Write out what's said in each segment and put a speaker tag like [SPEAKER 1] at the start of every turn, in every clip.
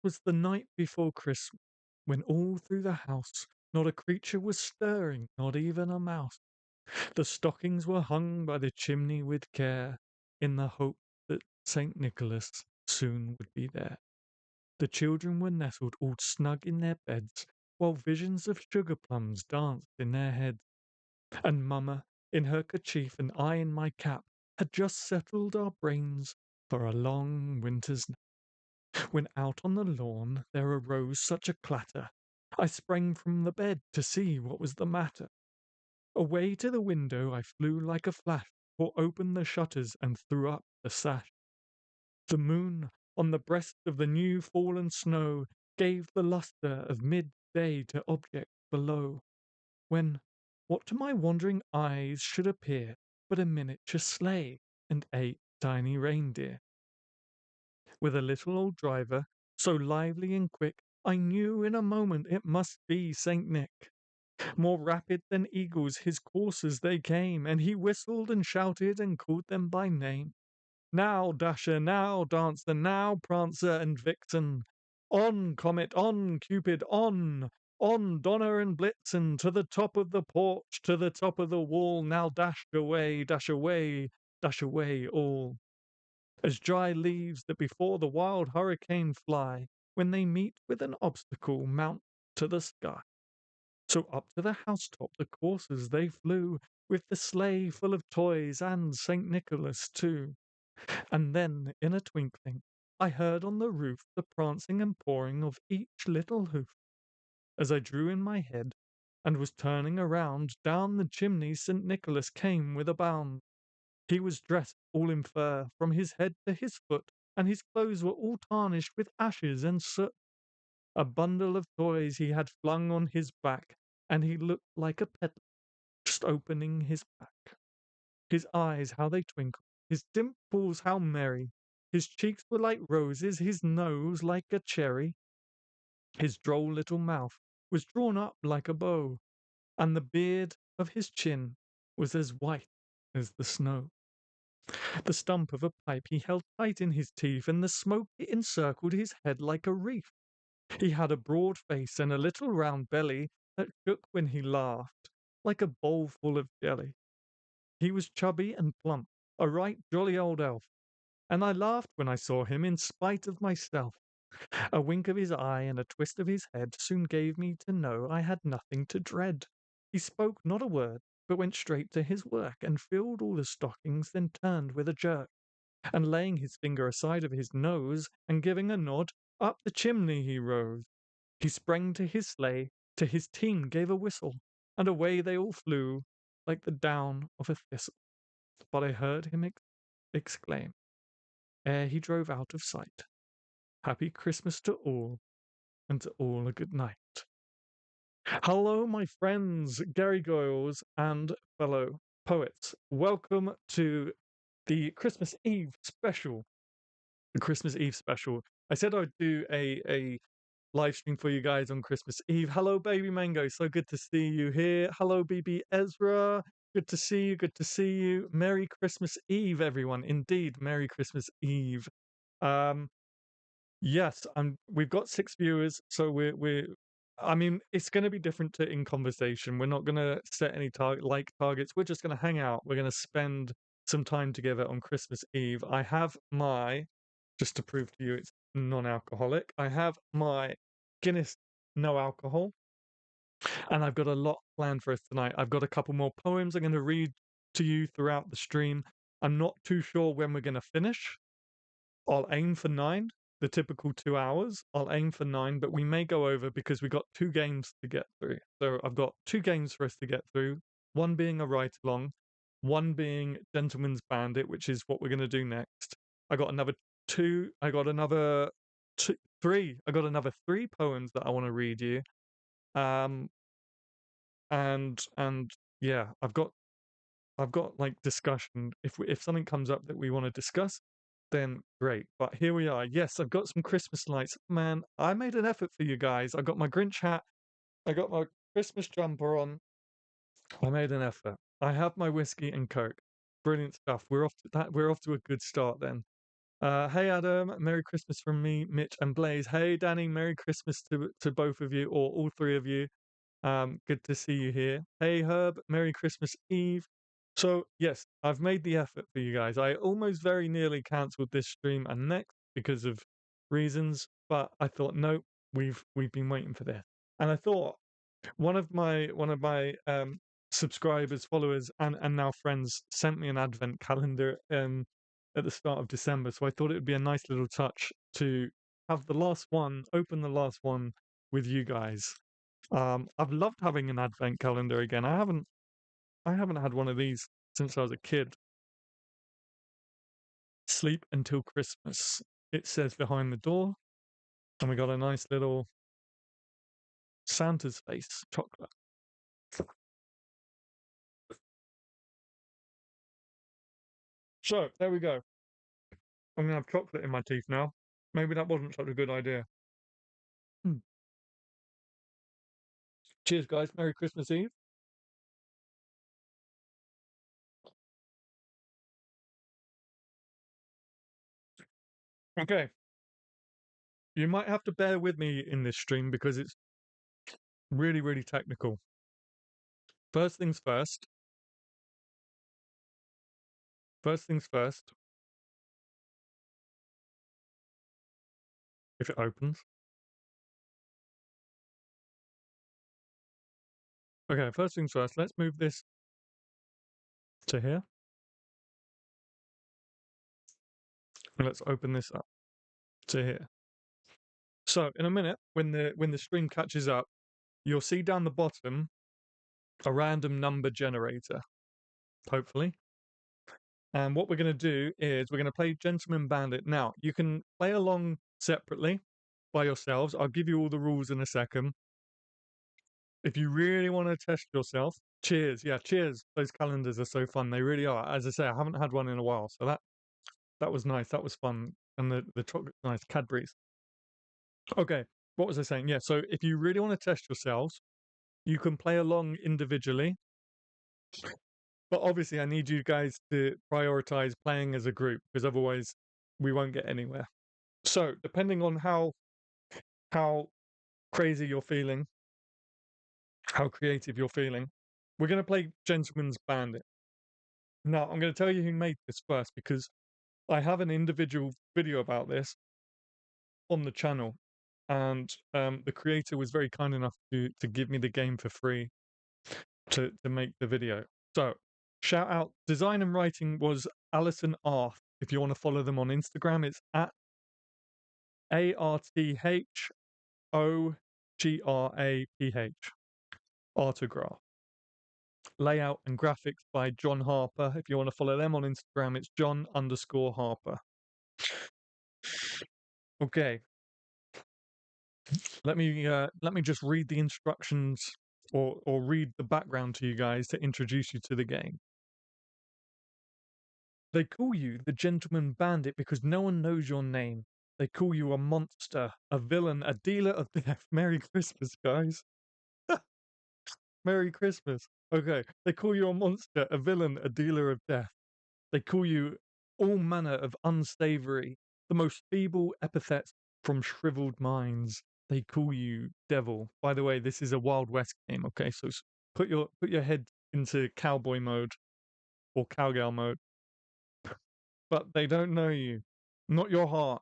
[SPEAKER 1] 'Twas the night before Christmas, when all through the house not a creature was stirring, not even a mouse. The stockings were hung by the chimney with care, in the hope that St. Nicholas soon would be there. The children were nestled all snug in their beds, while visions of sugar plums danced in their heads. And Mamma, in her kerchief, and I in my cap, had just settled our brains for a long winter's nap. When out on the lawn there arose such a clatter, I sprang from the bed to see what was the matter. Away to the window I flew like a flash, tore open the shutters and threw up the sash. The moon, on the breast of the new fallen snow, gave the lustre of midday to objects below, when what to my wondering eyes should appear but a miniature sleigh and 8 tiny reindeer, with a little old driver, so lively and quick, I knew in a moment it must be Saint Nick. More rapid than eagles his coursers they came, and he whistled and shouted and called them by name. Now, Dasher, now, Dancer, now, Prancer and Vixen. On, Comet, on, Cupid, on! On, Donner and Blitzen, to the top of the porch, to the top of the wall, now dash away, dash away, dash away all. As dry leaves that before the wild hurricane fly, when they meet with an obstacle, mount to the sky. So up to the housetop the coursers they flew, with the sleigh full of toys and St. Nicholas too. And then, in a twinkling, I heard on the roof the prancing and pawing of each little hoof. As I drew in my head, and was turning around, down the chimney St. Nicholas came with a bound. He was dressed all in fur, from his head to his foot, and his clothes were all tarnished with ashes and soot. A bundle of toys he had flung on his back, and he looked like a peddler, just opening his pack. His eyes, how they twinkled, his dimples, how merry! His cheeks were like roses, his nose like a cherry. His droll little mouth was drawn up like a bow, and the beard of his chin was as white as the snow. The stump of a pipe he held tight in his teeth, and the smoke encircled his head like a wreath. He had a broad face and a little round belly that shook when he laughed, like a bowl full of jelly. He was chubby and plump, a right jolly old elf, and I laughed when I saw him in spite of myself. A wink of his eye and a twist of his head soon gave me to know I had nothing to dread. He spoke not a word, but went straight to his work, and filled all the stockings, then turned with a jerk, and laying his finger aside of his nose, and giving a nod, up the chimney he rose. He sprang to his sleigh, to his team gave a whistle, and away they all flew, like the down of a thistle. But I heard him exclaim, ere he drove out of sight, Happy Christmas to all, and to all a good night. Hello, my friends, Gary Goyles and fellow poets. Welcome to the Christmas Eve special. The Christmas Eve special. I said I'd do a live stream for you guys on Christmas Eve. Hello, Baby Mango. So good to see you here. Hello, BB Ezra. Good to see you. Good to see you. Merry Christmas Eve, everyone. Indeed, Merry Christmas Eve. Yes, we've got 6 viewers, so we're I mean, it's going to be different to in conversation. We're not going to set any targets. We're just going to hang out. We're going to spend some time together on Christmas Eve. I have my, just to prove to you it's non-alcoholic, I have my Guinness no alcohol, and I've got a lot planned for us tonight. I've got a couple more poems I'm going to read to you throughout the stream. I'm not too sure when we're going to finish. I'll aim for 9, the typical 2 hours. I'll aim for 9, but we may go over because we got 2 games to get through. So I've got 2 games for us to get through, one being a ride along, one being Gentleman's Bandit, which is what we're going to do next. I got another 2, I got another 3, I got another 3 poems that I want to read you. And yeah, I've got like discussion. If something comes up that we want to discuss, then great. But here we are. Yes, I've got some Christmas lights. Man, I made an effort for you guys. I got my Grinch hat. I got my Christmas jumper on. I made an effort. I have my whiskey and Coke. Brilliant stuff. We're off to a good start then. Hey Adam, Merry Christmas from me, Mitch and Blaze. Hey Danny, Merry Christmas to both of you or all three of you. Good to see you here. Hey Herb, Merry Christmas Eve. So yes, I've made the effort for you guys. I almost very nearly cancelled this stream and next because of reasons, but I thought no, we've been waiting for this. And I thought one of my subscribers, followers, and now friends sent me an advent calendar at the start of December. So I thought it would be a nice little touch to have the last one, open the last one with you guys. I've loved having an advent calendar again. I haven't had one of these since I was a kid. Sleep until Christmas. It says behind the door, and we got a nice little Santa's face chocolate. So there we go. I'm gonna have chocolate in my teeth now. Maybe that wasn't such a good idea. Cheers, guys. Merry Christmas Eve. Okay. You might have to bear with me in this stream because it's really, really technical. First things first. First things first. If it opens. Okay, first things first. Let's move this to here. And let's open this up to here. So in a minute, when the stream catches up, you'll see down the bottom a random number generator, hopefully. And what we're going to do is we're going to play Gentleman Bandit. Now, you can play along separately by yourselves. I'll give you all the rules in a second. If you really want to test yourself, cheers. Yeah, cheers. Those calendars are so fun. They really are. As I say, I haven't had one in a while. So that was nice. That was fun. And the chocolate's nice. Cadbury's. Okay, what was I saying? Yeah, so if you really want to test yourselves, you can play along individually. But obviously, I need you guys to prioritize playing as a group because otherwise, we won't get anywhere. So, depending on how crazy you're feeling, how creative you're feeling, we're going to play Gentleman's Bandit. Now, I'm going to tell you who made this first because I have an individual video about this on the channel, and the creator was very kind enough to give me the game for free to make the video. So, shout out. Design and writing was Alison Arth. If you want to follow them on Instagram, it's at ARTHOGRAPH. Artograph. Layout and graphics by John Harper. If you want to follow them on Instagram, it's John_Harper. Okay. Let me just read the instructions or read the background to you guys to introduce you to the game. They call you the Gentleman Bandit because no one knows your name. They call you a monster, a villain, a dealer of death. Merry Christmas, guys. Merry Christmas. Okay. They call you a monster, a villain, a dealer of death. They call you all manner of unsavory, the most feeble epithets from shriveled minds. They call you devil. By the way, this is a Wild West game, okay? So put your head into cowboy mode or cowgirl mode. But they don't know you. Not your heart,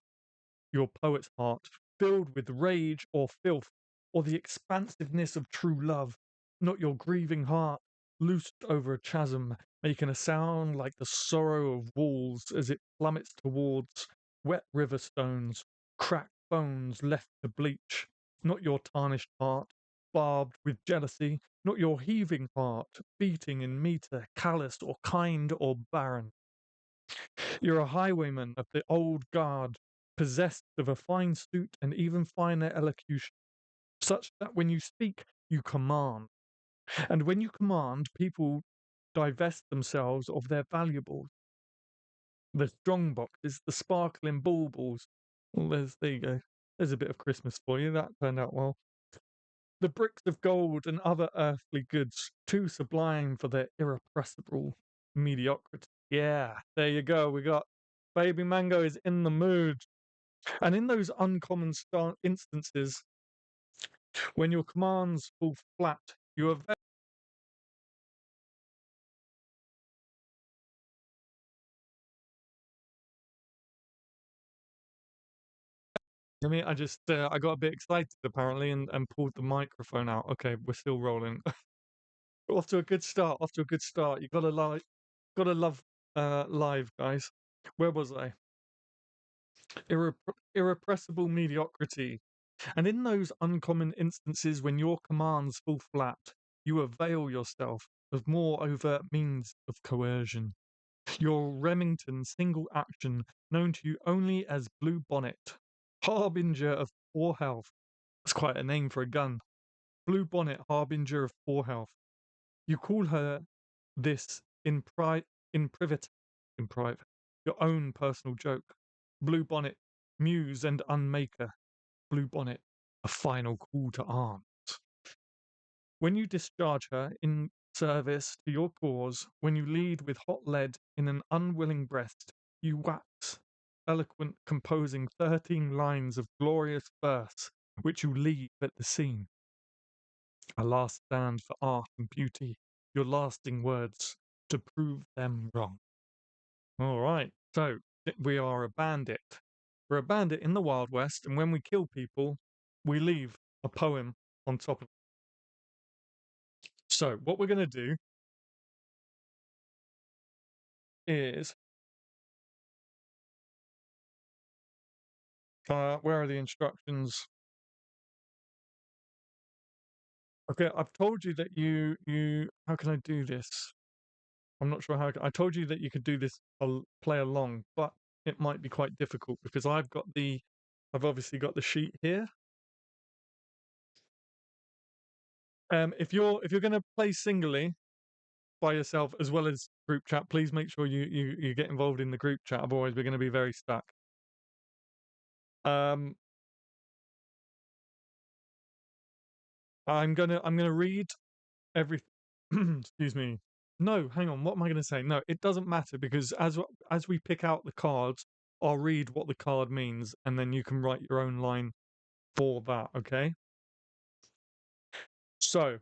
[SPEAKER 1] your poet's heart, filled with rage or filth, or the expansiveness of true love, not your grieving heart, loosed over a chasm, making a sound like the sorrow of walls as it plummets towards wet river stones, cracked bones left to bleach, not your tarnished heart, barbed with jealousy, not your heaving heart, beating in meter, callous or kind or barren. You're a highwayman of the old guard, possessed of a fine suit and even finer elocution, such that when you speak, you command. And when you command, people divest themselves of their valuables. The strong boxes, the sparkling baubles. Well, there you go. There's a bit of Christmas for you. That turned out well. The bricks of gold and other earthly goods, too sublime for their irrepressible mediocrity. Yeah, there you go. We got Baby Mango is in the mood. And in those uncommon instances, when your commands fall flat, you are. I mean, I got a bit excited apparently and pulled the microphone out. Okay, we're still rolling. Off to a good start. Off to a good start. You gotta love live, guys. Where was I? Irrepressible mediocrity. And in those uncommon instances when your commands fall flat, you avail yourself of more overt means of coercion. Your Remington single action, known to you only as Blue Bonnet, harbinger of poor health. That's quite a name for a gun. Blue Bonnet, harbinger of poor health. You call her this in private, in private, your own personal joke. Blue Bonnet, muse and unmaker. Blue Bonnet, a final call to arms. When you discharge her in service to your cause, when you lead with hot lead in an unwilling breast, you wax eloquent, composing 13 lines of glorious verse, which you leave at the scene. A last stand for art and beauty, your lasting words to prove them wrong. All right, so we are a bandit. We're a bandit in the Wild West, and when we kill people, we leave a poem on top of it. So, what we're going to do is. Where are the instructions? Okay, I've told you that you. How can I do this? I'm not sure how. I told you that you could do this, play along, but it might be quite difficult because I've obviously got the sheet here. If you're going to play singly by yourself as well as group chat, please make sure you get involved in the group chat. Otherwise, we're going to be very stuck. Um, I'm gonna read every. Excuse me. No, hang on. What am I going to say? No, it doesn't matter because as we pick out the cards, I'll read what the card means, and then you can write your own line for that. Okay. So,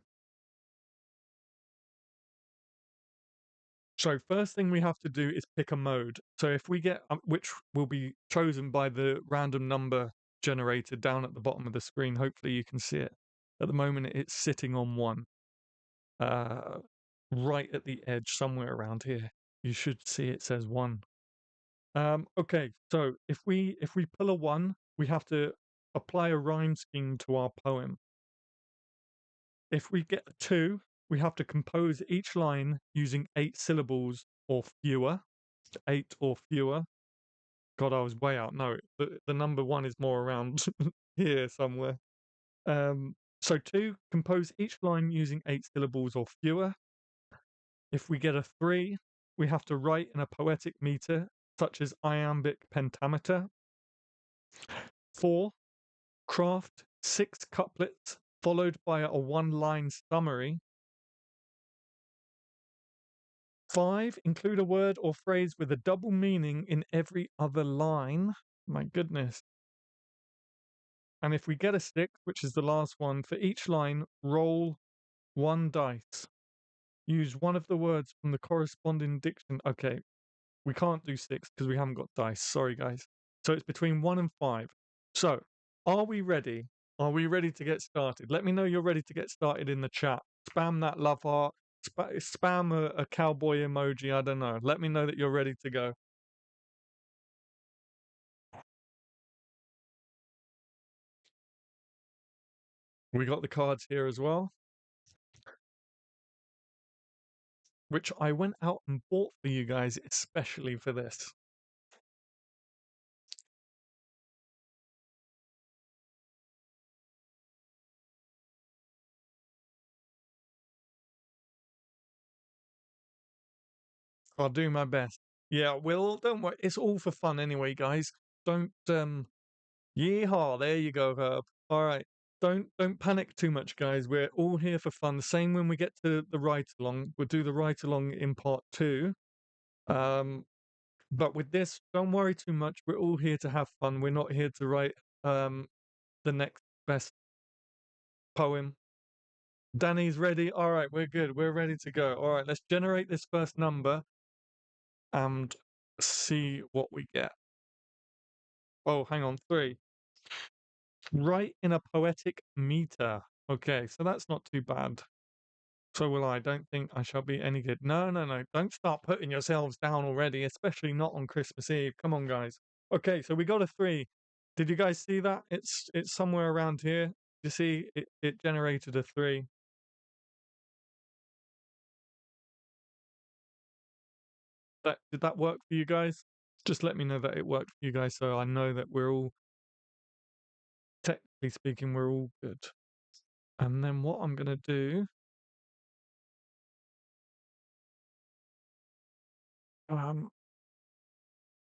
[SPEAKER 1] first thing we have to do is pick a mode. So if we get which will be chosen by the random number generator down at the bottom of the screen. Hopefully you can see it. At the moment, it's sitting on 1, uh, right at the edge somewhere around here. You should see it says 1. Okay, so if we pull a 1, we have to apply a rhyme scheme to our poem. If we get a 2, we have to compose each line using 8 syllables or fewer. 8 or fewer. God, I was way out. No, the number 1 is more around here somewhere. So 2, compose each line using 8 syllables or fewer. If we get a 3, we have to write in a poetic meter, such as iambic pentameter. 4, craft 6 couplets followed by a 1-line summary. 5, include a word or phrase with a double meaning in every other line. My goodness. And if we get a 6, which is the last one, for each line, roll 1 dice. Use one of the words from the corresponding diction. Okay, we can't do 6 because we haven't got dice. Sorry, guys. So it's between 1 and 5. So, are we ready? Are we ready to get started? Let me know you're ready to get started in the chat. Spam that love heart. Spam a cowboy emoji. I don't know. Let me know that you're ready to go. We got the cards here as well, which I went out and bought for you guys, especially for this. I'll do my best. Yeah, Will, don't worry. It's all for fun anyway, guys. Don't yeehaw, there you go, Herb. All right. Don't panic too much, guys. We're all here for fun. The same when we get to the ride along. We'll do the ride along in part 2. But with this, don't worry too much. We're all here to have fun. We're not here to write the next best poem. Danny's ready. All right, we're good. We're ready to go. All right, let's generate this first number and see what we get. Oh, hang on, 3. Write in a poetic meter. Okay, so that's not too bad. So will I. Don't think I shall be any good. No, no, no. Don't start putting yourselves down already, especially not on Christmas Eve. Come on, guys. Okay, so we got a 3. Did you guys see that? It's somewhere around here. You see, it generated a 3. Did that work for you guys? Just let me know that it worked for you guys, so I know that we're all, technically speaking, we're all good. And then what I'm gonna do, um,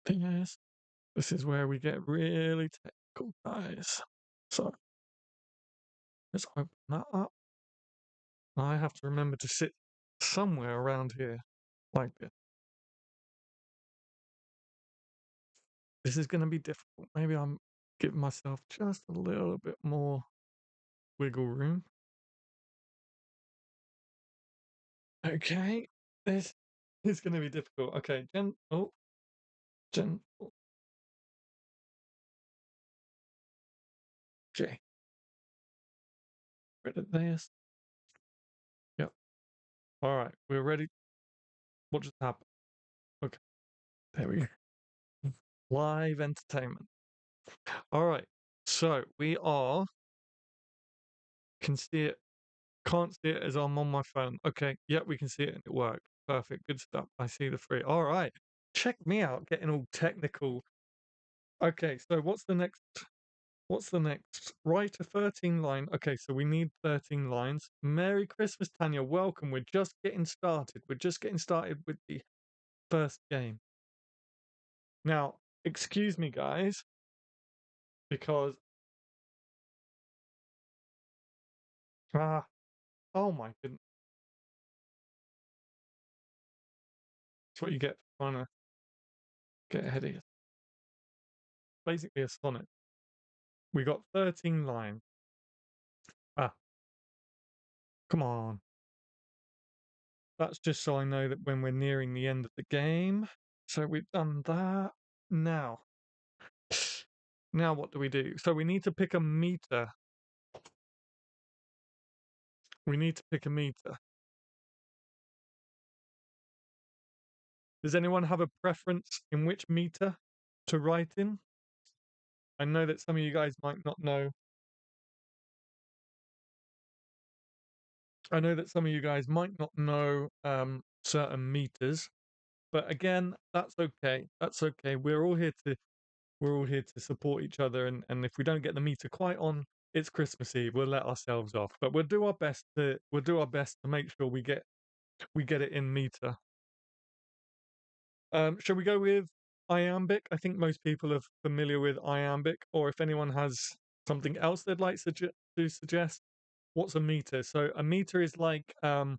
[SPEAKER 1] this is where we get really technical, guys. So let's open that up. I have to remember to sit somewhere around here, like this. This is gonna be difficult. Maybe I'm giving myself just a little bit more wiggle room. Okay, this is gonna be difficult. Okay, gentle. Okay, rid of this. Yep. All right, we're ready. What just happened? Okay, there we go. Live entertainment. All right, so we are. Can see it. Can't see it as I'm on my phone. Okay, yep, we can see it and it worked. Perfect, good stuff. I see the 3. All right, check me out, getting all technical. Okay, so what's the next? What's the next? Write a 13 line. Okay, so we need 13 lines. Merry Christmas, Tanya. Welcome. We're just getting started. We're just getting started with the first game. Now, excuse me, guys, because ah, oh my goodness, that's what you get for trying to get ahead of you. Basically, a sonnet. We got 13 lines. Ah, come on. That's just so I know that when we're nearing the end of the game. So we've done that. Now, now what do we do? So we need to pick a meter. We need to pick a meter. Does anyone have a preference in which meter to write in? I know that some of you guys might not know. I know that some of you guys might not know certain meters, but again, that's okay. That's okay. We're all here to support each other, and if we don't get the meter quite on, it's Christmas Eve. We'll let ourselves off, but we'll do our best to make sure we get it in meter. Shall we go with iambic? I think most people are familiar with iambic, or if anyone has something else they'd like to suggest, what's a meter? So a meter is like the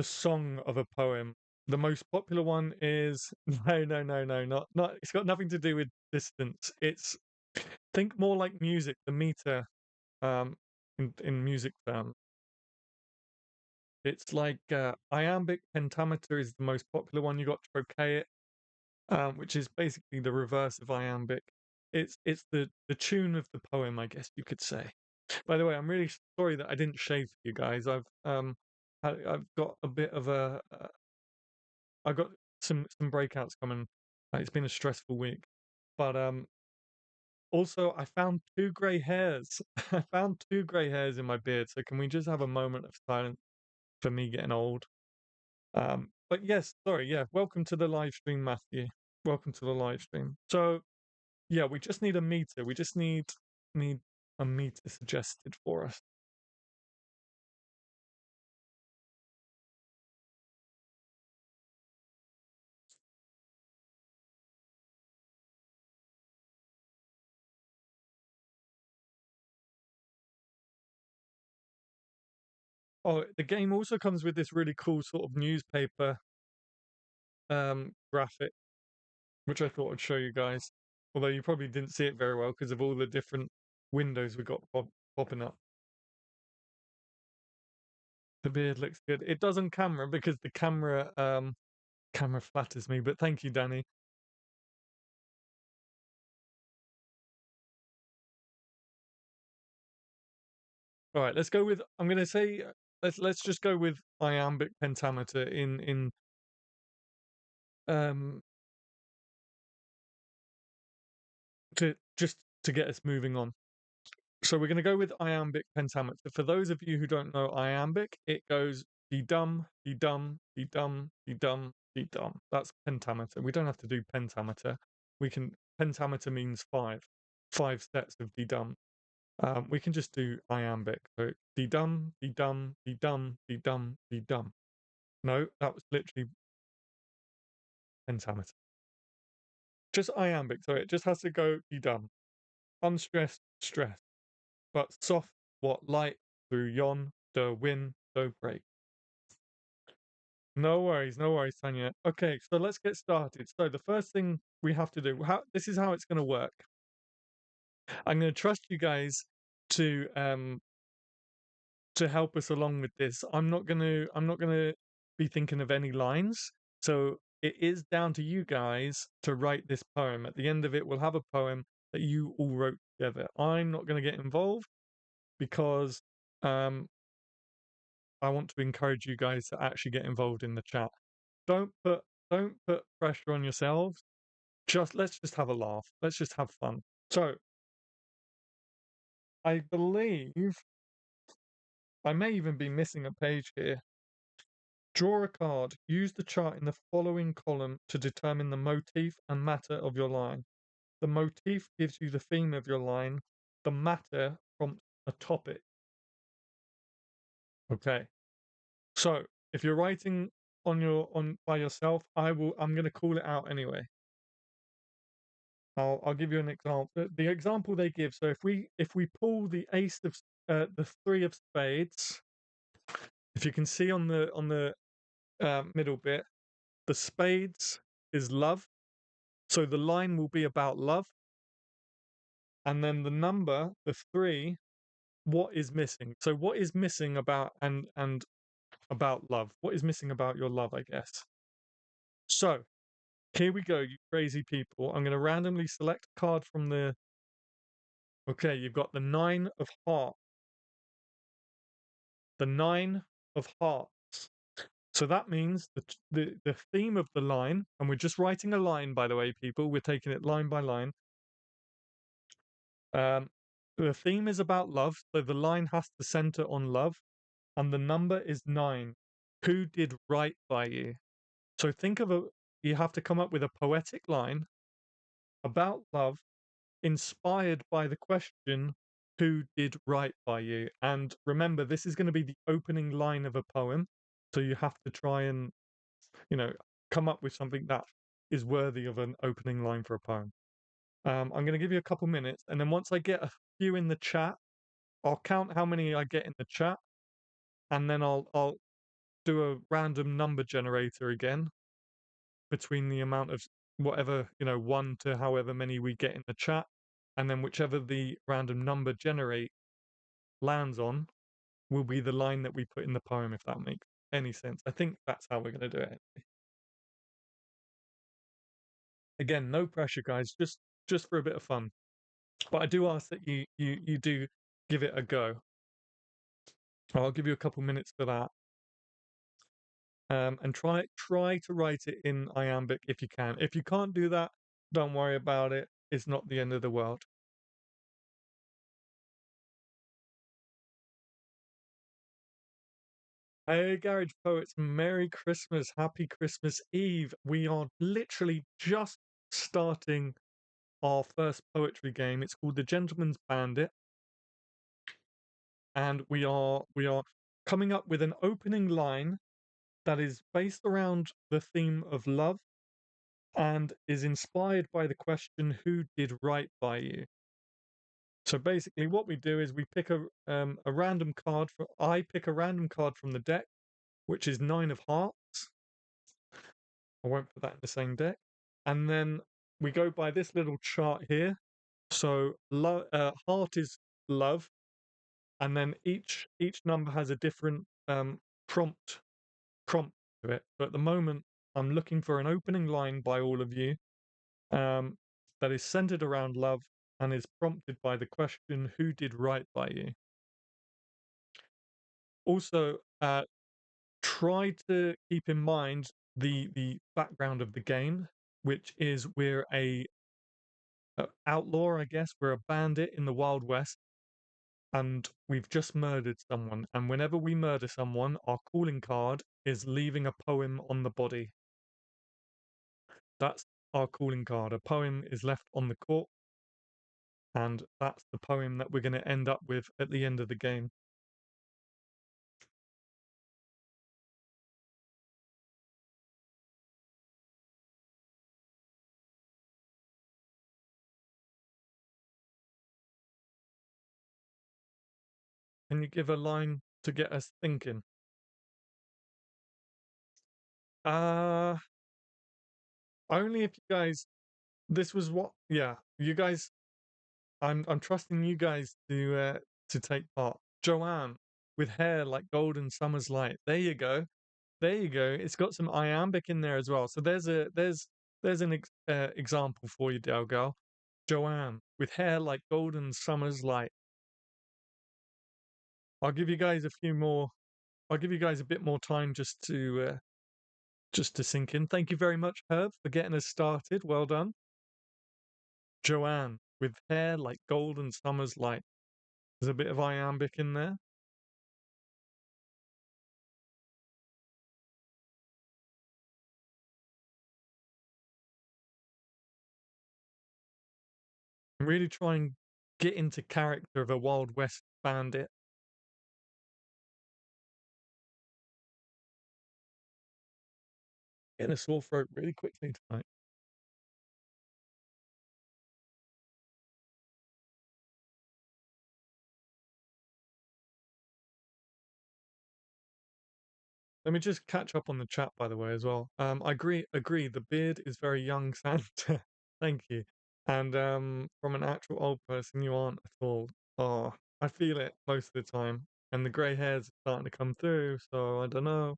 [SPEAKER 1] song of a poem. The most popular one is no, not. It's got nothing to do with distance. It's think more like music. The meter, um, in music terms, it's like iambic pentameter is the most popular one. You got trochaic, which is basically the reverse of iambic. It's the tune of the poem, I guess you could say. By the way, I'm really sorry that I didn't shave for you guys. I've got a bit of a I've got some breakouts coming. It's been a stressful week, but also I found 2 grey hairs. I found 2 grey hairs in my beard. So can we just have a moment of silence for me getting old? But yes, sorry, yeah. Welcome to the live stream, Matthew. Welcome to the live stream. So yeah, we just need a meter. We just need a meter suggested for us. Oh, the game also comes with this really cool sort of newspaper graphic. which I thought I'd show you guys. Although you probably didn't see it very well because of all the different windows we got popping up. The beard looks good. It does on camera because the camera flatters me, but thank you, Danny. All right, let's go with. I'm going to say let's just go with iambic pentameter in um to just to get us moving on. So we're going to go with iambic pentameter. For those of you who don't know iambic, it goes de dum, de dum, de dum, de dum, de dum. That's pentameter. We don't have to do pentameter. We can pentameter means five sets of de dum. We can just do iambic. So de dum, de dum, de dum, de dum, de dum. No, that was literally pentameter. Just iambic. So it just has to go de dum. Unstressed, stress. But soft, what light through yon, the wind, the break. No worries, Tanya. Okay, so let's get started. So the first thing we have to do, this is how it's going to work. I'm going to trust you guys to help us along with this. I'm not gonna be thinking of any lines. So it is down to you guys to write this poem. At the end of it, we'll have a poem that you all wrote together. I'm not going to get involved because um I want to encourage you guys to actually get involved in the chat. Don't put don't put pressure on yourselves. Let's just have a laugh. Let's just have fun. So I believe I may even be missing a page here. Draw a card. Use the chart in the following column to determine the motif and matter of your line. The motif gives you the theme of your line. The matter prompts a topic. Okay. So if you're writing on by yourself, I'm gonna call it out anyway. I'll give you an example. The example they give. So if we pull the ace of the three of spades, if you can see on the middle bit, the spades is love. So the line will be about love, and then the number, the three, what is missing? So what is missing about and about love? What is missing about your love? I guess. So here we go, you crazy people. I'm going to randomly select a card from the. Okay, you've got the nine of hearts. The nine of hearts. So that means the theme of the line, and we're just writing a line, by the way, people. We're taking it line by line. The theme is about love, so the line has to center on love, and the number is 9. Who did right by you? So think of you have to come up with a poetic line about love, inspired by the question, who did right by you? And remember, this is going to be the opening line of a poem, so you have to try and, come up with something that is worthy of an opening line for a poem. I'm going to give you a couple minutes, and then once I get a few in the chat, I'll count how many I get in the chat, and then I'll do a random number generator again between the amount of whatever, 1 to however many we get in the chat, and then whichever the random number generate lands on will be the line that we put in the poem, if that makes any sense. I think that's how we're going to do it. Again, no pressure, guys, just for a bit of fun. But I do ask that you do give it a go. I'll give you a couple minutes for that. And try to write it in iambic if you can. If you can't do that, don't worry about it. It's not the end of the world. Hey, Garage Poets, Merry Christmas, Happy Christmas Eve. We are literally just starting our first poetry game. It's called The Gentleman's Bandit. And we are coming up with an opening line that is based around the theme of love and is inspired by the question, who did right by you? So basically what we do is we pick a random card. I pick a random card from the deck, which is 9 of hearts. I won't put that in the same deck. And then we go by this little chart here. So heart is love, and then each number has a different prompt prompt to it. So at the moment, I'm looking for an opening line by all of you um, that is centered around love and is prompted by the question, "Who did right by you?" Also, try to keep in mind the background of the game, which is we're a outlaw, I guess. We're a bandit in the Wild West, and we've just murdered someone. And whenever we murder someone, our calling card is leaving a poem on the body. That's our calling card. A poem is left on the corpse, and that's the poem that we're going to end up with at the end of the game. Can you give a line to get us thinking? Uh, only if you guys. This was what. Yeah, you guys. I'm trusting you guys to take part. Joanne with hair like golden summer's light. There you go. There you go. It's got some iambic in there as well. So there's an example for you, Del girl. Joanne with hair like golden summer's light. I'll give you guys a few more. I'll give you guys a bit more time just to sink in. Thank you very much, Herb, for getting us started. Well done. Joanne with hair like golden summer's light. There's a bit of iambic in there. Really try and get into character of a Wild West bandit. Getting a sore throat really quickly tonight. Let me just catch up on the chat, by the way, as well. I agree. The beard is very young Santa. Thank you. And from an actual old person, you aren't at all. Oh, I feel it most of the time, and the grey hairs are starting to come through. So I don't know.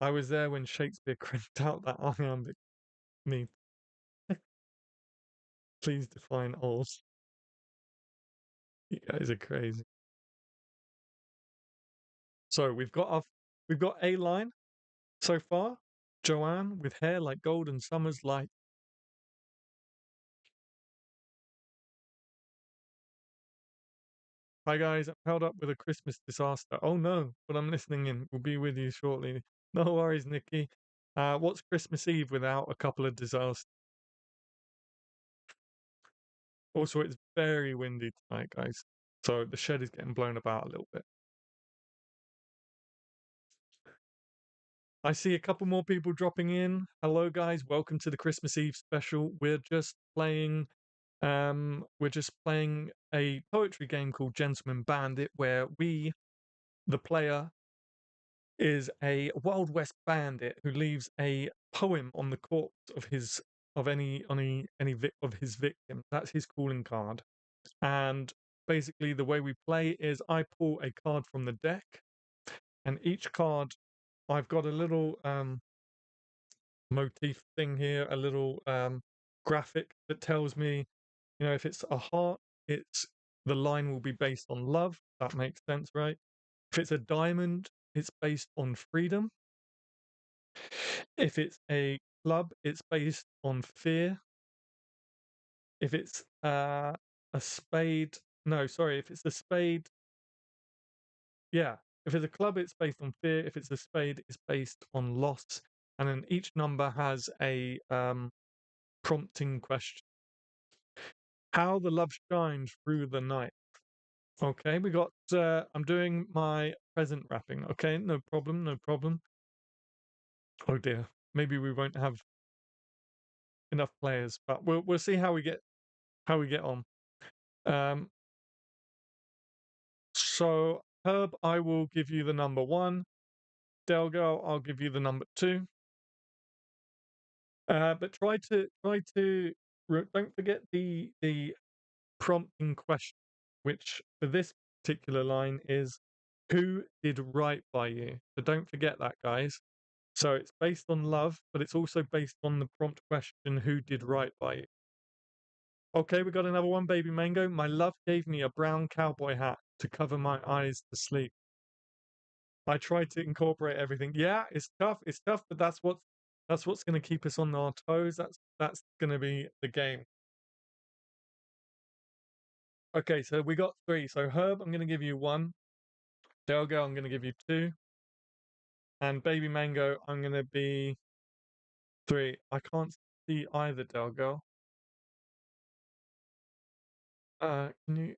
[SPEAKER 1] I was there when Shakespeare cranked out that iambic. Me, please define old. You guys are crazy. So we've got a line so far. Joanne with hair like golden summer's light. Hi guys, I'm held up with a Christmas disaster. Oh no, but I'm listening in. We'll be with you shortly. No worries, Nikki. What's Christmas Eve without a couple of disasters? Also, it's very windy tonight, guys. So the shed is getting blown about a little bit. I see a couple more people dropping in. Hello, guys. Welcome to the Christmas Eve special. We're just playing a poetry game called Gentleman Bandit, where we, the player, is a Wild West bandit who leaves a poem on the corpse of his of of his victim. That's his calling card. And basically, the way we play is I pull a card from the deck, and each card I've got a little motif thing here, a little graphic that tells me, you know, if it's a heart, it's the line will be based on love. That makes sense, right? If it's a diamond, it's based on freedom. If it's a club, it's based on fear. If it's a spade, no, sorry, if it's a spade, yeah. If it's a club, it's based on fear. If it's a spade, it's based on loss. And then each number has a prompting question. How the love shines through the night. Okay, we got. I'm doing my present wrapping. Okay, no problem, no problem. Oh dear, maybe we won't have enough players, but we'll see how we get on. Um, so Herb, I will give you the number one. Delgo, I'll give you the number two. But don't forget the prompting question, which for this particular line is who did right by you. So don't forget that, guys. So it's based on love, but it's also based on the prompt question, who did right by you? Okay, we got another one, Baby Mango. My love gave me a brown cowboy hat to cover my eyes to sleep. I tried to incorporate everything. Yeah, it's tough, but that's what's gonna keep us on our toes. That's gonna be the game. Okay, so we got three. So Herb, I'm gonna give you one. Delgo, I'm gonna give you two. And Baby Mango, I'm gonna be three. I can't see either, Delgo. Can you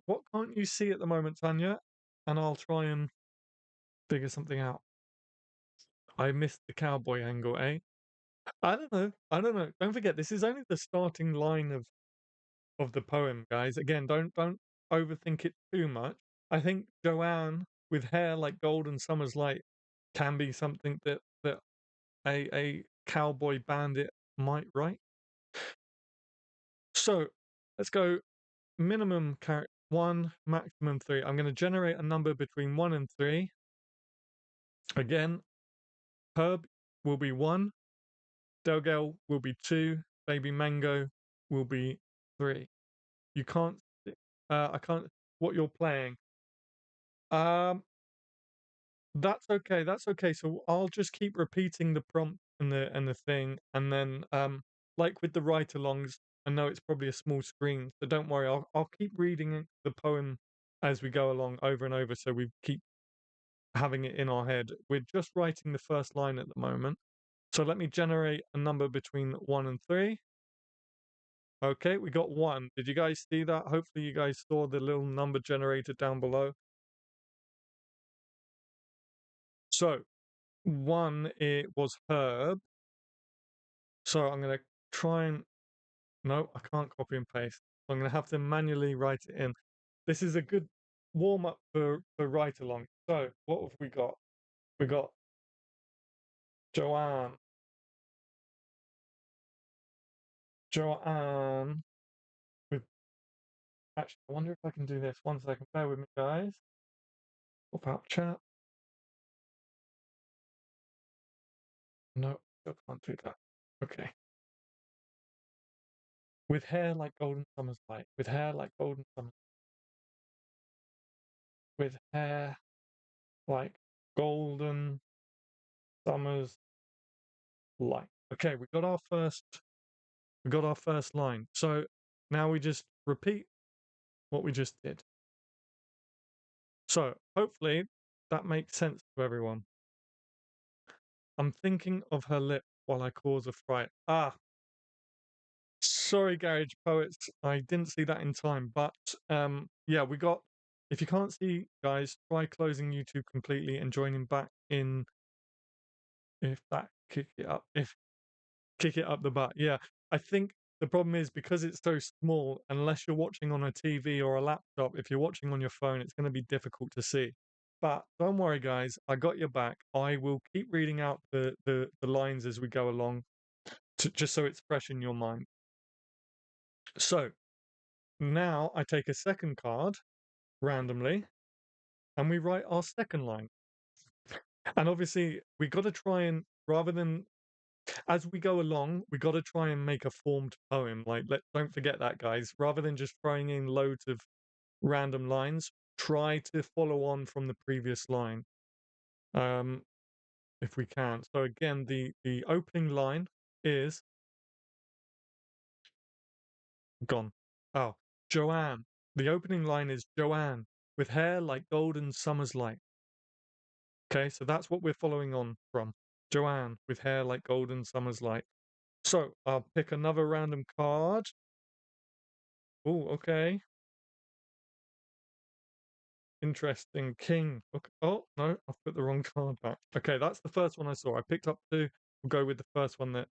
[SPEAKER 1] what can't you see at the moment, Tanya? And I'll try and figure something out. I missed the cowboy angle, eh? I don't know. I don't know. Don't forget, this is only the starting line of the poem, guys. Again, don't overthink it too much. I think Joanne with hair like golden summer's light can be something that a cowboy bandit might write. So let's go minimum character one, maximum three. I'm going to generate a number between one and three. Again, Herb will be one, Delgel will be two, Baby Mango will be three. You can't. I can't. What you're playing? Um, that's okay. That's okay. So I'll just keep repeating the prompt and the thing, and then like with the write-alongs, I know it's probably a small screen, so don't worry. I'll keep reading the poem as we go along over and over, so we keep having it in our head. We're just writing the first line at the moment. So let me generate a number between one and three. Okay, we got one. Did you guys see that? Hopefully you guys saw the little number generator down below. So one, it was Herb. So I'm going to try and, no, I can't copy and paste. I'm going to have to manually write it in. This is a good warm up for write along. So what have we got? We got Joanne. Joanne with, actually, I wonder if I can do this. One second, bear with me, guys. What about chat? No, still can't do that. Okay. With hair like golden summer's light. With hair like golden summer. With hair like golden summer's light. Okay, we got our first line. So now we just repeat what we just did. So hopefully that makes sense to everyone. I'm thinking of her lip while I cause a fright. Ah, sorry, Garage Poets, I didn't see that in time. But yeah, we got. If you can't see, guys, try closing YouTube completely and joining back in. If that kick it up the butt. Yeah, I think the problem is because it's so small. Unless you're watching on a TV or a laptop, if you're watching on your phone, it's going to be difficult to see. But don't worry, guys. I got your back. I will keep reading out the lines as we go along, just so it's fresh in your mind. So now I take a second card randomly, and we write our second line. And obviously, we got to try and rather than as we go along, we got to try and make a formed poem. Like, don't forget that, guys. Rather than just throwing in loads of random lines, try to follow on from the previous line, if we can. So again, the opening line is gone. Oh, Joanne. The opening line is Joanne with hair like golden summer's light. Okay, so that's what we're following on from. Joanne with hair like golden summer's light. So I'll pick another random card. Oh, okay. Interesting. King. Okay. Oh, no, I've put the wrong card back. Okay, that's the first one I saw. I picked up two. We'll go with the first one that.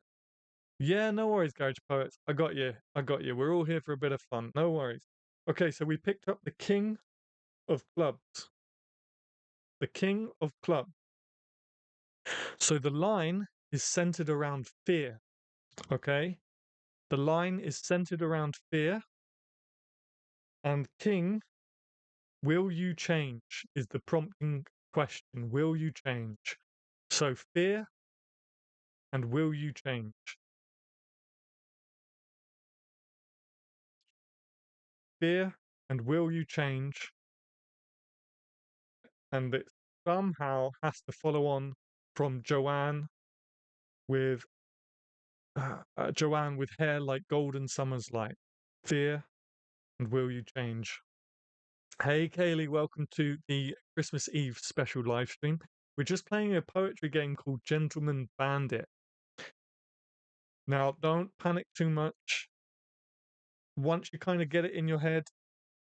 [SPEAKER 1] Yeah, no worries, Garage Poets. I got you. I got you. We're all here for a bit of fun. No worries. Okay, so we picked up the King of Clubs. The King of Clubs. So the line is centered around fear, okay? The line is centered around fear, and king, will you change? Is the prompting question. Will you change? So fear and will you change? Fear and will you change? And it somehow has to follow on from Joanne with hair like golden summer's light. Fear and will you change? Hey Kaylee, welcome to the Christmas Eve special live stream. We're just playing a poetry game called Gentleman Bandit. Now, don't panic too much. Once you kind of get it in your head,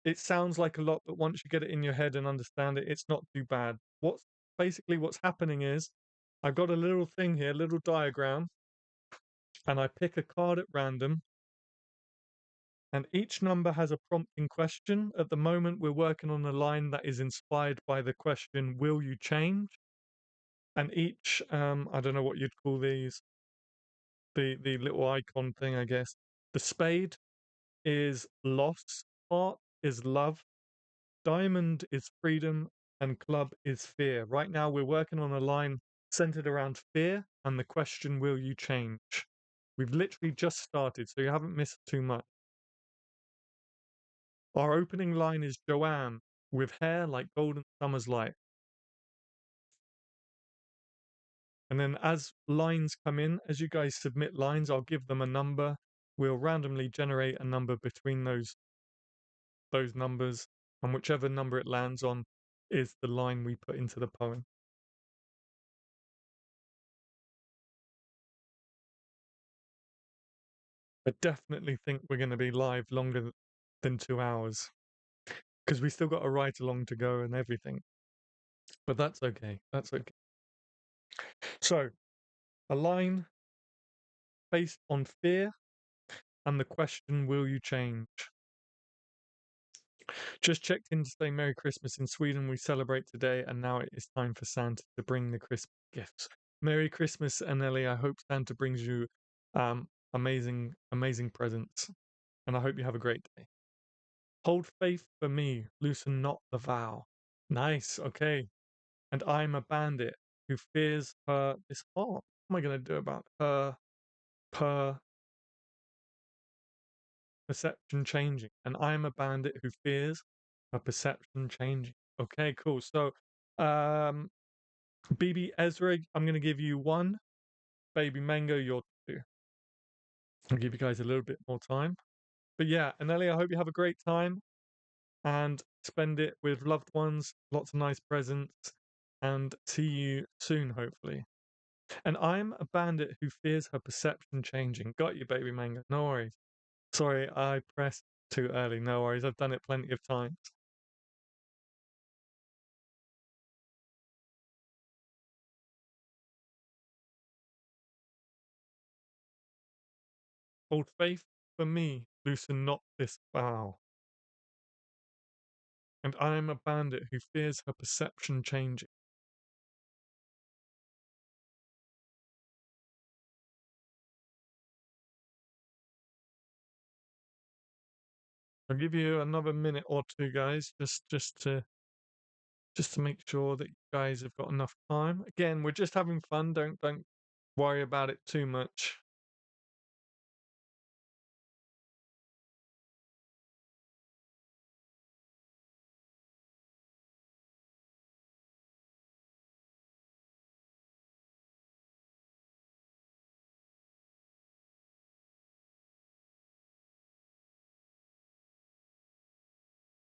[SPEAKER 1] it sounds like a lot, but once you get it in your head and understand it, it's not too bad. What's happening is I've got a little thing here, a little diagram, and I pick a card at random, and each number has a prompting question. At the moment, we're working on a line that is inspired by the question, will you change? And each, I don't know what you'd call these, the little icon thing, I guess. The spade is loss, heart is love, diamond is freedom, and club is fear. Right now, we're working on a line centered around fear and the question, will you change? We've literally just started, so you haven't missed too much. Our opening line is Joanne with hair like golden summer's light. And then as lines come in, as you guys submit lines, I'll give them a number. We'll randomly generate a number between those numbers, and whichever number it lands on is the line we put into the poem. I definitely think we're going to be live longer than 2 hours because we still got a ride along to go and everything. But that's okay. That's okay. So, a line based on fear and the question, will you change? Just checked in to say Merry Christmas. In Sweden, we celebrate today, and now it is time for Santa to bring the Christmas gifts. Merry Christmas, Anneli. I hope Santa brings you amazing, amazing presents, and I hope you have a great day. Hold faith for me, loosen not the vow. Nice, okay. And I'm a bandit who fears her this heart. What am I going to do about her perception changing? And I'm a bandit who fears her perception changing. Okay, cool. So, BB Ezra, I'm going to give you 1. Baby Mango, you're 2. I'll give you guys a little bit more time. But yeah, Anneli, I hope you have a great time and spend it with loved ones, lots of nice presents, and see you soon, hopefully. And I'm a bandit who fears her perception changing. Got you, Baby Mango. No worries. Sorry, I pressed too early. No worries. I've done it plenty of times. Hold faith for me, loosen not this vow. And I am a bandit who fears her perception changing. I'll give you another minute or two, guys, just to make sure that you guys have got enough time. Again, we're just having fun. Don't worry about it too much.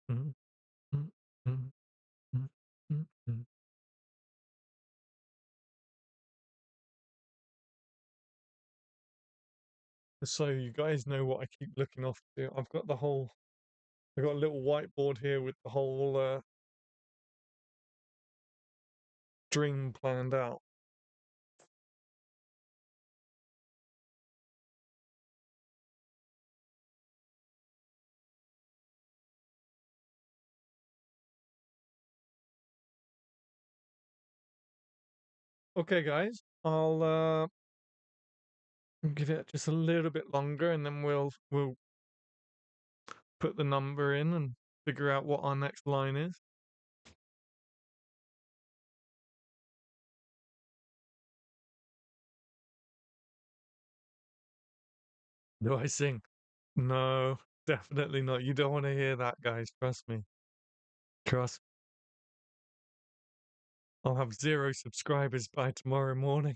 [SPEAKER 1] Mm, mm, mm, mm, mm, mm. So you guys know what I keep looking off to. I've got a little whiteboard here with the whole dream planned out. Okay, guys, I'll give it just a little bit longer, and then we'll put the number in and figure out what our next line is. Do I sing? No, definitely not. You don't want to hear that, guys. Trust me. Trust. I'll have 0 subscribers by tomorrow morning.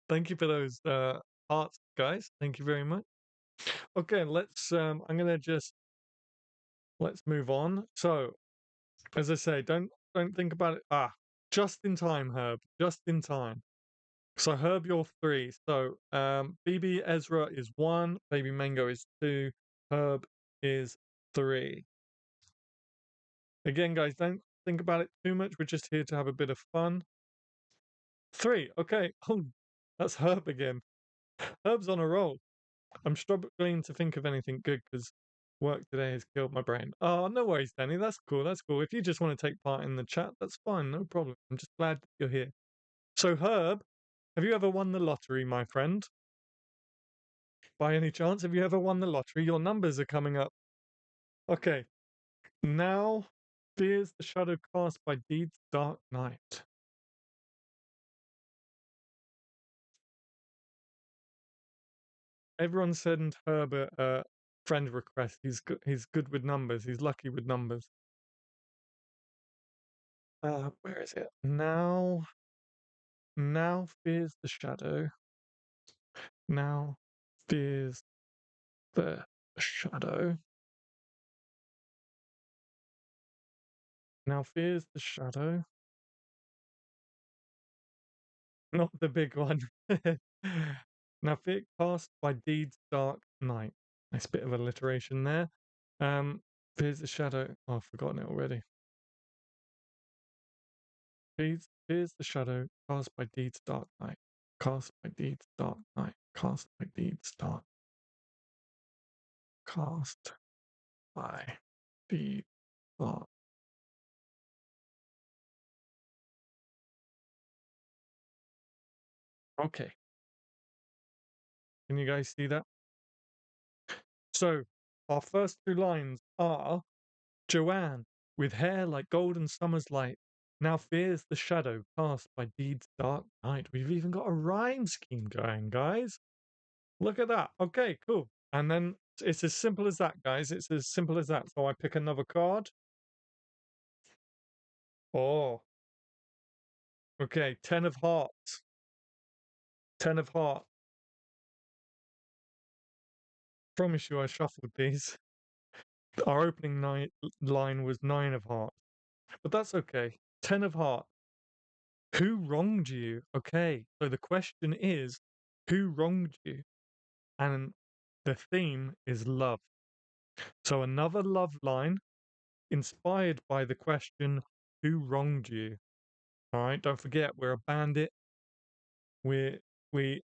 [SPEAKER 1] Thank you for those hearts, guys. Thank you very much. Okay, I'm gonna just let's move on. So, as I say, don't think about it. Just in time, Herb. Just in time. So Herb, you're 3. So BB Ezra is 1, Baby Mango is 2, Herb is 3. Again, guys, don't think about it too much. We're just here to have a bit of fun. 3, okay. Oh, that's Herb again. Herb's on a roll. I'm struggling to think of anything good because work today has killed my brain. Oh, no worries, Danny. That's cool. That's cool. If you just want to take part in the chat, that's fine. No problem. I'm just glad that you're here. So, Herb, have you ever won the lottery, my friend? By any chance, have you ever won the lottery? Your numbers are coming up. Okay. Now, fears the shadow cast by deed's dark night. Everyone send Herbert a friend request. He's good with numbers. He's lucky with numbers. Where is it? Now fears the shadow. Now fears the shadow. Now fears the shadow. Not the big one. Now fear cast by deed's dark night. Nice bit of alliteration there. Fears the shadow. Oh, I've forgotten it already. Fears the shadow cast by deed's dark night. Cast by deed's dark night. Cast by deed's dark. Cast by deed's dark. Okay. Can you guys see that? So, our first 2 lines are Joanne, with hair like golden summer's light, now fears the shadow cast by deed's dark night. We've even got a rhyme scheme going, guys. Look at that. Okay, cool. And then it's as simple as that, guys. It's as simple as that. So I pick another card. Oh, okay. 10 of hearts. 10 of hearts. Promise you I shuffled these. Our opening line was 9 of hearts. But that's okay. 10 of hearts. Who wronged you? Okay, so the question is, who wronged you? And the theme is love. So another love line inspired by the question, who wronged you? All right, don't forget we're a bandit. We we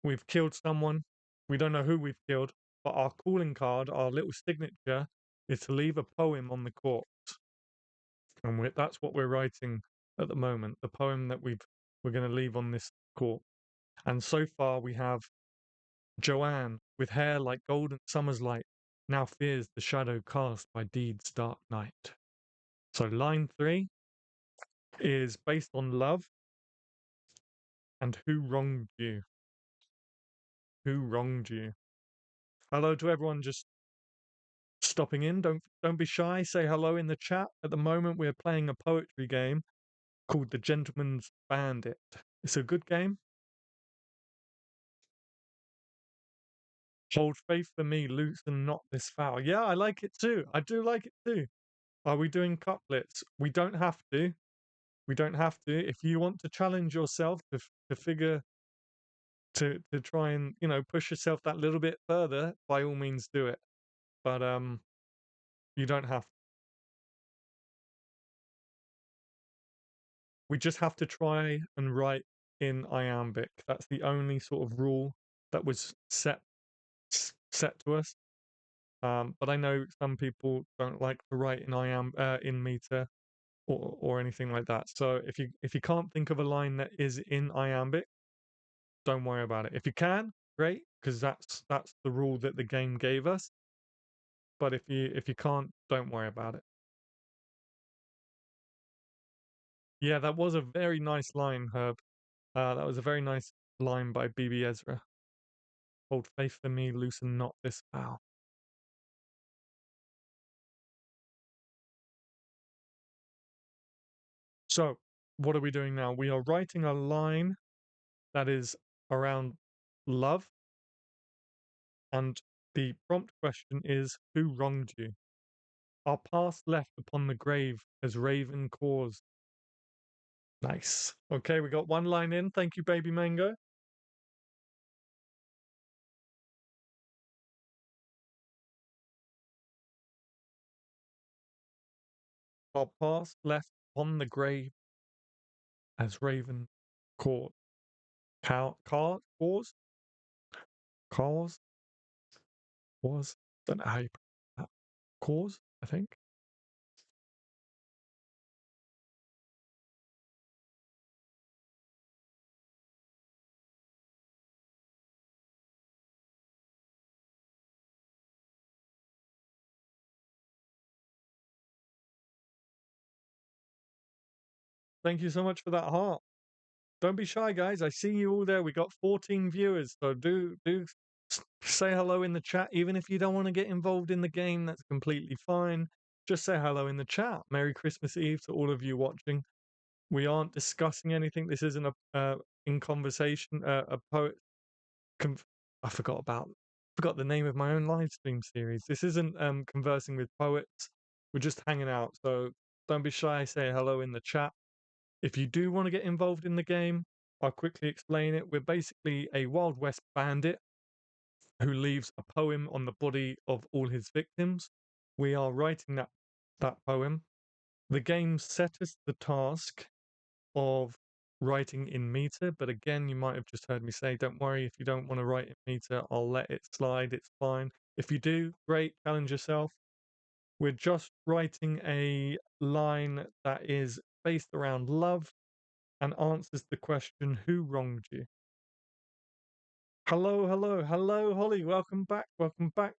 [SPEAKER 1] we've killed someone. We don't know who we've killed, but our calling card, our little signature, is to leave a poem on the corpse, and that's what we're writing at the moment. The poem that we're going to leave on this corpse. And so far we have Joanne, with hair like golden summer's light, now fears the shadow cast by deed's dark night. So line 3 is based on love and who wronged you. Who wronged you? Hello to everyone just stopping in. Don't be shy. Say hello in the chat. At the moment, we're playing a poetry game called The Gentleman's Bandit. It's a good game. Hold faith for me, loosen not this foul. Yeah, I like it too. I do like it too. Are we doing couplets? We don't have to. We don't have to. If you want to challenge yourself to figure to try and push yourself that little bit further, by all means do it. But you don't have. We just have to try and write in iambic. That's the only sort of rule that was set to us. But I know some people don't like to write in in meter. or anything like that. So if you can't think of a line that is in iambic, don't worry about it. If you can, great, because that's the rule that the game gave us. But if you can't, don't worry about it. Yeah, that was a very nice line, Herb. That was a very nice line by BB Ezra. Hold faith for me, loosen not this vow. So, what are we doing now? We are writing a line that is around love, and the prompt question is, who wronged you? Our past left upon the grave as raven cause. Nice. Okay, we got one line in. Thank you, baby mango. Our past left upon the grave as raven cause. Cause? Cause? Was? Don't know how you pronounce that. Cause, I think. Thank you so much for that heart. Don't be shy, guys. I see you all there. We got 14 viewers, so do say hello in the chat. Even if you don't want to get involved in the game, that's completely fine. Just say hello in the chat. Merry Christmas Eve to all of you watching. We aren't discussing anything. This isn't a in conversation. A poet. I forgot the name of my own live stream series. This isn't conversing with poets. We're just hanging out. So don't be shy. Say hello in the chat. If you do want to get involved in the game, I'll quickly explain it. We're basically a Wild West bandit who leaves a poem on the body of all his victims. We are writing that poem. The game set us the task of writing in meter, but again, you might have just heard me say, don't worry if you don't want to write in meter, I'll let it slide, it's fine. If you do, great, challenge yourself. We're just writing a line that is based around love and answers the question, who wronged you? Hello, hello, hello, Holly. Welcome back. Welcome back.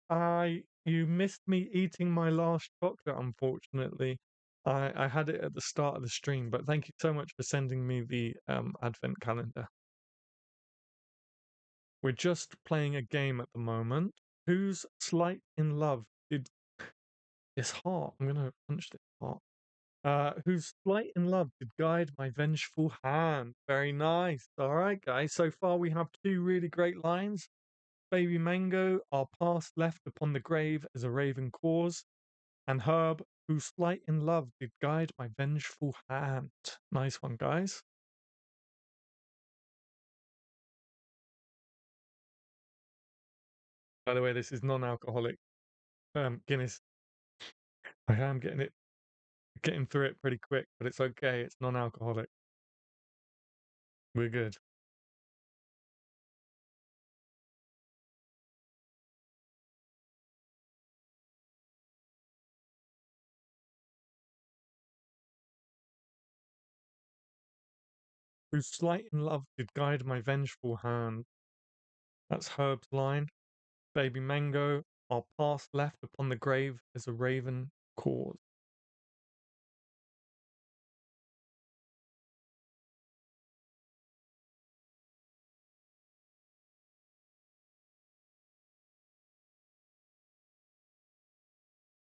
[SPEAKER 1] You missed me eating my last chocolate, unfortunately. I had it at the start of the stream, but thank you so much for sending me the advent calendar. We're just playing a game at the moment. Who's slight in love? It's heart. I'm gonna punch this heart. Whose slight in love did guide my vengeful hand. Very nice. All right, guys. So far, we have two really great lines. Baby Mango, our past left upon the grave as a raven cause. And Herb, whose slight in love did guide my vengeful hand. Nice one, guys. By the way, this is non-alcoholic Guinness. I am getting through it pretty quick, but it's okay. It's non-alcoholic. We're good. Whose slight in love did guide my vengeful hand. That's Herb's line. Baby Mango, our past left upon the grave as a raven cause.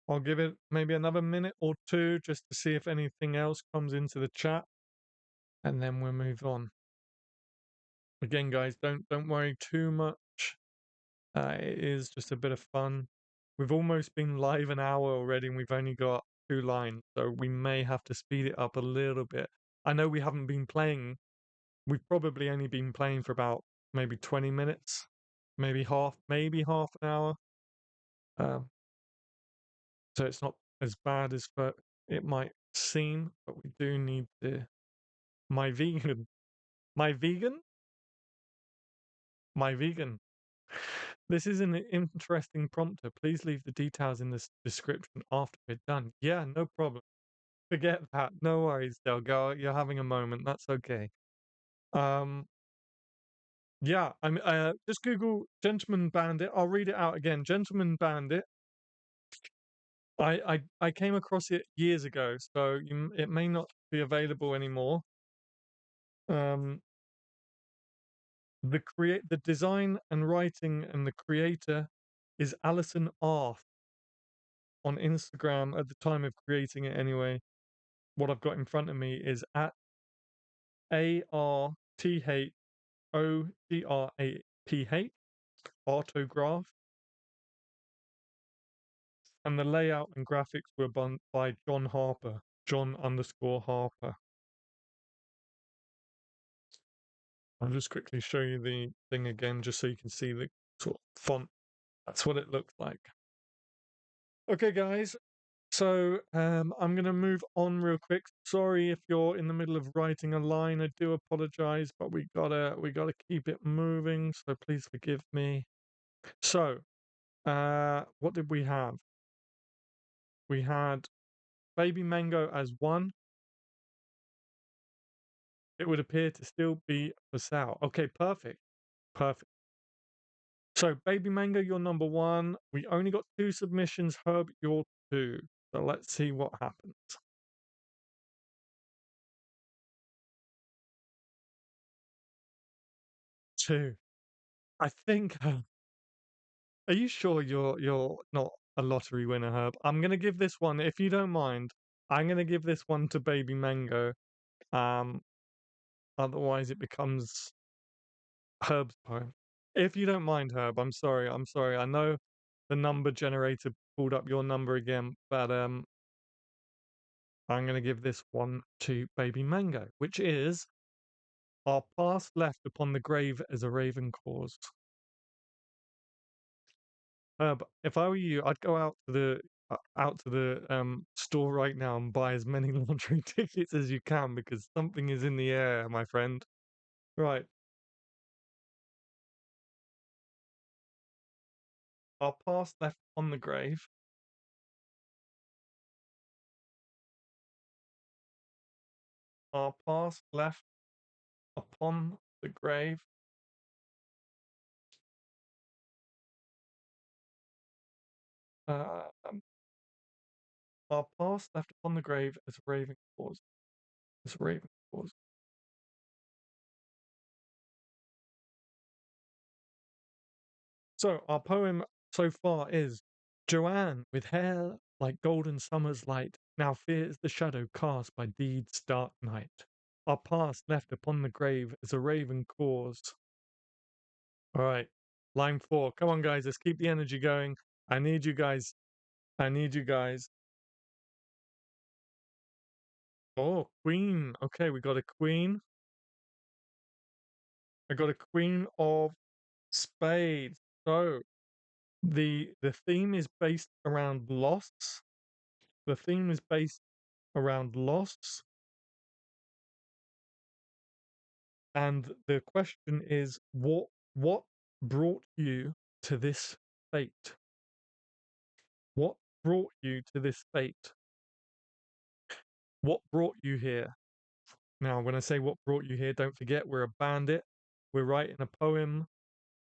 [SPEAKER 1] I'll give it maybe another minute or two just to see if anything else comes into the chat, and then we'll move on. Again, guys, don't worry too much. It is just a bit of fun. We've almost been live an hour already, and we've only got 2 lines, so we may have to speed it up a little bit. I know we haven't been playing. We've probably only been playing for about maybe 20 minutes, maybe half an hour. Um, so it's not as bad as it might seem, but we do need to. My vegan, my vegan, my vegan. This is an interesting prompter. Please leave the details in the description after we're done. Yeah, no problem. Forget that. No worries, Delgo. You're having a moment. That's okay. Um, yeah, just Google Gentleman Bandit. I'll read it out again. Gentleman Bandit. I came across it years ago, so it may not be available anymore. Um, the design and writing and the creator is Alison Arth on Instagram at the time of creating it anyway. What I've got in front of me is at ARTHOGRAPH autograph, and the layout and graphics were by John Harper, John_Harper. I'll just quickly show you the thing again, just so you can see the sort of font. That's what it looks like. Okay, guys. So I'm going to move on real quick. Sorry if you're in the middle of writing a line. I do apologize, but we gotta keep it moving. So please forgive me. So, what did we have? We had Baby Mango as one. It would appear to still be for sale. Okay, perfect. Perfect. So, Baby Mango, you're number one. We only got two submissions. Herb, you're two. So let's see what happens. Two. I think. Are you sure you're not a lottery winner, Herb? I'm gonna give this one, if you don't mind. I'm gonna give this one to Baby Mango. Um, Otherwise it becomes Herb's poem. If you don't mind, Herb, I'm sorry. I'm sorry. I know the number generator pulled up your number again, but I'm gonna give this one to Baby Mango, which is our past left upon the grave as a raven caused. But if I were you, I'd go out to the store right now and buy as many lottery tickets as you can because something is in the air, my friend. Right. Our past left on the grave. Our past left upon the grave. Um, our past left upon the grave as a raven calls. As a raven calls. So our poem so far is Joanne with hair like golden summer's light now fears the shadow cast by deed's dark night. Our past left upon the grave as a raven caused. All right, line four. Come on, guys, let's keep the energy going. I need you guys. I need you guys. Oh, queen. Okay, we got a queen. I got a queen of spades. So the theme is based around loss. The theme is based around loss. And the question is, what brought you to this fate? What brought you to this fate? What brought you here? Now, when I say what brought you here, don't forget we're a bandit. We're writing a poem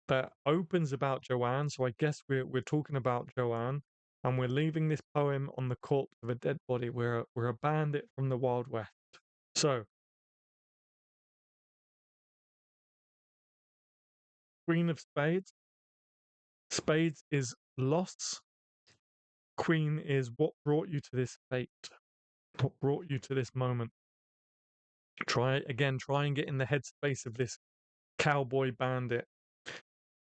[SPEAKER 1] that opens about Joanne, so I guess we're talking about Joanne, and we're leaving this poem on the corpse of a dead body. We're a bandit from the Wild West. So, Queen of Spades. Spades is loss. Queen is what brought you to this fate. What brought you to this moment? Try and get in the headspace of this cowboy bandit.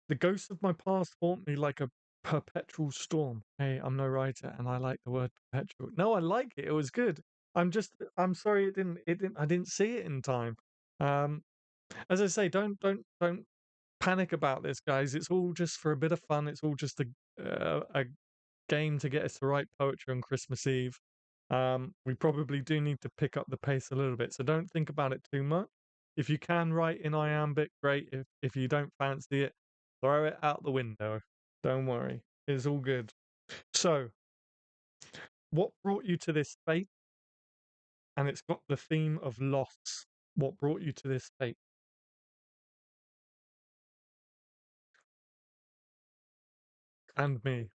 [SPEAKER 1] The ghosts of my past haunt me like a perpetual storm. Hey, I'm no writer and I like the word perpetual. No, I like it. It was good. I'm sorry I didn't see it in time. Um as I say, don't panic about this, guys. It's all just for a bit of fun. It's all just a game to get us to write poetry on Christmas Eve. We probably do need to pick up the pace a little bit, so don't think about it too much. If you can write in iambic, great. If you don't fancy it, throw it out the window. Don't worry, it's all good. So, what brought you to this fate? and it's got the theme of loss. What brought you to this state? And me.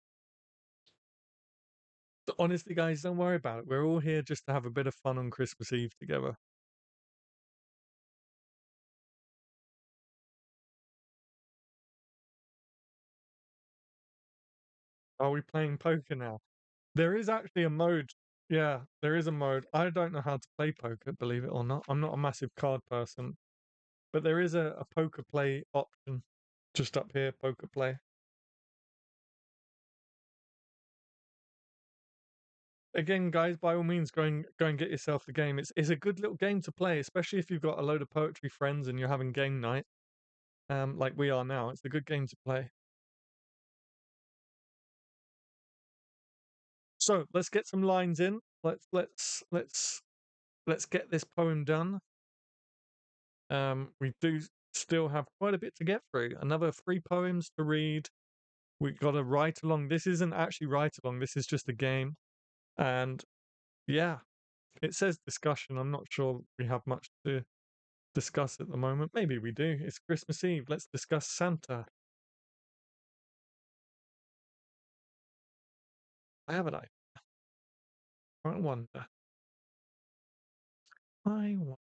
[SPEAKER 1] So honestly, guys, don't worry about it. We're all here just to have a bit of fun on Christmas Eve together. Are we playing poker now? There is actually a mode. Yeah, there is a mode. I don't know how to play poker, believe it or not. I'm not a massive card person, but there is a poker play option just up here, poker play. Again, guys, by all means, go and get yourself the game. It's a good little game to play, especially if you've got a load of poetry friends and you're having game night, like we are now. It's a good game to play. So let's get some lines in. Let's get this poem done. We do still have quite a bit to get through. Another 3 poems to read. We've got to write along. This isn't actually write along. This is just a game. And yeah, it says discussion. I'm not sure we have much to discuss at the moment. Maybe we do. It's Christmas Eve. Let's discuss Santa. I have an idea. I wonder. I wonder.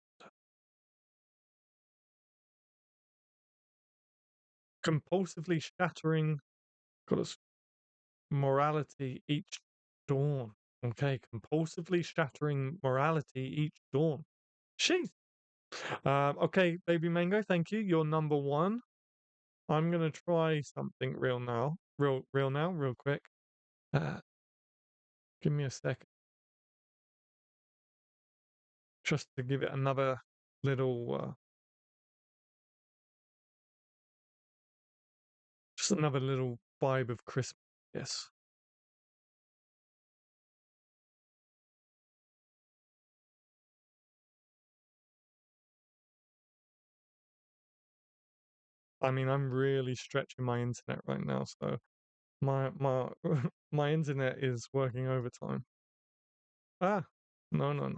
[SPEAKER 1] Compulsively shattering got us morality each dawn. Okay, compulsively shattering morality each dawn. Sheesh. Okay, baby mango, thank you. You're number one. I'm gonna try something real now. Real now, real quick. Uh, give me a second. Just to give it another little just another little vibe of Christmas. Yes. I mean, I'm really stretching my internet right now, so my my internet is working overtime. Ah, no.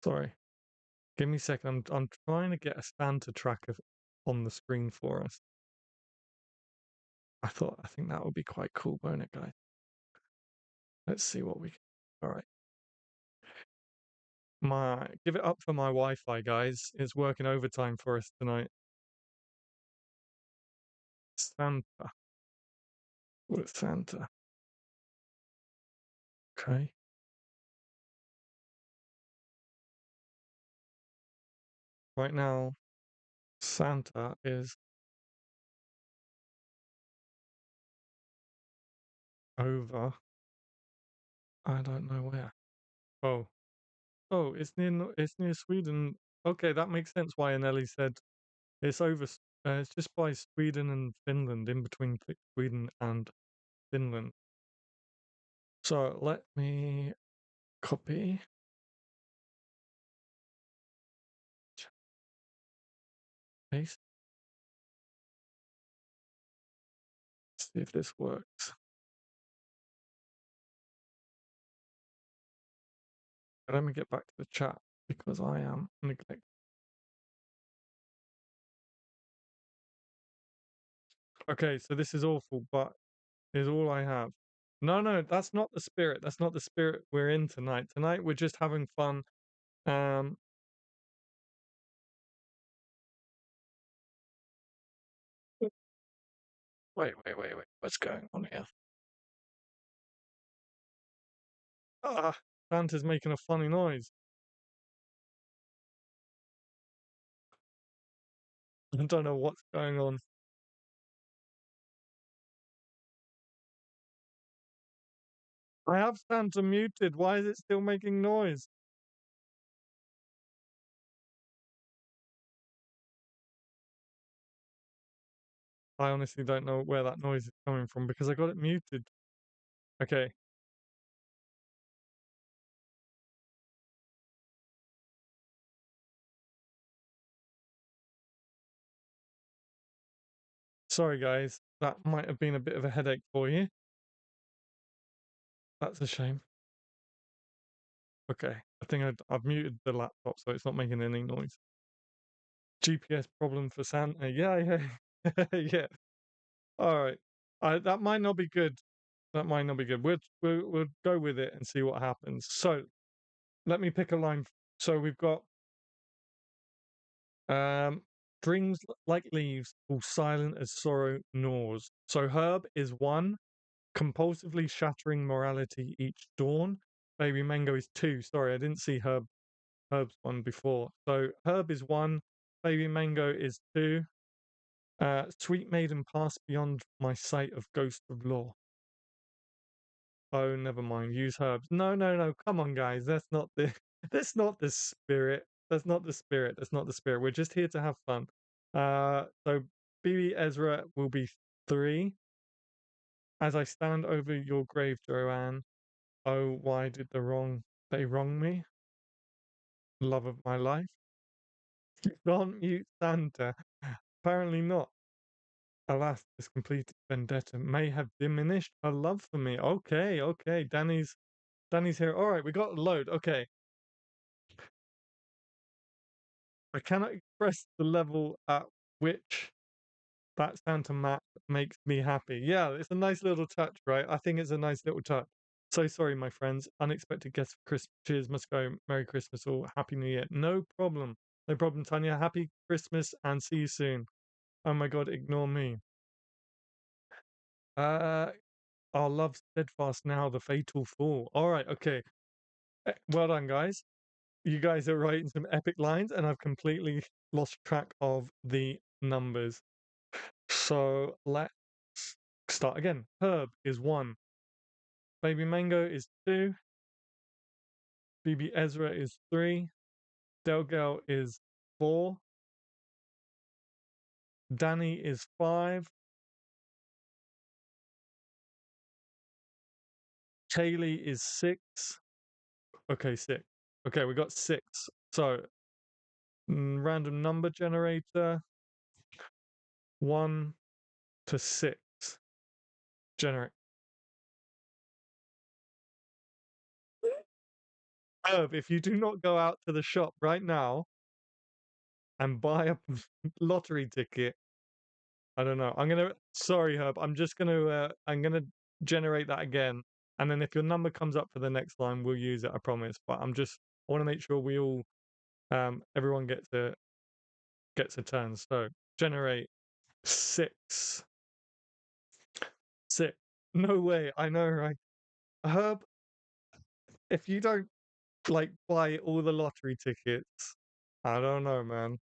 [SPEAKER 1] Sorry. Give me a second. I'm trying to get a Santa tracker on the screen for us. I think that would be quite cool, won't it, guys? Let's see what we can. All right. Give it up for my Wi-Fi, guys. It's working overtime for us tonight. Santa. What is Santa? Okay. Right now, Santa is over. I don't know where. Oh, oh, it's near Sweden. Okay, that makes sense why Anneli said it's over. It's just by Sweden and Finland, in between Sweden and Finland. So let me copy, paste, see if this works. Let me get back to the chat because I am neglecting. Okay, so this is awful, but is all I have. No, that's not the spirit. That's not the spirit we're in tonight. Tonight we're just having fun. Um, wait. What's going on here? Ah, Santa's making a funny noise. I don't know what's going on. I have Santa muted. Why is it still making noise? I honestly don't know where that noise is coming from because I got it muted. Okay. Sorry, guys. That might have been a bit of a headache for you. That's a shame. Okay. I think I've muted the laptop so it's not making any noise. GPS problem for Santa. Yeah, yeah, yeah. All right. That might not be good. That might not be good. We'll go with it and see what happens. So let me pick a line. So we've got um dreams like leaves, all silent as sorrow gnaws. So Herb is one, compulsively shattering morality each dawn. Baby Mango is two. Sorry, I didn't see Herb's one before. So Herb is one, Baby Mango is two. Sweet maiden passed beyond my sight of ghost of law. Oh, never mind. Use herbs. No, no, no. Come on, guys. That's not the. That's not the spirit. That's not the spirit. That's not the spirit. We're just here to have fun. So BB Ezra will be three. As I stand over your grave, Joanne. Oh, why did they wrong me? Love of my life. You can't mute Santa. Apparently not. Alas, this completed vendetta may have diminished her love for me. Okay, okay. Danny's here. All right, we got a load. Okay. I cannot express the level at which that Santa map makes me happy. Yeah, it's a nice little touch, right? I think it's a nice little touch. So sorry, my friends. Unexpected guest for Christmas. Cheers, must go. Merry Christmas or Happy New Year. No problem. No problem, Tanya. Happy Christmas and see you soon. Oh my God, ignore me. Uh, our love steadfast now, the fatal fall. All right, okay. Well done, guys. You guys are writing some epic lines, and I've completely lost track of the numbers. So let's start again. Herb is one. Baby Mango is two. BB Ezra is three. Delgel is four. Danny is five. Kaylee is six. Okay, six. Okay, we got six. So random number generator. 1 to 6. Generate. Herb, if you do not go out to the shop right now and buy a lottery ticket, I don't know. Sorry, Herb. I'm gonna generate that again, and then if your number comes up for the next line, we'll use it. I promise. But I want to make sure we all, everyone gets a turn. So generate six, six. No way. I know, right? Herb, if you don't like buy all the lottery tickets, I don't know, man.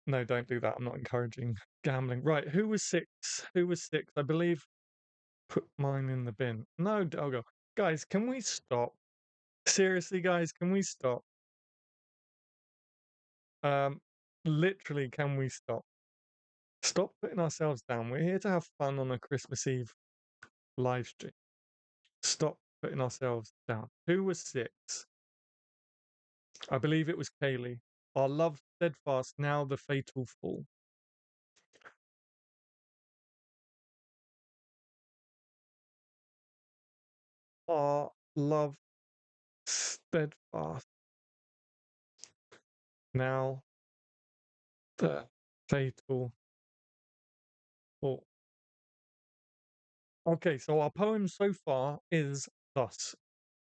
[SPEAKER 1] No, don't do that. I'm not encouraging gambling. Right, who was six? Who was six? I believe put mine in the bin. No, I'll go. Guys, can we stop? Seriously, guys, can we stop? Um, Literally, can we stop? Stop putting ourselves down. We're here to have fun on a Christmas Eve live stream. Stop putting ourselves down. Who was six? I believe it was Kaylee. Our love steadfast, now the fatal fall. Our love steadfast, now the fatal fall. Okay, so our poem so far is thus.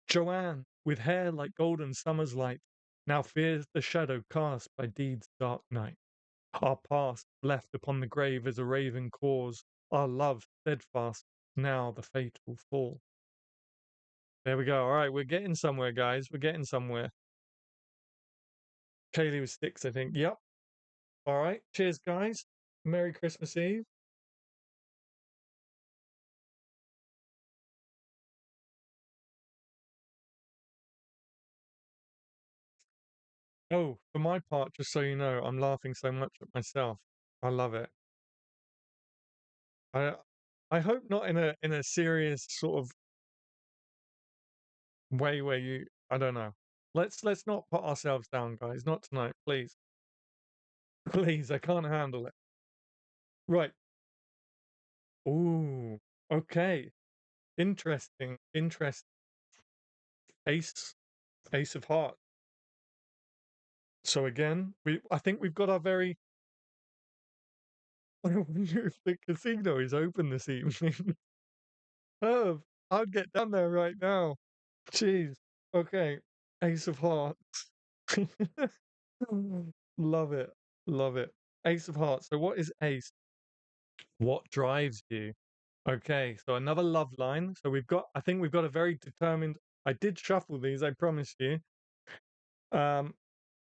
[SPEAKER 1] Joanne, with hair like golden summer's light, now fears the shadow cast by deed's dark night. Our past left upon the grave as a raven cause, our love steadfast, now the fatal fall. There we go. All right, we're getting somewhere, guys. We're getting somewhere. Kaylee was six, I think. Yep. All right. Cheers, guys. Merry Christmas Eve. Oh, for my part, just so you know, I'm laughing so much at myself. I love it. I I hope not in a serious sort of way where you I don't know. Let's not put ourselves down, guys. Not tonight, please. Please, I can't handle it. Right. Ooh. Okay. Interesting. Interesting. Ace, Ace of Hearts. So again, I think we've got our very. I wonder if the casino is open this evening. Oh, I'd get down there right now. Jeez. Okay. Ace of Hearts. Love it. Love it. Ace of Hearts. So what is Ace? What drives you? Okay, so another love line. So I think we've got a very determined. I did shuffle these, I promise you. Um,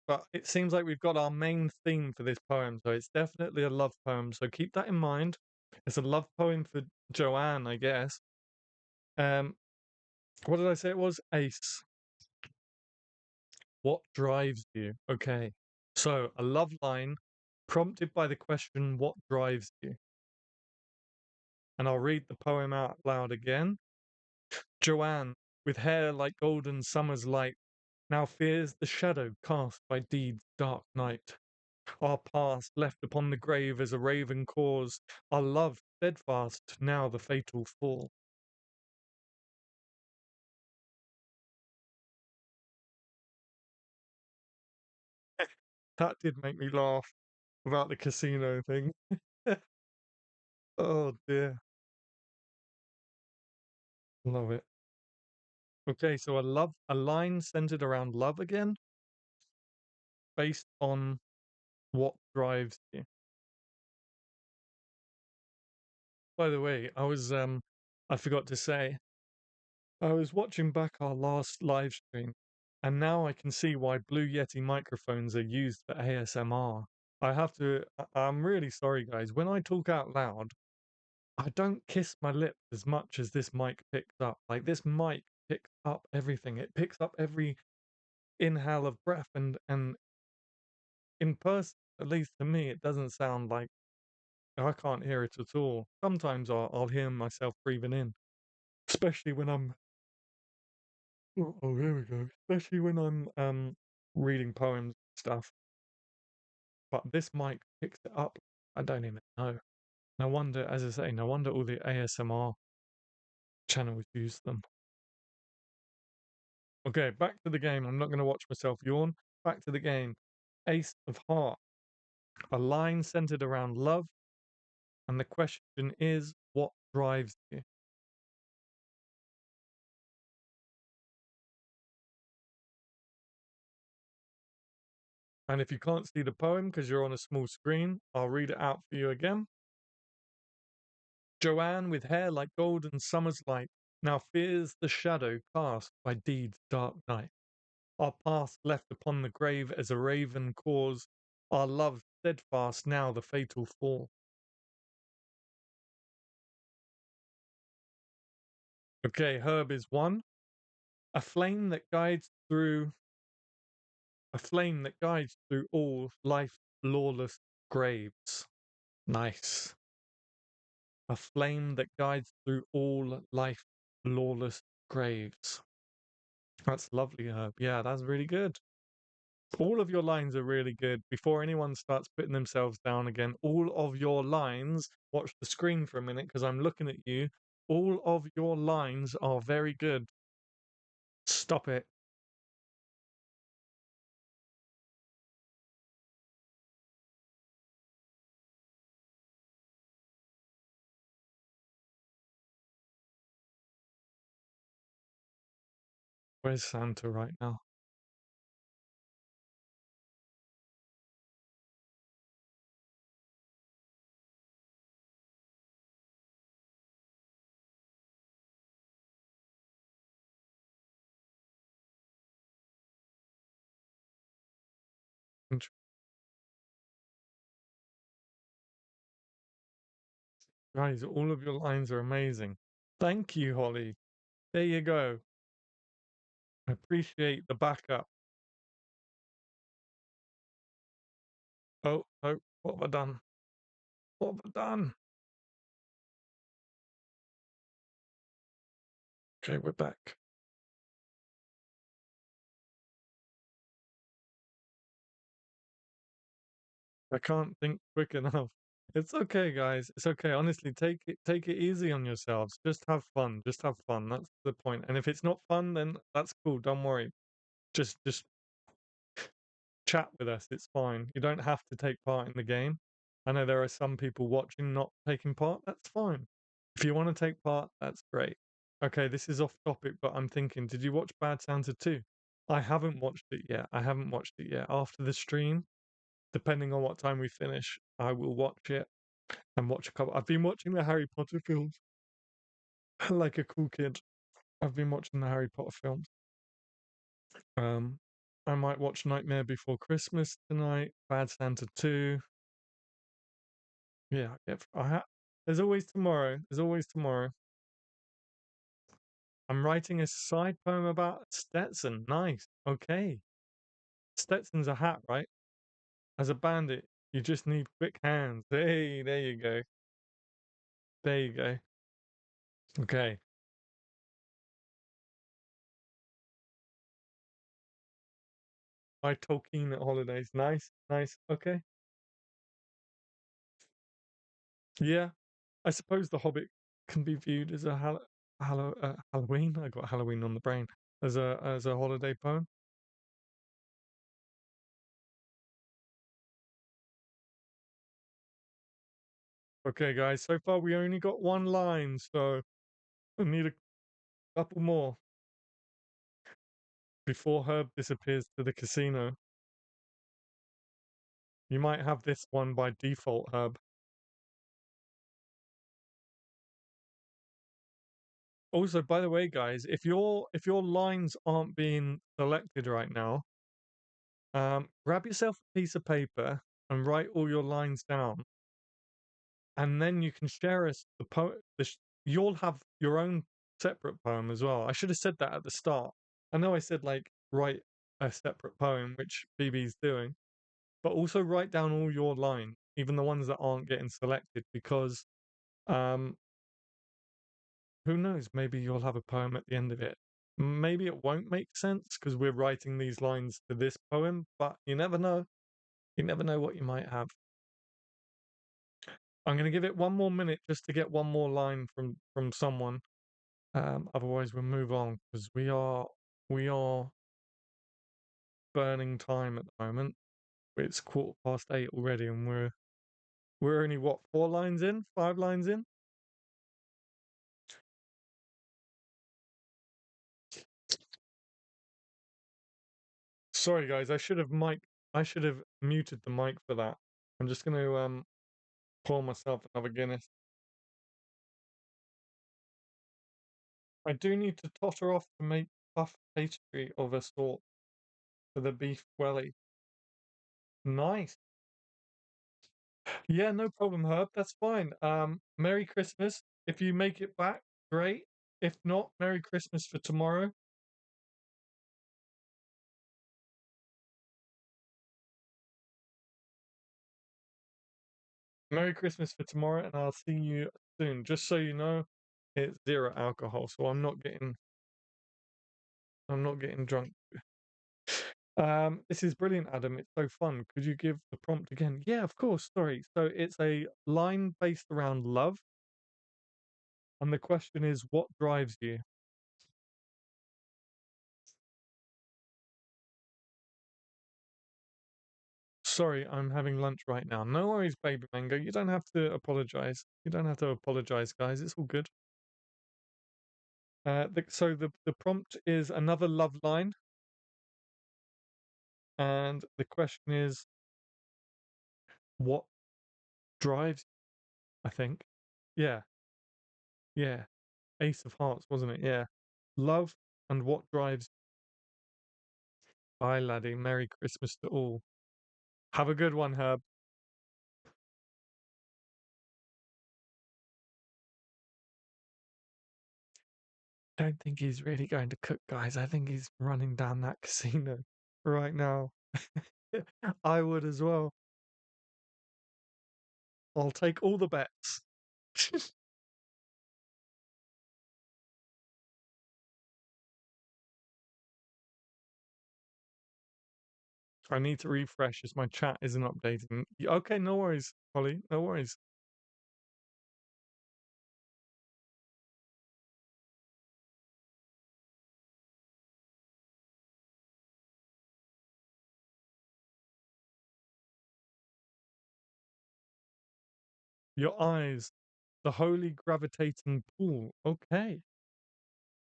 [SPEAKER 1] but it seems like we've got our main theme for this poem. So it's definitely a love poem. So keep that in mind. It's a love poem for Joanne, I guess. Um, what did I say it was? Ace. What drives you? Okay. So a love line prompted by the question, what drives you? And I'll read the poem out loud again. Joanne, with hair like golden summer's light, now fears the shadow cast by deed's dark night. Our past left upon the grave as a raven cause, our love steadfast now the fatal fall. That did make me laugh about the casino thing. Oh dear. Love it. Okay, so a line centered around love again, based on what drives you. By the way, I forgot to say, I was watching back our last live stream, and now I can see why Blue Yeti microphones are used for ASMR. I'm really sorry, guys. When I talk out loud, I don't kiss my lips as much as this mic picks up. Like, this mic picks up everything. It picks up every inhale of breath, and in person, at least to me, it doesn't sound like I can't hear it at all. Sometimes I'll hear myself breathing in, especially when I'm. Oh, here we go. Especially when I'm reading poems and stuff. But this mic picks it up. I don't even know. No wonder, as I say, no wonder all the ASMR channels use them. Okay, back to the game. I'm not going to watch myself yawn. Back to the game. Ace of Heart. A line centered around love. And the question is, what drives you? And if you can't see the poem because you're on a small screen, I'll read it out for you again. Joanne, with hair like golden summer's light, now fears the shadow cast by deed's dark night. Our past left upon the grave as a raven cause, our love steadfast now the fatal fall. Okay, Herb is one. A flame that guides through a flame that guides through all life lawless graves. Nice. A flame that guides through all life lawless graves. That's lovely, Herb. Yeah, that's really good. All of your lines are really good. Before anyone starts putting themselves down again, all of your lines, watch the screen for a minute because I'm looking at you. All of your lines are very good. Stop it. Where's Santa right now? Guys, all of your lines are amazing. Thank you, Holly. There you go. I appreciate the backup. Oh, oh, what have I done? What have I done? Okay, we're back. I can't think quick enough. It's okay, guys. It's okay. Honestly, take it easy on yourselves. Just have fun. Just have fun. That's the point. And if it's not fun, then that's cool. Don't worry. Just chat with us. It's fine. You don't have to take part in the game. I know there are some people watching not taking part. That's fine. If you want to take part, that's great. Okay, this is off topic, but I'm thinking, did you watch Bad Santa 2? I haven't watched it yet. I haven't watched it yet. After the stream, depending on what time we finish, I will watch it and watch a couple. I've been watching the Harry Potter films like a cool kid. I've been watching the Harry Potter films. Um, I might watch Nightmare Before Christmas tonight. Bad Santa 2. Yeah, there's always tomorrow. There's always tomorrow. I'm writing a side poem about Stetson. Nice. Okay. Stetson's a hat, right? As a bandit, you just need quick hands. Hey, there you go. There you go. Okay. I Tolkien at holidays. Nice, nice. Okay. Yeah. I suppose The Hobbit can be viewed as a Halloween. I got Halloween on the brain. As a holiday poem. Okay, guys. So far we only got one line, so I need a couple more before Herb disappears to the casino. You might have this one by default, Herb. Also, by the way, guys, if your lines aren't being selected right now, grab yourself a piece of paper and write all your lines down, and then you can share us the poem. You'll have your own separate poem as well. I should have said that at the start. I know I said like write a separate poem, which BB's doing, but also write down all your lines, even the ones that aren't getting selected, because um, who knows? Maybe you'll have a poem at the end of it. Maybe it won't make sense because we're writing these lines to this poem, but you never know. You never know what you might have. I'm going to give it one more minute just to get one more line from someone. Otherwise, we'll move on because we are burning time at the moment. It's 8:15 already, and we're only what 4 lines in, 5 lines in. Sorry, guys. I should have muted the mic for that. I'm just going to pour myself another Guinness. I do need to totter off to make puff pastry of a sort for the beef welly. Nice. Yeah, no problem, Herb. That's fine. Merry Christmas. If you make it back, great. If not, Merry Christmas for tomorrow. Merry Christmas for tomorrow, and I'll see you soon. Just so you know, it's zero alcohol, so I'm not getting drunk. This is brilliant, Adam. It's so fun. Could you give the prompt again? Yeah, of course. Sorry. So it's a line based around love, and the question is, what drives you? Sorry, I'm having lunch right now. No worries, baby mango. You don't have to apologize. You don't have to apologize, guys. It's all good. So the prompt is another love line, and the question is, what drives? I think. Yeah, yeah. Ace of Hearts, wasn't it? Yeah. Love and what drives? Bye, laddie. Merry Christmas to all. Have a good one, Herb. Don't think he's really going to cook, guys. I think he's running down that casino right now. I would as well. I'll take all the bets. I need to refresh as my chat isn't updating. Okay, no worries, Holly. No worries. Your eyes, the holy gravitating pool. Okay,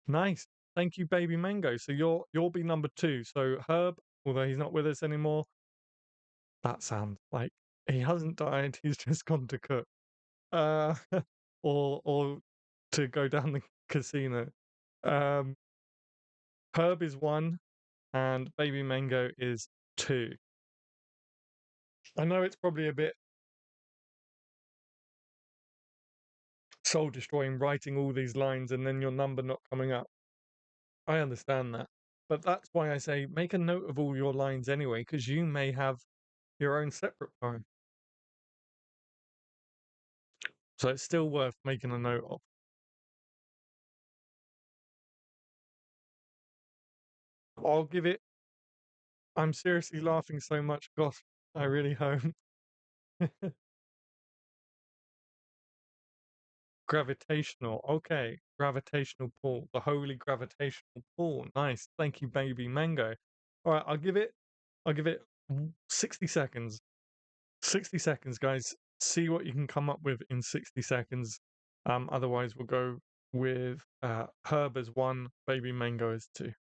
[SPEAKER 1] nice. Thank you, baby mango. So you'll be number two. So Herb, although he's not with us anymore, that sounds like he hasn't died. He's just gone to cook, uh, or to go down the casino. Um, Herb is one, and baby mango is two. I know it's probably a bit soul destroying writing all these lines and then your number not coming up. I understand that. But that's why I say make a note of all your lines anyway, because you may have your own separate poem. So it's still worth making a note of. I'll give it. I'm seriously laughing so much. Gosh, I really hope. Gravitational. Okay. Gravitational pull. The holy gravitational pull. Nice. Thank you, baby mango. All right. I'll give it 60 seconds. 60 seconds, guys. See what you can come up with in 60 seconds. Otherwise, we'll go with Herb as one, Baby Mango as two.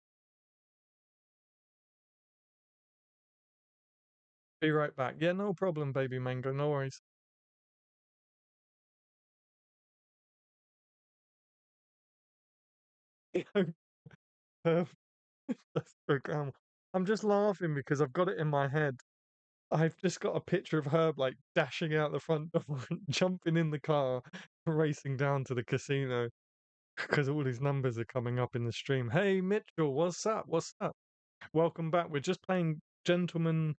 [SPEAKER 1] Be right back. Yeah, no problem, Baby Mango. No worries. Herb, that's so calm. I'm just laughing because I've got it in my head. I've just got a picture of Herb like dashing out the front door, jumping in the car, racing down to the casino because all his numbers are coming up in the stream. Hey, Mitchell, what's up? What's up? Welcome back. We're just playing Gentleman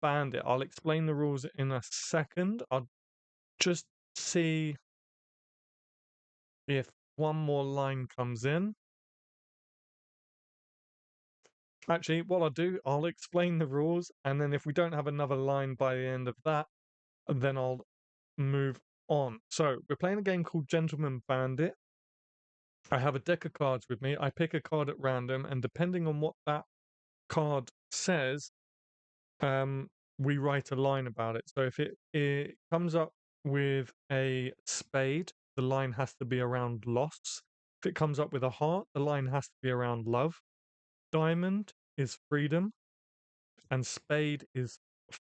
[SPEAKER 1] Bandit. I'll explain the rules in a second. I'll just see if one more line comes in. Actually, what I'll do, I'll explain the rules, and then if we don't have another line by the end of that, then I'll move on. So, we're playing a game called Gentleman Bandit. I have a deck of cards with me. I pick a card at random, and depending on what that card says, um, we write a line about it. So if it comes up with a spade, the line has to be around loss. If it comes up with a heart, the line has to be around love. Diamond is freedom, and spade is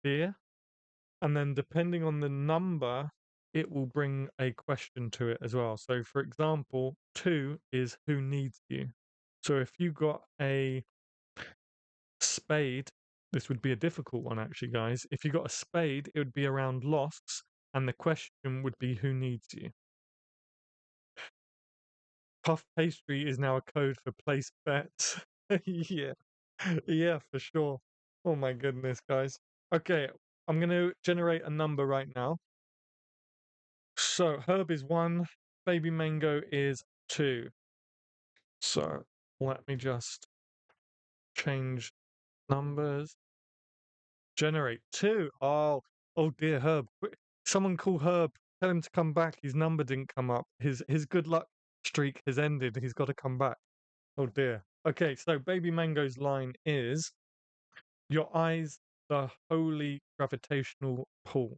[SPEAKER 1] fear. And then depending on the number, it will bring a question to it as well. So for example, two is who needs you. So if you got a spade, this would be a difficult one actually, guys. If you got a spade, it would be around loss, and the question would be who needs you. Puff pastry is now a code for place bets. Yeah, yeah, for sure. Oh my goodness, guys. Okay, I'm gonna generate a number right now. So Herb is one, Baby Mango is two. So let me just change numbers. Generate two. Oh dear, Herb. Someone call Herb. Tell him to come back. His number didn't come up. His good luck streak has ended. He's got to come back. Oh dear. Okay, so Baby Mango's line is your eyes, the holy gravitational pull.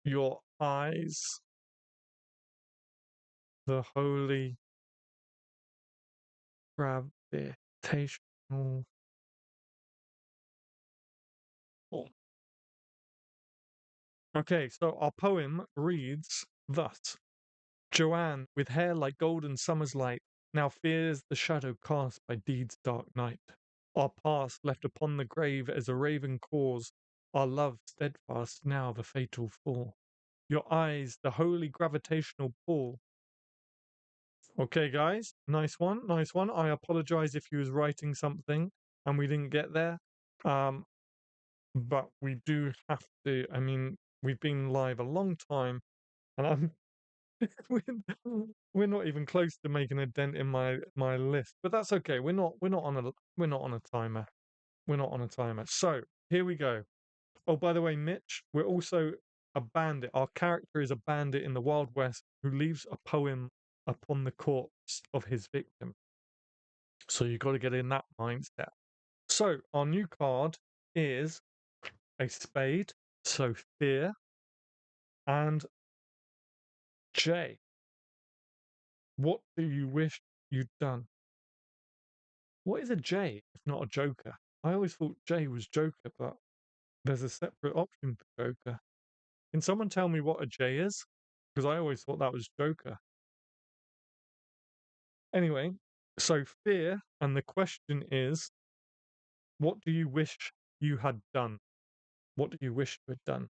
[SPEAKER 1] Your eyes, the holy gravitational pull. Okay, so our poem reads thus. Joanne, with hair like golden summer's light, now fears the shadow cast by deed's dark night. Our past left upon the grave as a raven cause, our love steadfast now the fatal fall. Your eyes, the holy gravitational pull. Okay, guys, nice one, nice one. I apologize if you was writing something and we didn't get there. Um, but we do have to. I mean, we've been live a long time, and I'm we're, we're not even close to making a dent in my list, but that's okay. We're not on a timer. We're not on a timer. So here we go. Oh, by the way, Mitch, we're also a bandit. Our character is a bandit in the Wild West who leaves a poem upon the corpse of his victim. So you've got to get in that mindset. So our new card is a spade, so fear, and J. What do you wish you'd done? What is a J if not a Joker? I always thought J was Joker, but there's a separate option for Joker. Can someone tell me what a J is? Because I always thought that was Joker. Anyway, so fear, and the question is, what do you wish you had done? What do you wish you had done?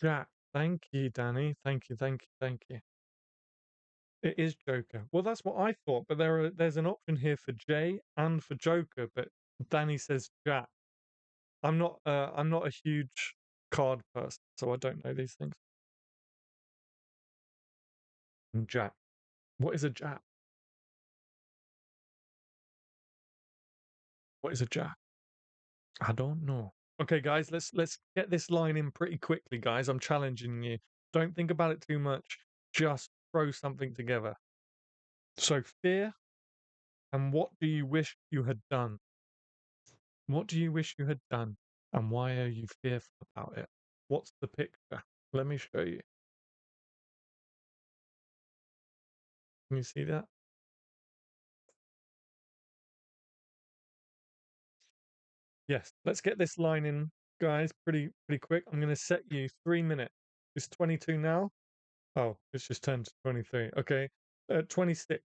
[SPEAKER 1] Jack. Thank you, Danny. Thank you, thank you, thank you. It is Joker. Well, that's what I thought, but there's an option here for J and for Joker, but Danny says Jack. I'm not a huge card person, so I don't know these things. Jack. What is a Jack? What is a Jack? I don't know. Okay, guys, let's get this line in pretty quickly, guys. I'm challenging you. Don't think about it too much. Just throw something together. So fear, and what do you wish you had done? What do you wish you had done? And why are you fearful about it? What's the picture? Let me show you. Can you see that? Yes. Let's get this line in, guys, pretty quick. I'm going to set you 3 minutes. It's 22 now. Oh, it's just turned to 23. Okay. 26.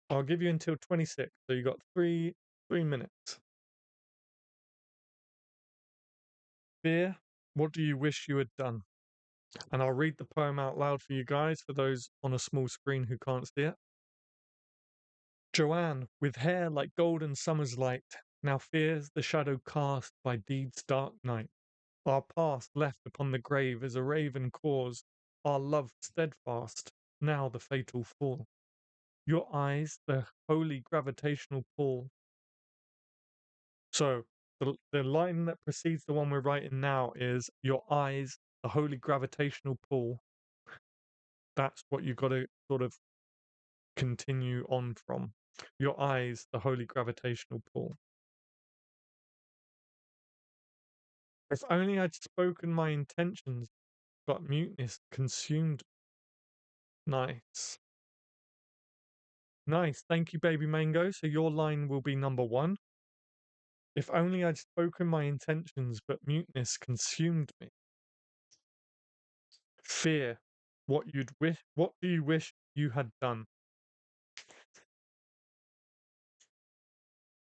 [SPEAKER 1] I'll give you until 26. So you got 3 minutes. Fear, what do you wish you had done? And I'll read the poem out loud for you guys, for those on a small screen who can't see it. Joanne, with hair like golden summer's light, now fears the shadow cast by deed's dark night. Our past left upon the grave is a raven cause, our love steadfast, now the fatal fall. Your eyes, the holy gravitational pull. So the line that precedes the one we're writing now is your eyes, the holy gravitational pull. That's what you've got to sort of continue on from. Your eyes, the holy gravitational pull. If only I'd spoken my intentions, but muteness consumed. Nice. Nice. Thank you, Baby Mango. So your line will be number one. If only I'd spoken my intentions, but muteness consumed me. Fear. What do you wish you had done?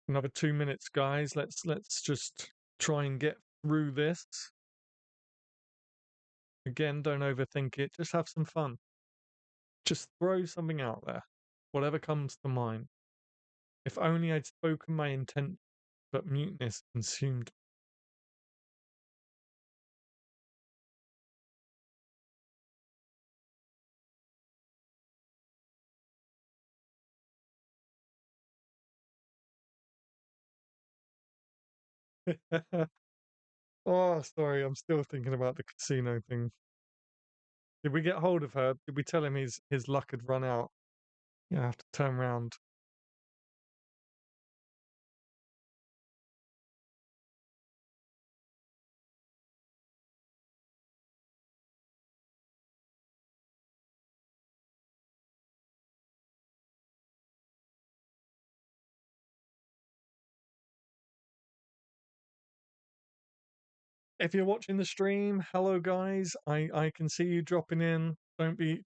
[SPEAKER 1] Another 2 minutes, guys. Let's just try and get through this. Again, don't overthink it. Just have some fun. Just throw something out there. Whatever comes to mind. If only I'd spoken my intent, but muteness consumed. Oh, sorry, I'm still thinking about the casino thing. Did we get hold of her? Did we tell him his luck had run out? Yeah, I have to turn around. If you're watching the stream, hello guys. I can see you dropping in. Don't be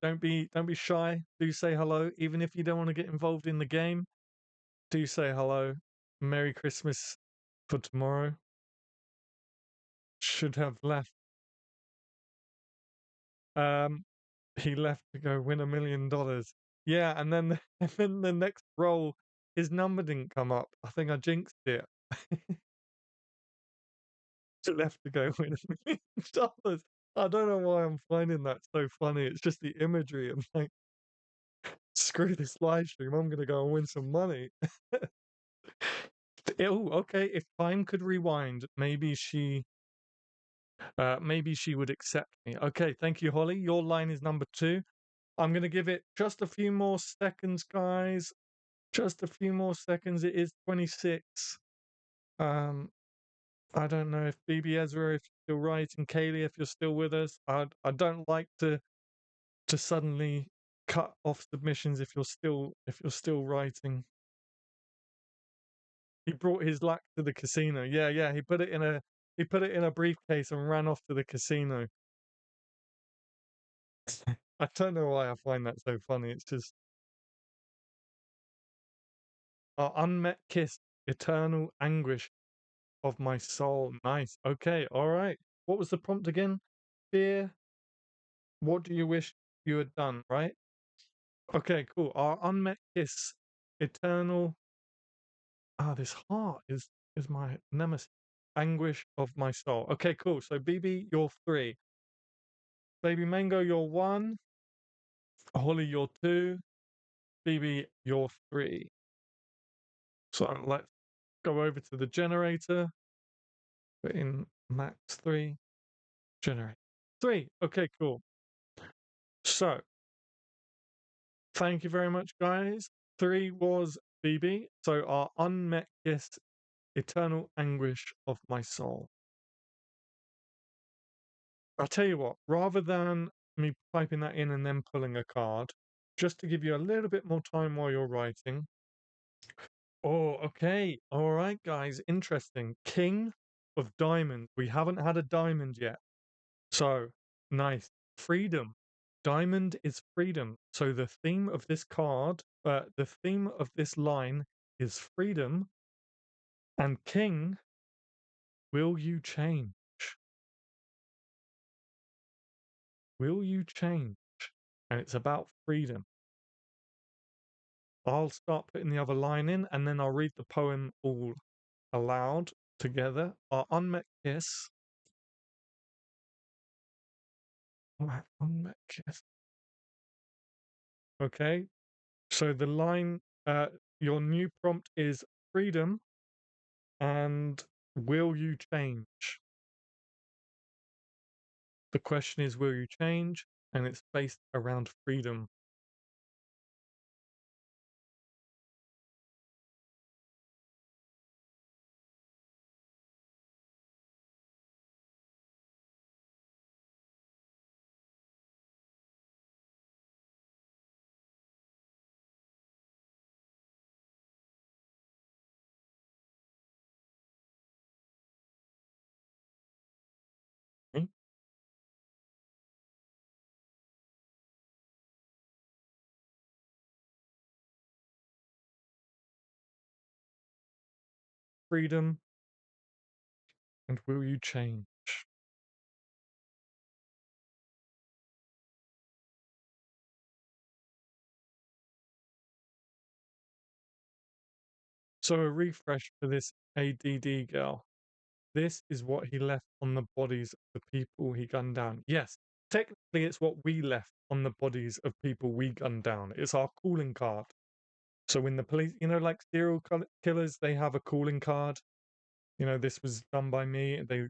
[SPEAKER 1] shy. Do say hello, even if you don't want to get involved in the game. Do say hello. Merry Christmas for tomorrow. Should have left. Um, he left to go win $1 million. Yeah, and then and then the next roll, his number didn't come up. I think I jinxed it. left to go win $1 million. I don't know why I'm finding that so funny. It's just the imagery. I'm like, screw this live stream. I'm gonna go and win some money. Oh, okay. If time could rewind, maybe she would accept me. Okay, thank you, Holly. Your line is number 2. I'm gonna give it just a few more seconds, guys. Just a few more seconds. It is 26. Um, I don't know if BB Ezra, if you're still writing, Kaylee, if you're still with us. I don't like to suddenly cut off submissions if you're still writing. He brought his luck to the casino. Yeah, yeah. He put it in a briefcase and ran off to the casino. I don't know why I find that so funny. It's just our unmet kiss, eternal anguish of my soul. Nice. Okay. All right. What was the prompt again? Fear. What do you wish you had done? Right. Okay. Cool. Our unmet kiss, eternal. This heart is my nemesis. Anguish of my soul. Okay. Cool. So BB, you're 3. Baby Mango, you're 1. Holly, you're 2. BB, you're 3. So let's go over to the generator. Put in max 3. Generate 3. Okay, cool. So thank you very much, guys. 3 was BB. So our unmet kiss, eternal anguish of my soul. I'll tell you what, rather than me typing that in and then pulling a card, just to give you a little bit more time while you're writing. Oh, okay. All right, guys. Interesting. King of Diamonds. We haven't had a diamond yet. So, nice. Freedom. Diamond is freedom. So the theme of this card, the theme of this line is freedom. And King, will you change? Will you change? And it's about freedom. I'll start putting the other line in and then I'll read the poem all aloud together. Our unmet kiss. Our unmet kiss. Okay. So the line, your new prompt is freedom and will you change? The question is, will you change? And it's based around freedom. Okay? Freedom and will you change? So a refresh for this ADD girl. This is what he left on the bodies of the people he gunned down. Yes, technically it's what we left on the bodies of people we gunned down. It's our calling card. So when the police, like serial killers, they have a calling card. This was done by me. They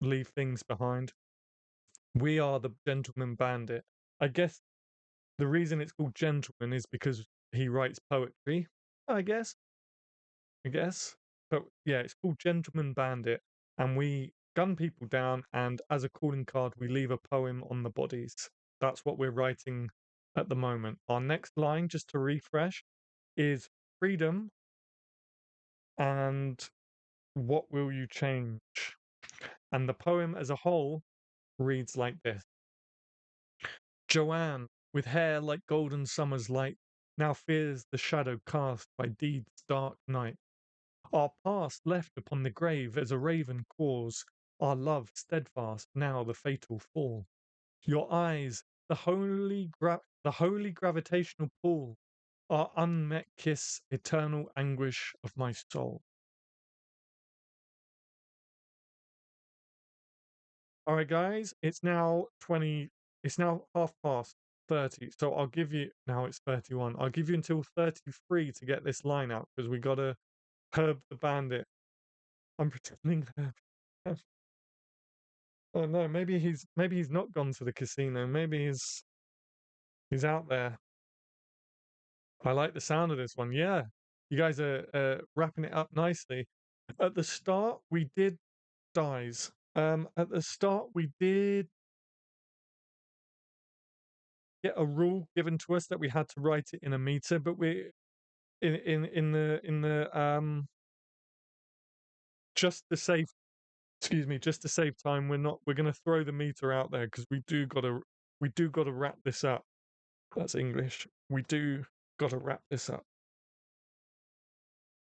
[SPEAKER 1] leave things behind. We are the gentleman bandit. I guess the reason it's called gentleman is because he writes poetry. I guess. But yeah, it's called Gentleman Bandit, and we gun people down, and as a calling card, we leave a poem on the bodies. That's what we're writing at the moment. Our next line, just to refresh, is freedom and what will you change? And the poem as a whole reads like this. Joanne, with hair like golden summer's light, now fears the shadow cast by deed's dark night. Our past left upon the grave as a raven caws, our love steadfast, now the fatal fall. Your eyes, the holy gravitational pull, our unmet kiss, eternal anguish of my soul. All right, guys, it's now 20, it's now 30. So I'll give you, now it's 31. I'll give you until 33 to get this line out because we got to Herb the Bandit. I'm pretending Herb. Oh no, maybe he's not gone to the casino. Maybe he's out there. I like the sound of this one. Yeah. You guys are wrapping it up nicely. At the start, we did dies. At the start, we did get a rule given to us that we had to write it in a meter, but we in the just to save excuse me, just to save time, we're gonna throw the meter out there because we do gotta wrap this up. That's English. We do gotta wrap this up.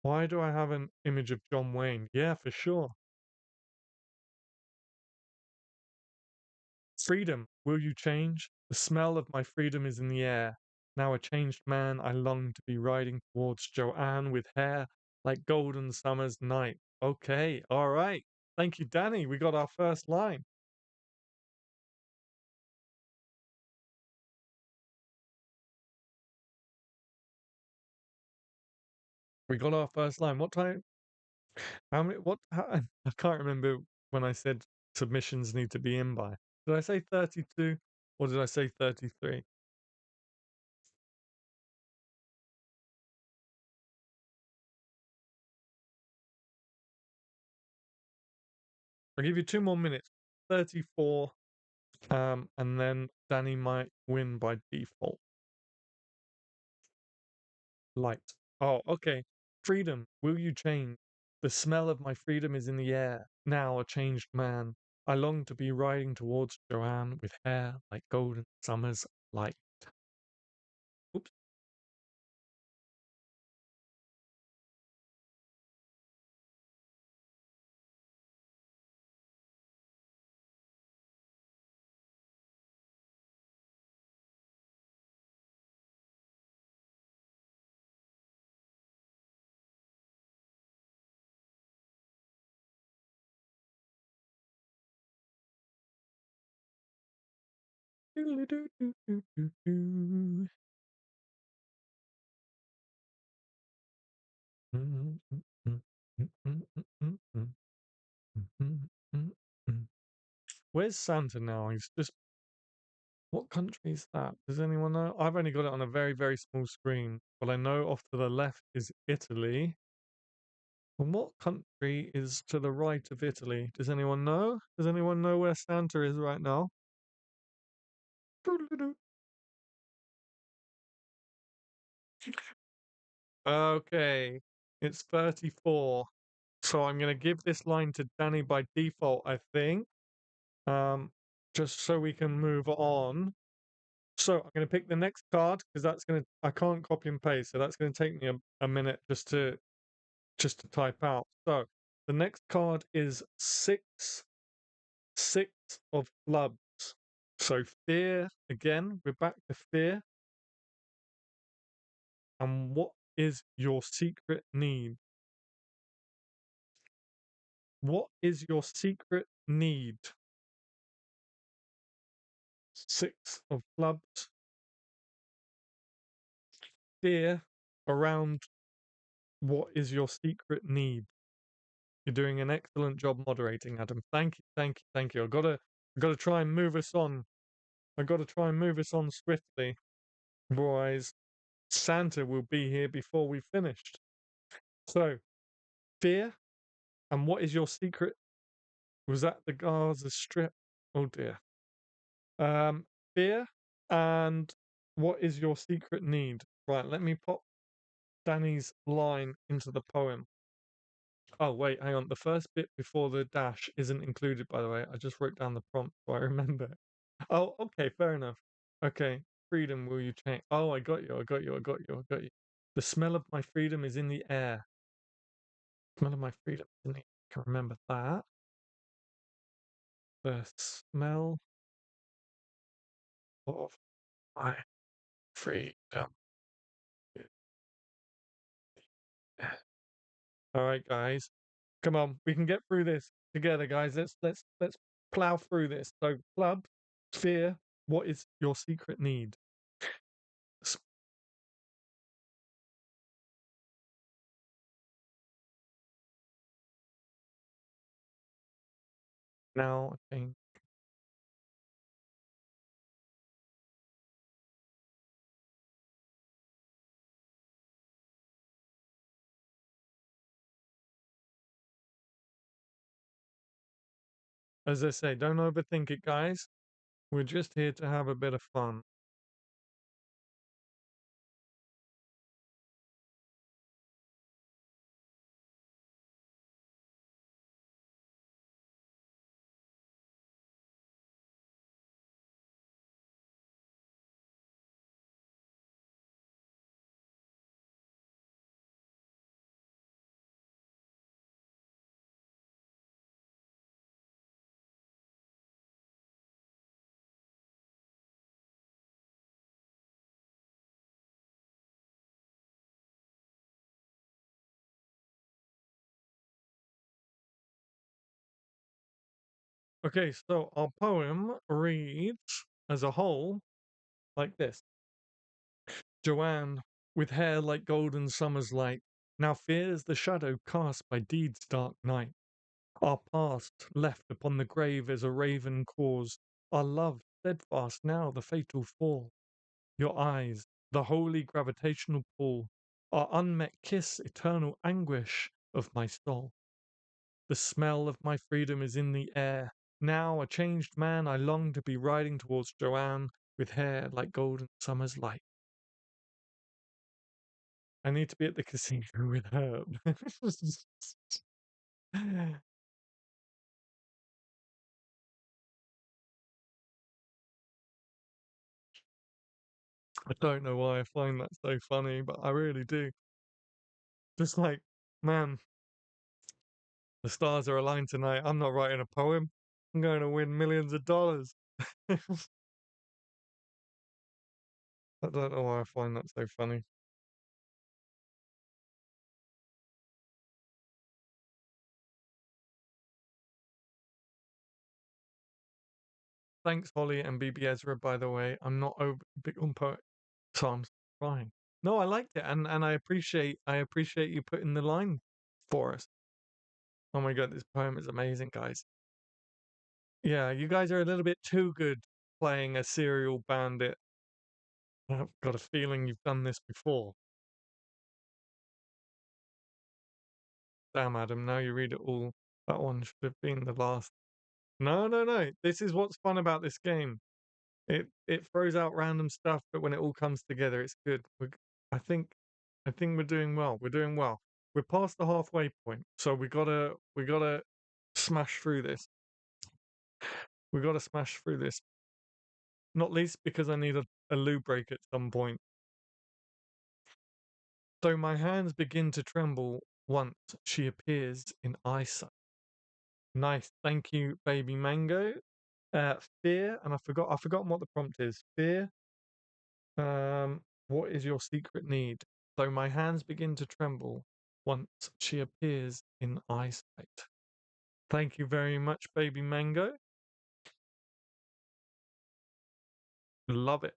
[SPEAKER 1] Why do I have an image of John Wayne? Yeah, for sure. Freedom, will you change? The smell of my freedom is in the air. Now a changed man, I long to be riding towards Joanne with hair like golden summer's night. Okay, all right. Thank you, Danny. We got our first line. We got our first line. What time? How many? What? How, I can't remember when I said submissions need to be in by. Did I say 32 or did I say 33? I'll give you 2 more minutes. 34. And then Danny might win by default. Light. Oh, okay. Freedom, will you change? The smell of my freedom is in the air. Now a changed man. I long to be riding towards Joanne with hair like golden summer's light. Oops. Where's Santa now? He's just. What country is that? Does anyone know? I've only got it on a very, very small screen, but I know off to the left is Italy. And what country is to the right of Italy? Does anyone know? Does anyone know where Santa is right now? Okay, it's 34. So I'm going to give this line to Danny by default, I think. Um, just so we can move on. So I'm going to pick the next card because I can't copy and paste, so that's going to take me a minute just to type out. So the next card is six of clubs. So fear again. We're back to fear. And what is your secret need? What is your secret need? Six of clubs. Fear around what is your secret need? You're doing an excellent job moderating, Adam. Thank you, thank you, thank you. I gotta try and move us on. I gotta try and move us on swiftly. Otherwise, Santa will be here before we finished. So, fear, and what is your secret? Was that the Gaza Strip? Oh dear. Um, fear, and what is your secret need? Right, let me pop Danny's line into the poem. Oh wait, hang on. The first bit before the dash isn't included, by the way. I just wrote down the prompt so I remember. Oh, okay, fair enough. Okay, freedom, will you change? Oh, I got you. I got you. I got you. I got you. The smell of my freedom is in the air. Smell of my freedom is in the air. I can remember that. The smell of my freedom. All right, guys. Come on, we can get through this together, guys. Let's plow through this. So, club, fear, what is your secret need? Now, I think, as I say, don't overthink it, guys. We're just here to have a bit of fun. Okay, so our poem reads as a whole like this: Joanne, with hair like golden summer's light, now fears the shadow cast by deed's dark night. Our past left upon the grave as a raven cause, our love steadfast now the fatal fall. Your eyes, the holy gravitational pull, our unmet kiss, eternal anguish of my soul. The smell of my freedom is in the air. Now, a changed man, I long to be riding towards Joanne with hair like golden summer's light. I need to be at the casino with Herb. I don't know why I find that so funny, but I really do. Just like, man, the stars are aligned tonight. I'm not writing a poem. I'm going to win millions of dollars. I don't know why I find that so funny. Thanks, Holly and BB Ezra, by the way. I'm not over big on poet, so I'm fine. No, I liked it, and I appreciate you putting the line for us. Oh my god, this poem is amazing, guys. Yeah, you guys are a little bit too good playing a serial bandit. I've got a feeling you've done this before. Damn, Adam, now you read it all. That one should have been the last. No, no, no. This is what's fun about this game. It throws out random stuff, but when it all comes together, it's good. I think I think we're doing well. We're doing well. We're past the halfway point, so we gotta smash through this. We gotta smash through this. Not least because I need a loo break at some point. Though my hands begin to tremble once she appears in eyesight. Nice, thank you, baby mango. Fear, and I've forgotten what the prompt is. Fear. What is your secret need? Though my hands begin to tremble once she appears in eyesight. Thank you very much, baby mango. Love it.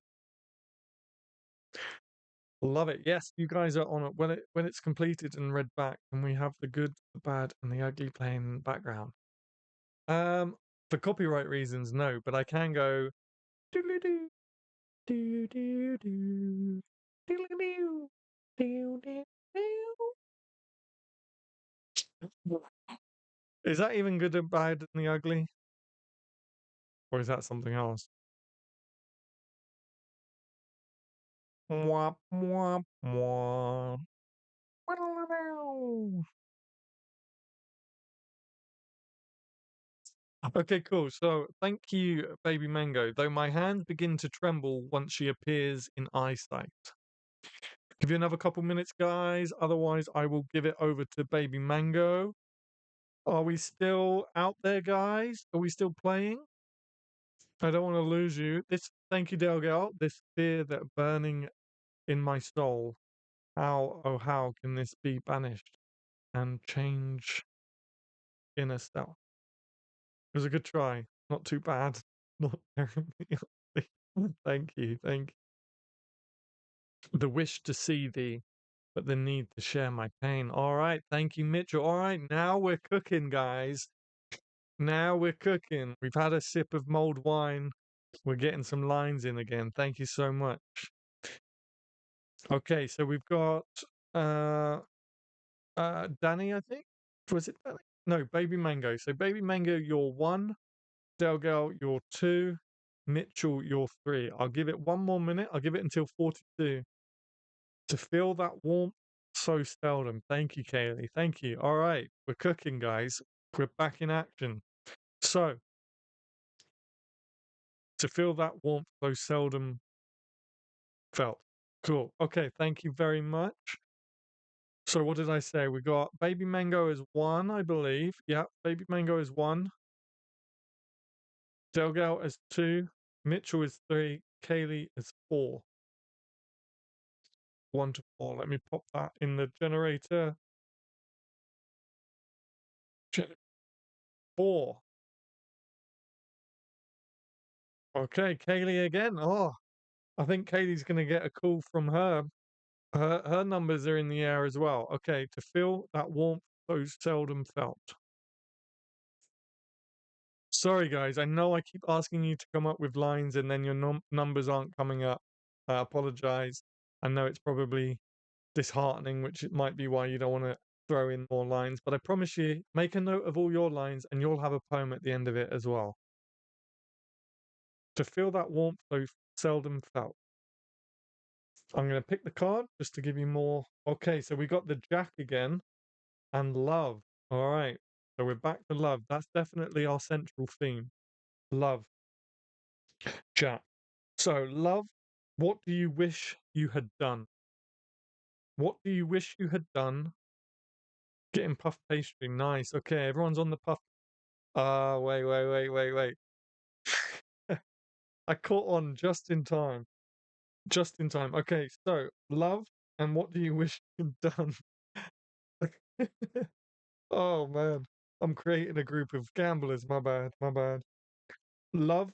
[SPEAKER 1] Love it. Yes, you guys are on it. When it's completed and read back, and we have the good, the bad, and the ugly playing in the background. Um, for copyright reasons, no, but I can go doodly-doo, doo-doo-doo, doodly-doo, doo-doo-doo. Is that even good and bad and the ugly? Or is that something else? Mwah, mwah, mwah. Okay, cool. So thank you, baby mango. Though my hands begin to tremble once she appears in eyesight. Give you another couple minutes, guys. Otherwise, I will give it over to baby mango. Are we still out there, guys? Are we still playing? I don't want to lose you. This, thank you, Delgal. This fear that burning in my soul. How, oh, how can this be banished and change inner self? It was a good try. Not too bad. Not terribly ugly. Thank you, thank you. The wish to see thee, but the need to share my pain. All right, thank you, Mitchell. All right, now we're cooking, guys. Now we're cooking. We've had a sip of mulled wine. We're getting some lines in again. Thank you so much. Okay, so we've got uh Danny, I think. Was it Danny? No, Baby Mango. So Baby Mango, you're one. Delgal, you're two. Mitchell, you're three. I'll give it one more minute. I'll give it until 42 to feel that warmth so seldom. Thank you, Kaylee. Thank you. All right, we're cooking, guys. We're back in action. So, to feel that warmth so seldom felt. Cool. Okay, thank you very much. So, what did I say? We got Baby Mango is one, I believe. Yeah, Baby Mango is one. Delgal is two. Mitchell is three. Kaylee is four. 1 to 4. Let me pop that in the generator. 4. Okay, Kaylee again. Oh, I think Kaylee's going to get a call from her. Her numbers are in the air as well. Okay, to feel that warmth so seldom felt. Sorry, guys. I know I keep asking you to come up with lines and then your numbers aren't coming up. I apologize. I know it's probably disheartening, which it might be why you don't want to throw in more lines. But I promise you, make a note of all your lines and you'll have a poem at the end of it as well. To feel that warmth so seldom felt. I'm going to pick the card just to give you more. Okay, so we got the Jack again and love. All right, so we're back to love. That's definitely our central theme. Love. Jack. So, love, what do you wish you had done? What do you wish you had done? Getting puff pastry. Nice. Okay, everyone's on the puff. Wait. I caught on just in time. Just in time. Okay, so love and what do you wish you'd done? Oh man, I'm creating a group of gamblers. My bad, my bad. Love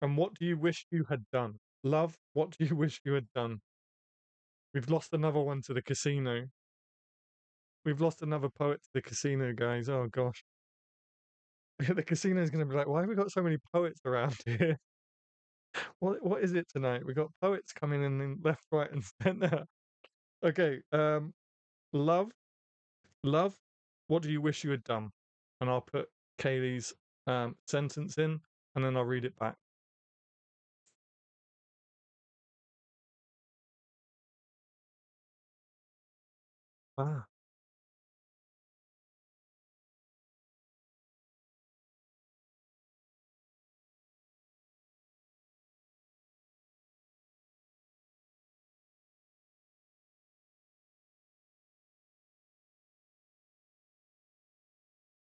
[SPEAKER 1] and what do you wish you had done? Love, what do you wish you had done? We've lost another one to the casino. We've lost another poet to the casino, guys. Oh gosh. The casino's going to be like, why have we got so many poets around here? What is it tonight? We got poets coming in left, right, and center. Okay. Love, love. What do you wish you had done? And I'll put Kaylee's sentence in, and then I'll read it back. Ah,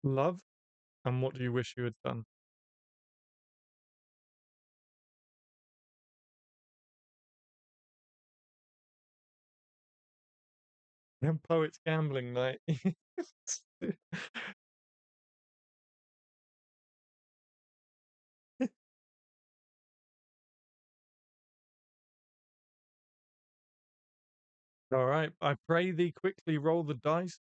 [SPEAKER 1] love, and what do you wish you had done? And poets gambling night. All right. I pray thee quickly roll the dice.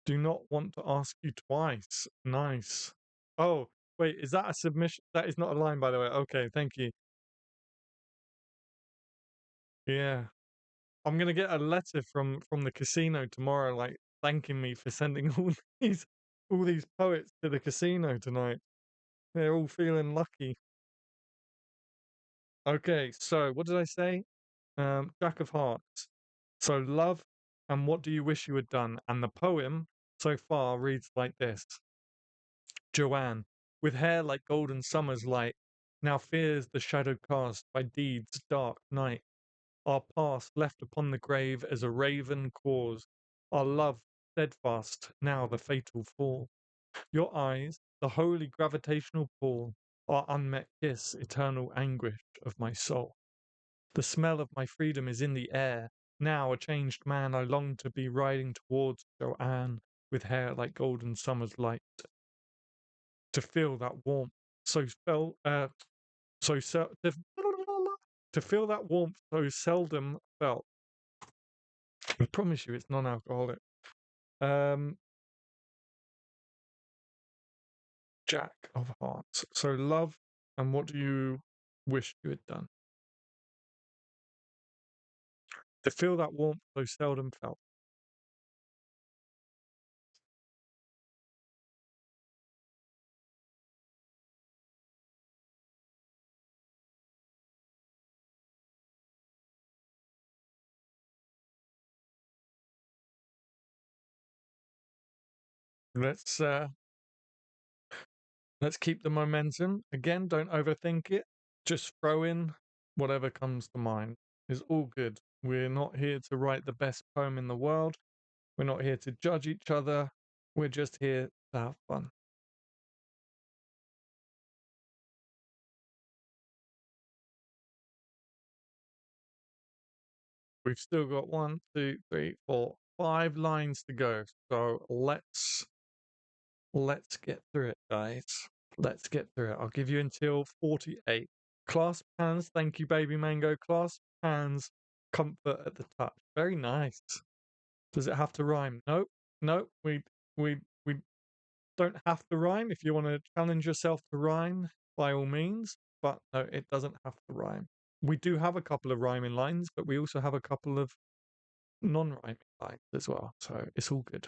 [SPEAKER 1] Do not want to ask you twice. Nice. Oh, wait, is that a submission? That is not a line, by the way. Okay, thank you. Yeah. I'm gonna get a letter from the casino tomorrow, like thanking me for sending all these poets to the casino tonight. They're all feeling lucky. Okay, so what did I say? Jack of Hearts. So love and what do you wish you had done? And the poem so far reads like this. Joanne, with hair like golden summer's light, now fears the shadow cast by deeds dark night. Our past left upon the grave as a raven cause, our love steadfast, now the fatal fall. Your eyes, the holy gravitational pull, our unmet kiss, eternal anguish of my soul. The smell of my freedom is in the air. Now, a changed man, I long to be riding towards Joanne with hair like golden summer's light. To feel that warmth so spell so to feel that warmth so seldom felt. I promise you, it's non-alcoholic. Um, Jack of Hearts. So love, and what do you wish you had done? To feel that warmth so seldom felt. Let's uh, let's keep the momentum. Again, don't overthink it. Just throw in whatever comes to mind. Is all good. We're not here to write the best poem in the world. We're not here to judge each other. We're just here to have fun. We've still got 1, 2, 3, 4, 5 lines to go. So let's get through it, guys. Let's get through it. I'll give you until 48. Clasp hands, thank you, baby mango. Clasp hands, comfort at the touch. Very nice. Does it have to rhyme? Nope. Nope. We don't have to rhyme. If you want to challenge yourself to rhyme, by all means. But no, it doesn't have to rhyme. We do have a couple of rhyming lines, but we also have a couple of non-rhyming lines as well. So it's all good.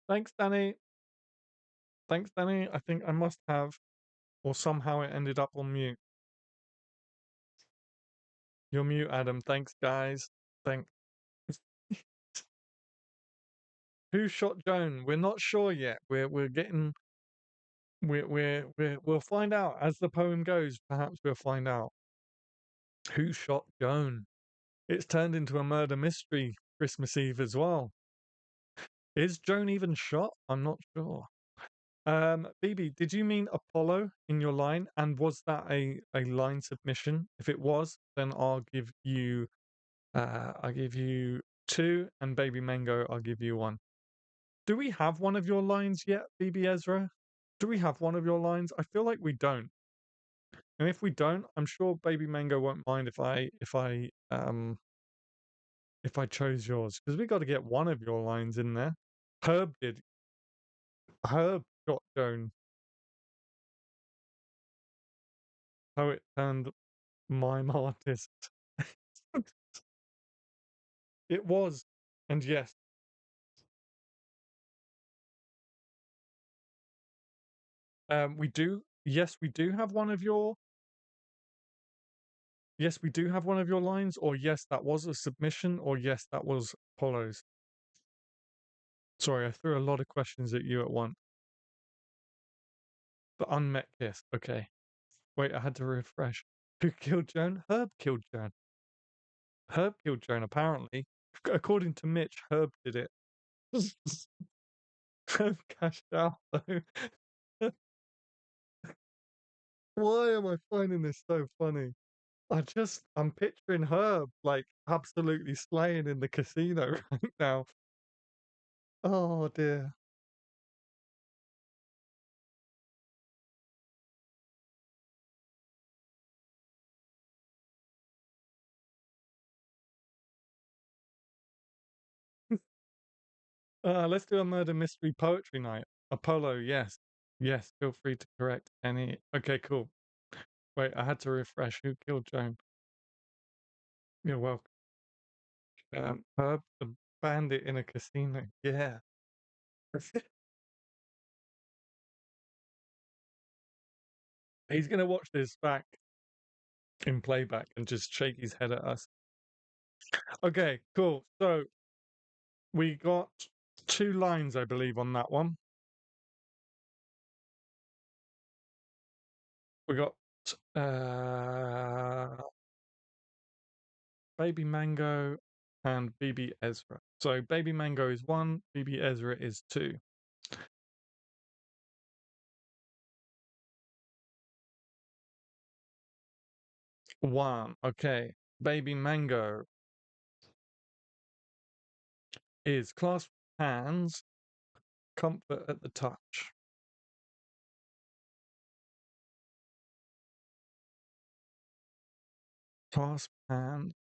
[SPEAKER 1] Thanks, Danny. Thanks, Danny. I think I must have, or somehow it ended up on mute. You're mute, Adam. Thanks, guys. Thanks. Who shot Joan? We're not sure yet. We're getting we'll find out as the poem goes. Perhaps we'll find out who shot Joan. It's turned into a murder mystery Christmas Eve as well. Is Joan even shot? I'm not sure. BB, did you mean Apollo in your line? And was that a line submission? If it was, then I'll give you two, and Baby Mango, I'll give you one. Do we have one of your lines yet, BB Ezra? Do we have one of your lines? I feel like we don't. And if we don't, I'm sure Baby Mango won't mind if I chose yours, because we got to get one of your lines in there. Herb did. Herb got Joan. Poet turned mime artist. It was, and yes, we do. Yes, we do have one of your. Yes, we do have one of your lines, or yes, that was a submission, or yes, that was Apollo's. Sorry, I threw a lot of questions at you at once. The unmet kiss. Okay. Wait, I had to refresh. Who killed Joan? Herb killed Joan. Herb killed Joan, apparently. According to Mitch, Herb did it. Herb cashed out, though. Why am I finding this so funny? I'm picturing her like absolutely slaying in the casino right now. Oh dear. Let's do a murder mystery poetry night. Apollo, yes. Yes, feel free to correct any. Okay, cool. Wait, I had to refresh. Who killed Joan? You're welcome. Herb the bandit in a casino. Yeah. He's gonna watch this back in playback and just shake his head at us. Okay, cool. So we got two lines, I believe, on that one. We got uh Baby Mango and BB Ezra. So Baby Mango is one, BB Ezra is two. One. Okay. Baby Mango is clasped hands, comfort at the touch. Clasp hand,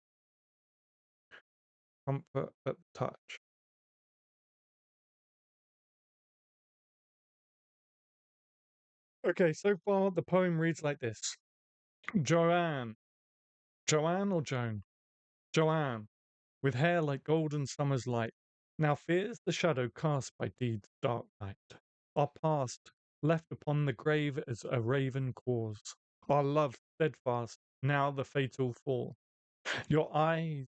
[SPEAKER 1] comfort at the touch. Okay, so far the poem reads like this. Joanne. Joanne or Joan? Joanne, with hair like golden summer's light, now fears the shadow cast by deed's dark night. Our past, left upon the grave as a raven caws. Our love steadfast, now the fatal fall. Your eyes,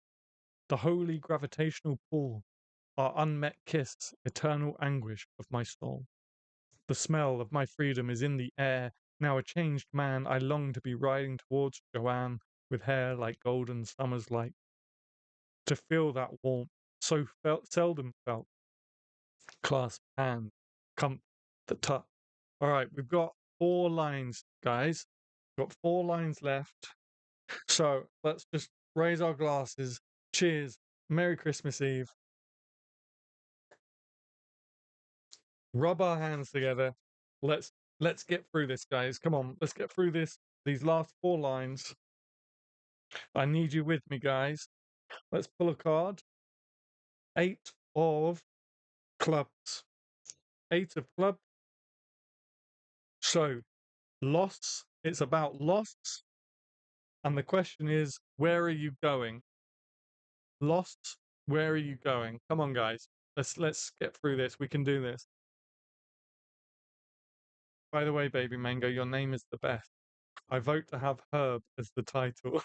[SPEAKER 1] the holy gravitational pull, our unmet kiss, eternal anguish of my soul. The smell of my freedom is in the air. Now a changed man, I long to be riding towards Joanne with hair like golden summer's light. To feel that warmth, so felt seldom felt, clasp hand, comfort, the touch. All right, we've got four lines, guys. Got four lines left. So let's just raise our glasses. Cheers. Merry Christmas Eve. Rub our hands together. Let's let's get through this, guys. Come on, let's get through this. These last four lines. I need you with me, guys. Let's pull a card. Eight of clubs. Eight of clubs. So loss. It's about loss. And the question is, where are you going? Lost. Where are you going? Come on, guys. Let's get through this. We can do this. By the way, Baby Mango, your name is the best. I vote to have Herb as the title.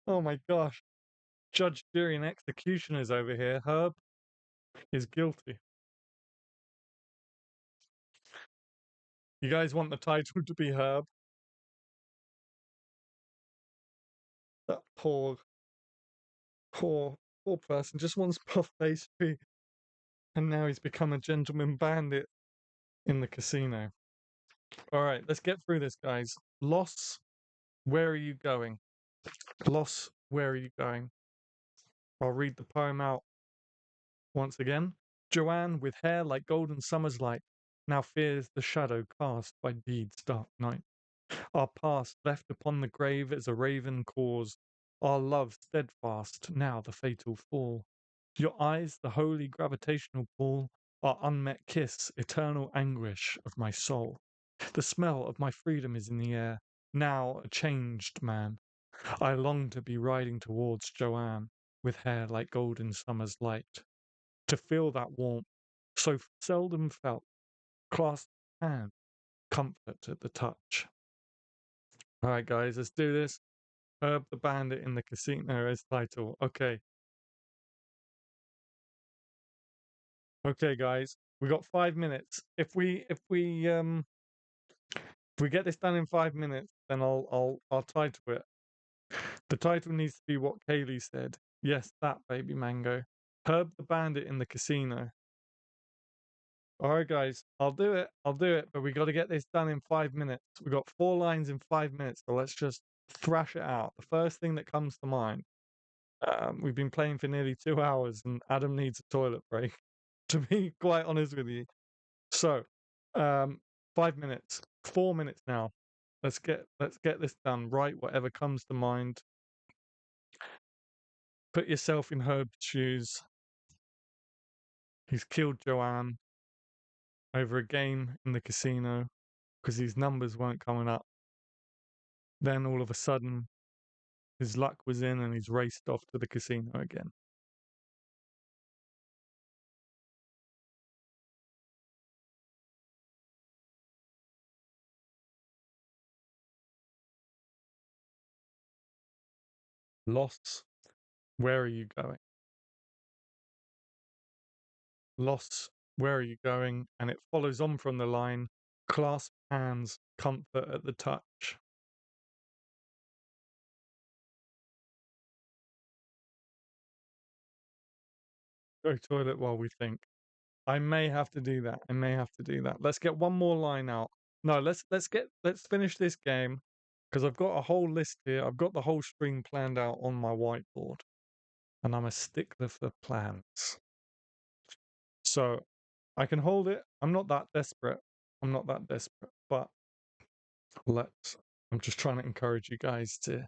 [SPEAKER 1] Oh my gosh. Judge, jury, and executioners over here. Herb is guilty. You guys want the title to be Herb? That poor, poor person just wants puff pastry, and now he's become a gentleman bandit in the casino. All right, let's get through this, guys. Loss, where are you going? Loss, where are you going? I'll read the poem out once again. Joanne, with hair like golden summer's light, now fears the shadow cast by deed's dark night. Our past left upon the grave as a raven caws, our love steadfast, now the fatal fall. Your eyes, the holy gravitational pull, our unmet kiss, eternal anguish of my soul. The smell of my freedom is in the air, now a changed man. I long to be riding towards Joanne, with hair like golden summer's light. To feel that warmth, so seldom felt, clasped hand, comfort at the touch. All right, guys, let's do this. Herb the Bandit in the Casino as title. Okay. Okay, guys. We got 5 minutes. If we get this done in 5 minutes, then I'll title it. The title needs to be what Kaylee said. Yes, that Baby Mango. Herb the Bandit in the Casino. All right, guys, I'll do it. I'll do it. But we got to get this done in 5 minutes. We got 4 lines in 5 minutes. So let's just thrash it out. The first thing that comes to mind. We've been playing for nearly 2 hours, and Adam needs a toilet break. To be quite honest with you. So, 5 minutes, 4 minutes now. Let's get this done. Write whatever comes to mind. Put yourself in Herb's shoes. He's killed Joanne over a game in the casino because his numbers weren't coming up. Then all of a sudden, his luck was in and he's raced off to the casino again. Lost, where are you going? Lost, where are you going? And it follows on from the line, clasp hands, comfort at the touch. Go toilet while we think. I may have to do that. I may have to do that. Let's get one more line out. No, let's finish this game because I've got a whole list here. I've got the whole stream planned out on my whiteboard, and I'm a stickler for plans. So I can hold it. I'm not that desperate. I'm not that desperate, but let's. I'm just trying to encourage you guys to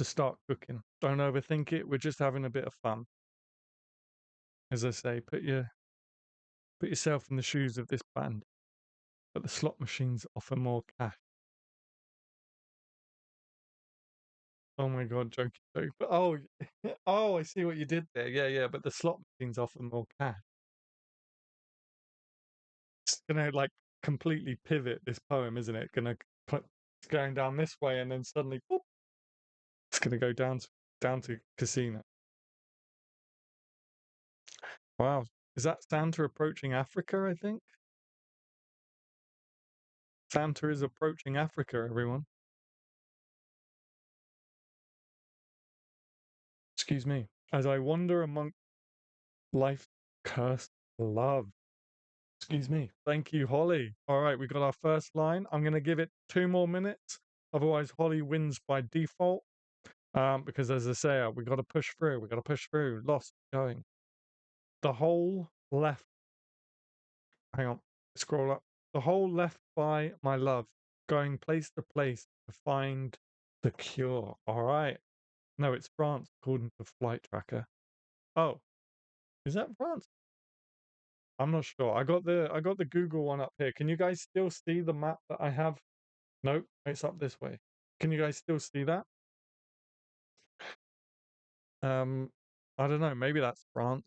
[SPEAKER 1] start cooking. Don't overthink it. We're just having a bit of fun. As I say, put yourself in the shoes of this band. But the slot machines offer more cash. Oh my god, joke, joke. But oh, I see what you did there. Yeah, yeah. But the slot machines offer more cash. It's gonna like completely pivot this poem, isn't it? It's going down this way, and then suddenly, boop, it's gonna go down to casino. Wow, is that Santa approaching Africa? I think Santa is approaching Africa. Everyone, excuse me, as I wander among life's cursed love. Excuse me. Thank you, Holly. All right, we got our first line. I'm going to give it 2 more minutes. Otherwise, Holly wins by default. Because as I say, we got to push through. We got to push through. Lost going. The whole left. Hang on. Scroll up. The whole left by my love, going place to place to find the cure. All right. No, it's France, according to Flight Tracker. Oh, is that France? I'm not sure. I got the Google one up here. Can you guys still see the map that I have? Nope, it's up this way. Can you guys still see that? Um, I don't know. Maybe that's France.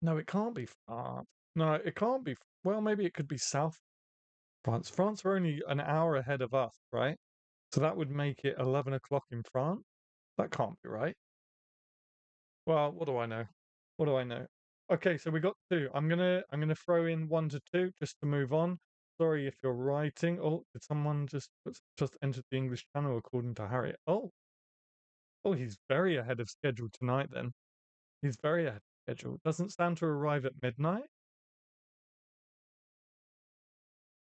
[SPEAKER 1] No, it can't be France. No, it can't be. Well, maybe it could be South France. France are only an hour ahead of us, right? So that would make it 11 o'clock in France. That can't be right. Well, what do I know? What do I know? Okay, so we got two. I'm gonna throw in 1 to 2 just to move on. Sorry if you're writing. Oh, did someone just entered the English channel according to Harriet? Oh, he's very ahead of schedule tonight then. He's very ahead of schedule. Doesn't Santa arrive at midnight?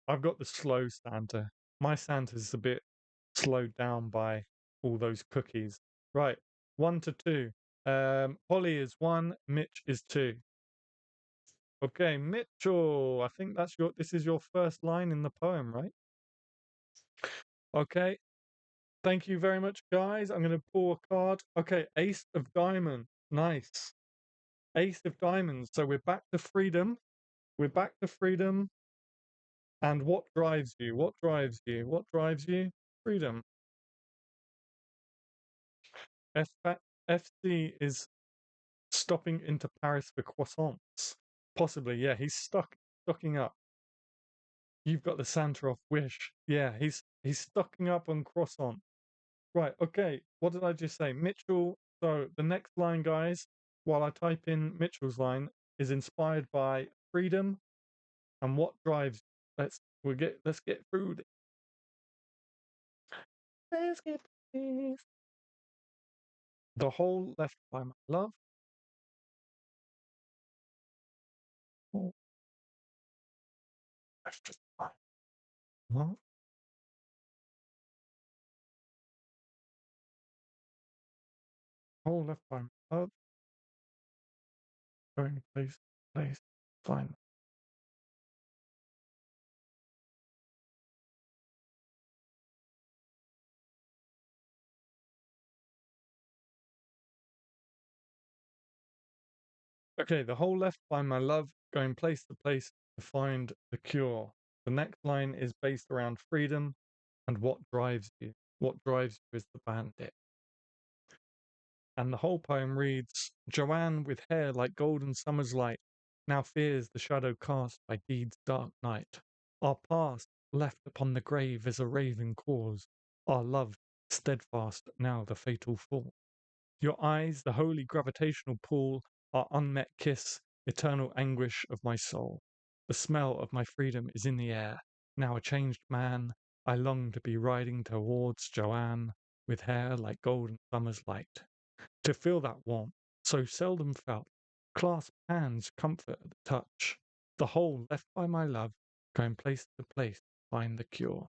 [SPEAKER 1] I've got the slow Santa. My Santa's a bit slowed down by all those cookies. Right, 1 to 2. Holly is 1, Mitch is 2. Okay, Mitchell, I think this is your first line in the poem, right? Okay, thank you very much, guys. I'm going to pull a card. Okay, Ace of Diamonds. Nice. Ace of Diamonds. So we're back to freedom. We're back to freedom. And what drives you? What drives you? What drives you? Freedom. FC is stopping into Paris for croissants. Possibly, yeah. He's stocking up. You've got the Santa off Wish. Yeah, he's stocking up on croissant. Right, okay. What did I just say? Mitchell. So the next line, guys, while I type in Mitchell's line, is inspired by freedom and what drives. Let's get through this. Let's get through this. The whole left by my love. Left is fine. What? Whole left by up, going place, fine. Okay, the whole left by my love, going place to place to find the cure. The next line is based around freedom and what drives you. What drives you is the bandit. And the whole poem reads Joanne with hair like golden summer's light now fears the shadow cast by deed's dark night. Our past left upon the grave is a raving cause, our love steadfast now the fatal fall. Your eyes, the holy gravitational pull, our unmet kiss, eternal anguish of my soul. The smell of my freedom is in the air. Now a changed man, I long to be riding towards Joanne with hair like golden summer's light. To feel that warmth, so seldom felt, clasp hands, comfort at the touch. The whole left by my love, going place to place to find the cure.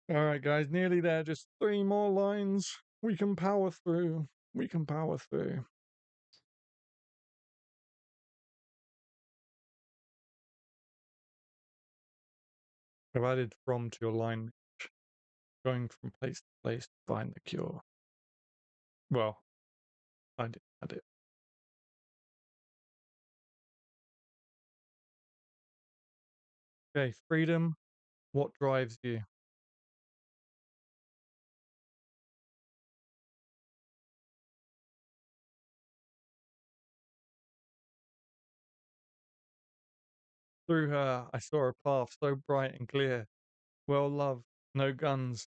[SPEAKER 1] All right, guys, nearly there. Just 3 more lines. We can power through. We can power through. I've added from to your line, going from place to place to find the cure. Well, I did add it. Okay, freedom. What drives you? Through her, I saw a path so bright and clear. Well, love, no guns.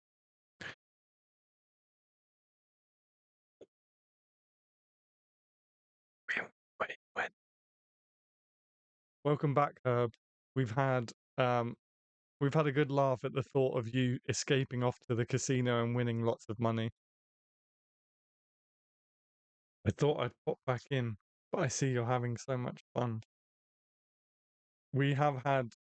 [SPEAKER 1] Wait. Welcome back, Herb. We've had um we've had a good laugh at the thought of you escaping off to the casino and winning lots of money. I thought I'd pop back in, but I see you're having so much fun. We have had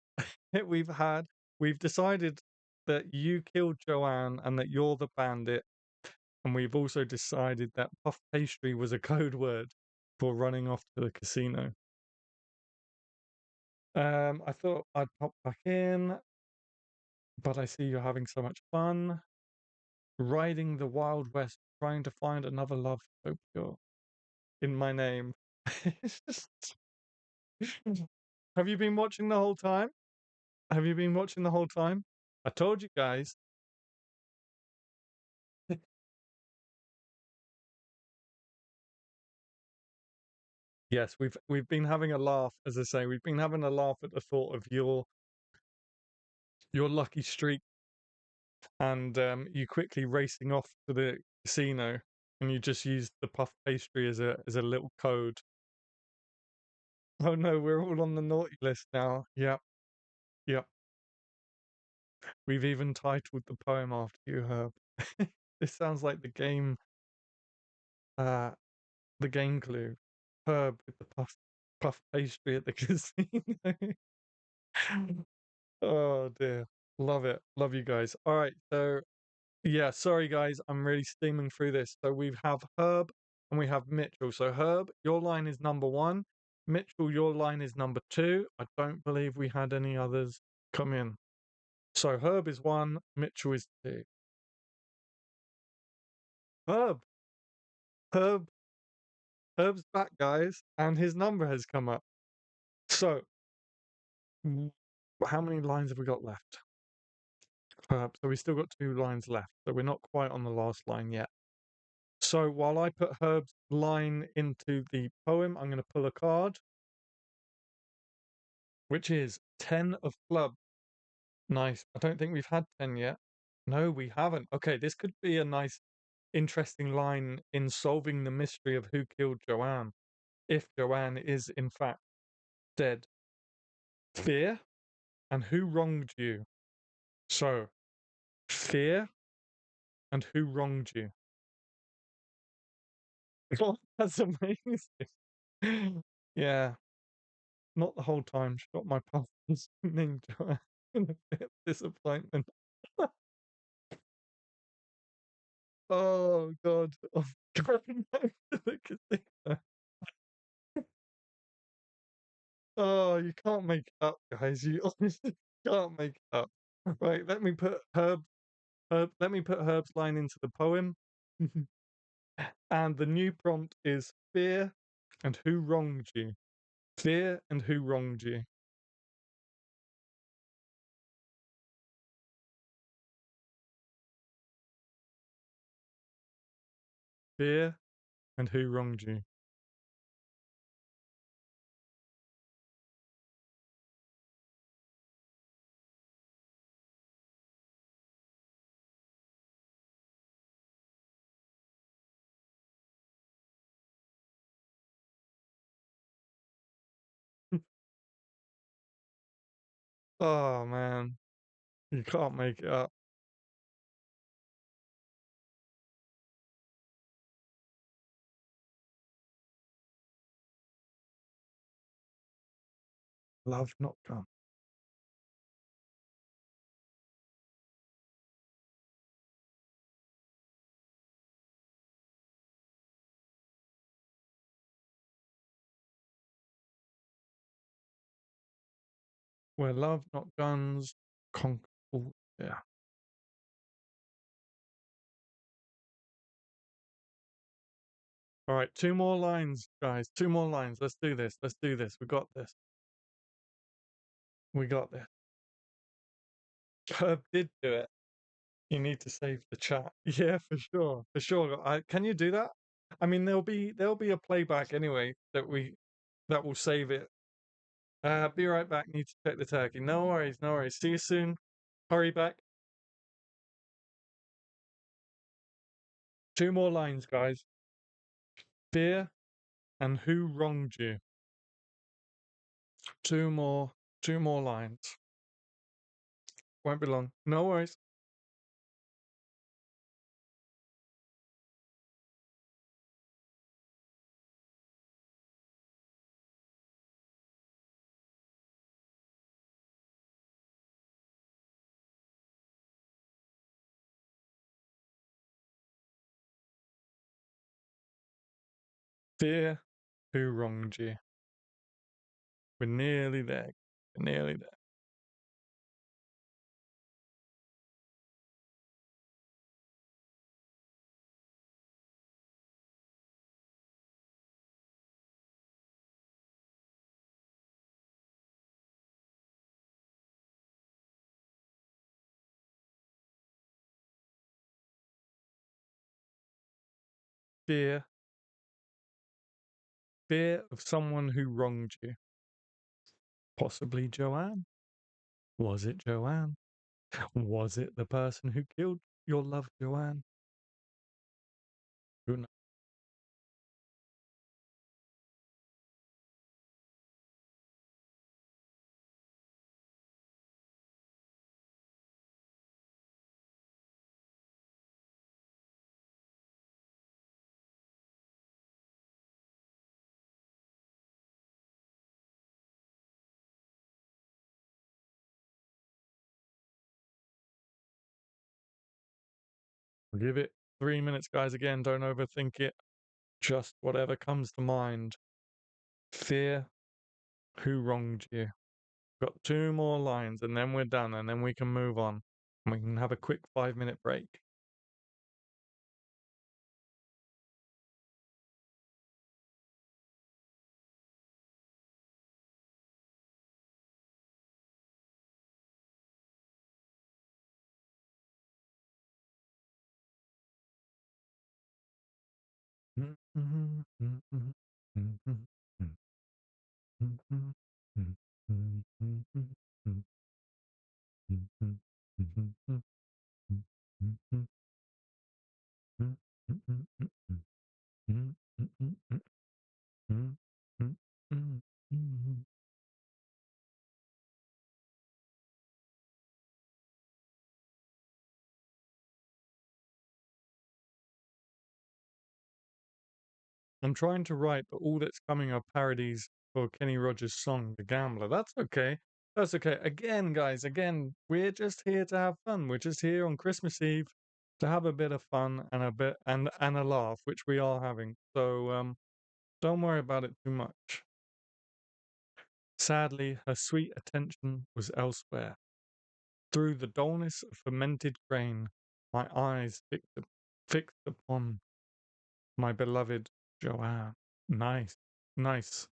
[SPEAKER 1] we've had we've decided that you killed Joanne and that you're the bandit, and we've also decided that puff pastry was a code word for running off to the casino. I thought I'd pop back in, but I see you're having so much fun. Riding the Wild West, trying to find another love so pure in my name. Have you been watching the whole time? Have you been watching the whole time? I told you guys. Yes, we've been having a laugh, as I say, we've been having a laugh at the thought of your lucky streak and you quickly racing off to the casino, and you just used the puff pastry as a little code. Oh no, we're all on the naughty list now. Yep, yep. We've even titled the poem after you, Herb. This sounds like uh the game clue. Herb with the puff pastry at the casino. Oh dear. Love it. Love you guys. All right, so yeah, sorry guys, I'm really steaming through this. So we have Herb and we have Mitchell. So Herb, your line is number 1. Mitchell, your line is number 2. I don't believe we had any others come in. So Herb is 1, Mitchell is 2. Herb, Herb, Herb's back, guys, and his number has come up. So, how many lines have we got left? So we still got 2 lines left. So we're not quite on the last line yet. So while I put Herb's line into the poem, I'm going to pull a card, which is 10 of clubs. Nice. I don't think we've had 10 yet. No, we haven't. Okay, this could be a nice, interesting line in solving the mystery of who killed Joanne, if Joanne is in fact dead. Fear and who wronged you. So, fear and who wronged you. Oh, that's amazing. Yeah, not the whole time. She got my partner's name Joanne in a bit of disappointment. Oh God. Oh, going back to the casino. Oh, you can't make it up, guys. You honestly can't make it up. Right, let me put Herb's line into the poem. And the new prompt is fear and who wronged you. Fear and who wronged you. Fear and who wronged you. Oh man, you can't make it up. Love not gone. Where love not guns conquer all. Yeah. All right, two more lines, guys. Two more lines. Let's do this. Let's do this. We got this. We got this. Herb did do it. You need to save the chat. Yeah, for sure. For sure. Can you do that? I mean, there'll be a playback anyway that will save it. Be right back. Need to check the turkey. No worries, no worries. See you soon. Hurry back. Two more lines, guys. Fear and who wronged you. Two more, two more lines. Won't be long. No worries. Fear who wronged you. We're nearly there. We're nearly there. Fear. Fear of someone who wronged you. Possibly Joanne. Was it Joanne? Was it the person who killed your love, Joanne? Who knows? We'll give it 3 minutes, guys. Again, don't overthink it. Just whatever comes to mind. Fear who wronged you. Got two more lines and then we're done and then we can move on. We can have a quick 5 minute break. I'm trying to write, but all that's coming are parodies for Kenny Rogers' song, The Gambler. That's okay. That's okay. Again, guys, again, we're just here to have fun. We're just here on Christmas Eve to have a bit of fun and a bit and a laugh, which we are having. So don't worry about it too much. Sadly, her sweet attention was elsewhere. Through the dullness of fermented grain, my eyes fixed upon my beloved Joanne. Nice, nice.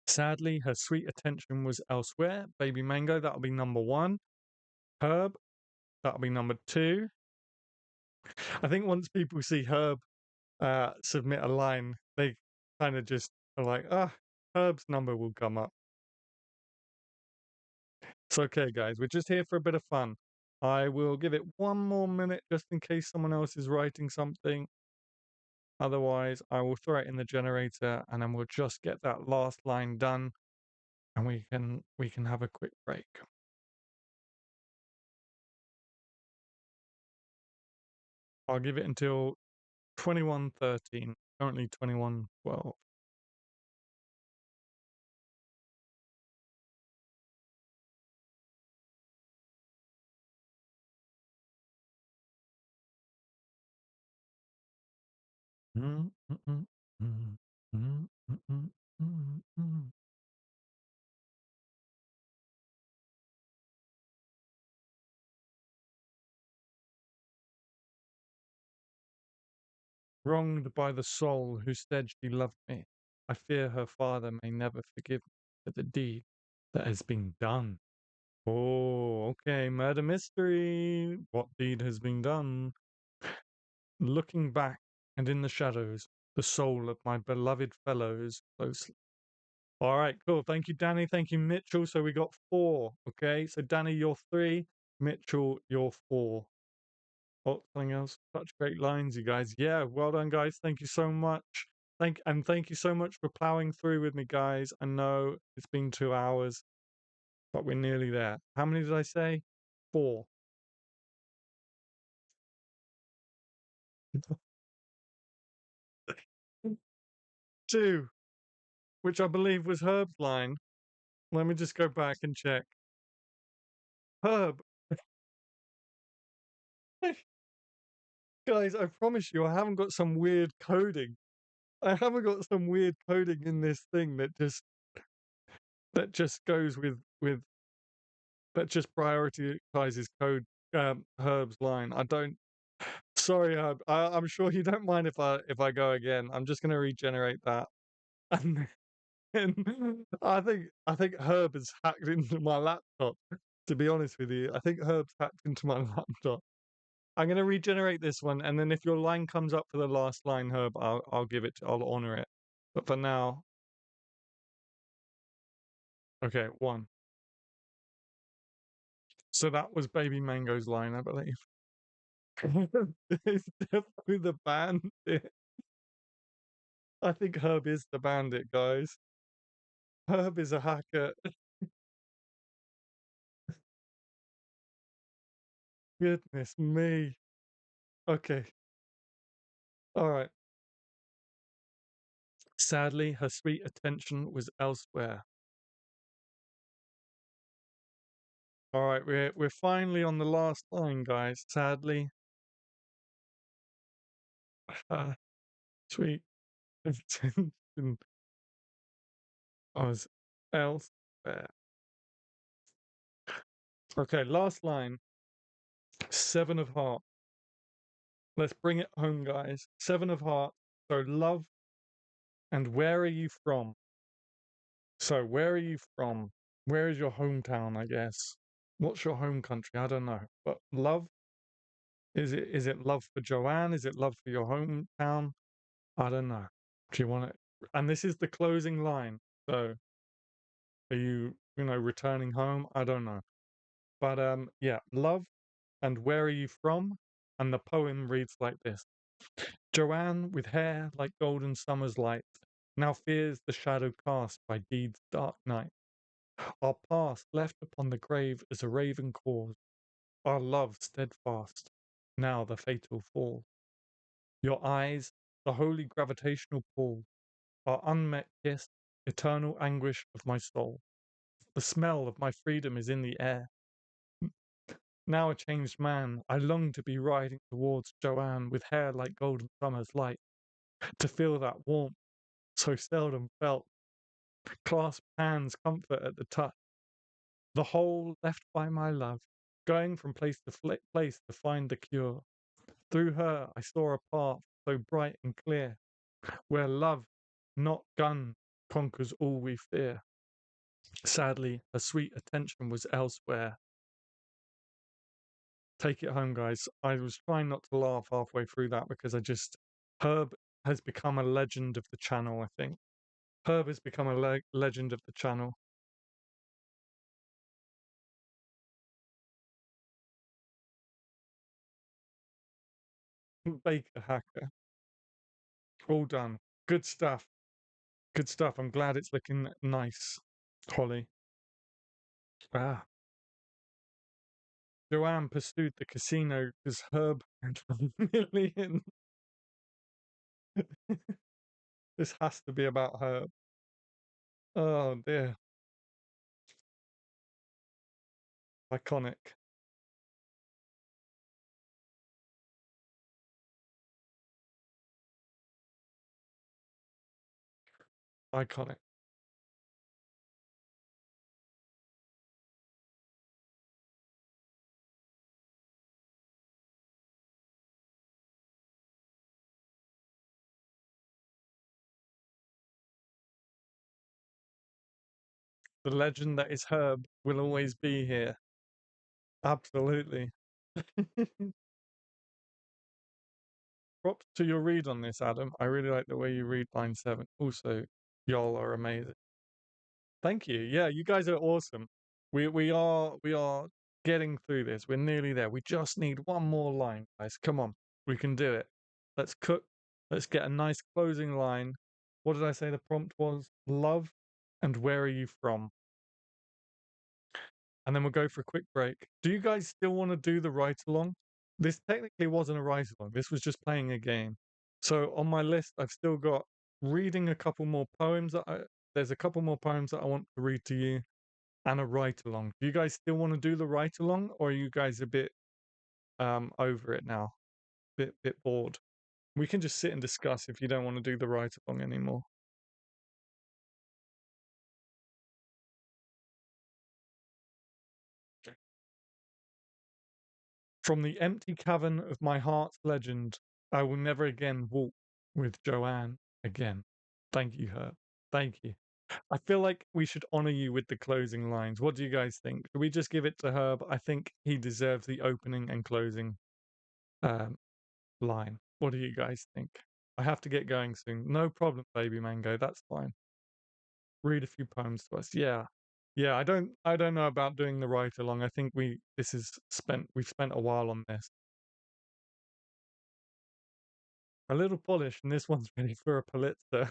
[SPEAKER 1] Sadly, her sweet attention was elsewhere. Baby Mango, that'll be number one. Herb, that'll be number two. I think once people see Herb submit a line, they kind of just are like, Herb's number will come up. It's okay, guys. We're just here for a bit of fun. I will give it one more minute just in case someone else is writing something. Otherwise, I will throw it in the generator and then we'll just get that last line done and we can have a quick break. I'll give it until 21:13, currently 21:12. Wronged by the soul who said she loved me, I fear her father may never forgive me for the deed that has been done. Oh, okay, murder mystery. What deed has been done? Looking back and in the shadows, the soul of my beloved fellows closely. All right, cool. Thank you, Danny. Thank you, Mitchell. So we got four. Okay, so Danny, you're three. Mitchell, you're four. Oh, something else. Such great lines, you guys. Yeah, well done, guys. Thank you so much. Thank you so much for plowing through with me, guys. I know it's been 2 hours, but we're nearly there. How many did I say? Four. Two, which I believe was Herb's line. Let me just go back and check. Herb. Guys, I promise you, I haven't got some weird coding. I haven't got some weird coding in this thing that just goes with that just prioritizes code Herb's line. I don't. Sorry, Herb. I'm sure you don't mind if I go again. I'm just gonna regenerate that, and then I think Herb has hacked into my laptop. To be honest with you, I think Herb's hacked into my laptop. I'm gonna regenerate this one, and then if your line comes up for the last line, Herb, I'll give it. I'll honor it. But for now, okay, one. So that was Baby Mango's line, I believe. It's definitely the bandit. I think Herb is the bandit, guys. Herb is a hacker. Goodness me. Okay. All right. Sadly, her sweet attention was elsewhere. All right, we're finally on the last line, guys. Sadly, uh, sweet attention was elsewhere. Okay, last line. Seven of hearts. Let's bring it home, guys. Seven of hearts. So love and where are you from? So where are you from? Where is your hometown, I guess? What's your home country? I don't know. But love, is it love for Joanne? Is it love for your hometown? I don't know. Do you want it? And this is the closing line. So are you, returning home? I don't know. But yeah, love and where are you from? And the poem reads like this. Joanne, with hair like golden summer's light, now fears the shadow cast by deed's dark night. Our past left upon the grave as a raven cause, our love steadfast, now the fatal fall. Your eyes, the holy gravitational pull, our unmet kiss, eternal anguish of my soul. The smell of my freedom is in the air. Now a changed man, I long to be riding towards Joanne with hair like golden summer's light, to feel that warmth so seldom felt, clasp hands, comfort at the touch, the whole left by my love, going from place to place to find the cure. Through her I saw a path so bright and clear, where love, not gun, conquers all we fear. Sadly, her sweet attention was elsewhere. Take it home, guys. I was trying not to laugh halfway through that because Herb has become a legend of the channel, I think. Herb has become a legend of the channel. Baker Hacker. All done. Good stuff. Good stuff. I'm glad it's looking nice, Holly. Ah. Joanne pursued the casino because Herb had a million. This has to be about Herb. Oh dear. Iconic. Iconic. The legend that is Herb will always be here. Absolutely. Props to your read on this, Adam. I really like the way you read line 7. Also, y'all are amazing. Thank you. Yeah, you guys are awesome. We are getting through this. We're nearly there. We just need one more line, guys. Come on. We can do it. Let's cook. Let's get a nice closing line. What did I say the prompt was? Love and where are you from? And then we'll go for a quick break. Do you guys still want to do the write along? This technically wasn't a write along. This was just playing a game. So on my list, I've still got reading a couple more poems. There's a couple more poems that I want to read to you, and a write along. Do you guys still want to do the write along, or are you guys a bit over it now? Bit bored. We can just sit and discuss if you don't want to do the write along anymore. From the empty cavern of my heart's legend, I will never again walk with Joanne again. Thank you, Herb. Thank you. I feel like we should honor you with the closing lines. What do you guys think? Should we just give it to Herb? I think he deserves the opening and closing um, line. What do you guys think? I have to get going soon. No problem, baby mango. That's fine. Read a few poems to us. Yeah. Yeah, I don't know about doing the write along. I think we've spent a while on this. A little polish, and this one's ready for a Pulitzer.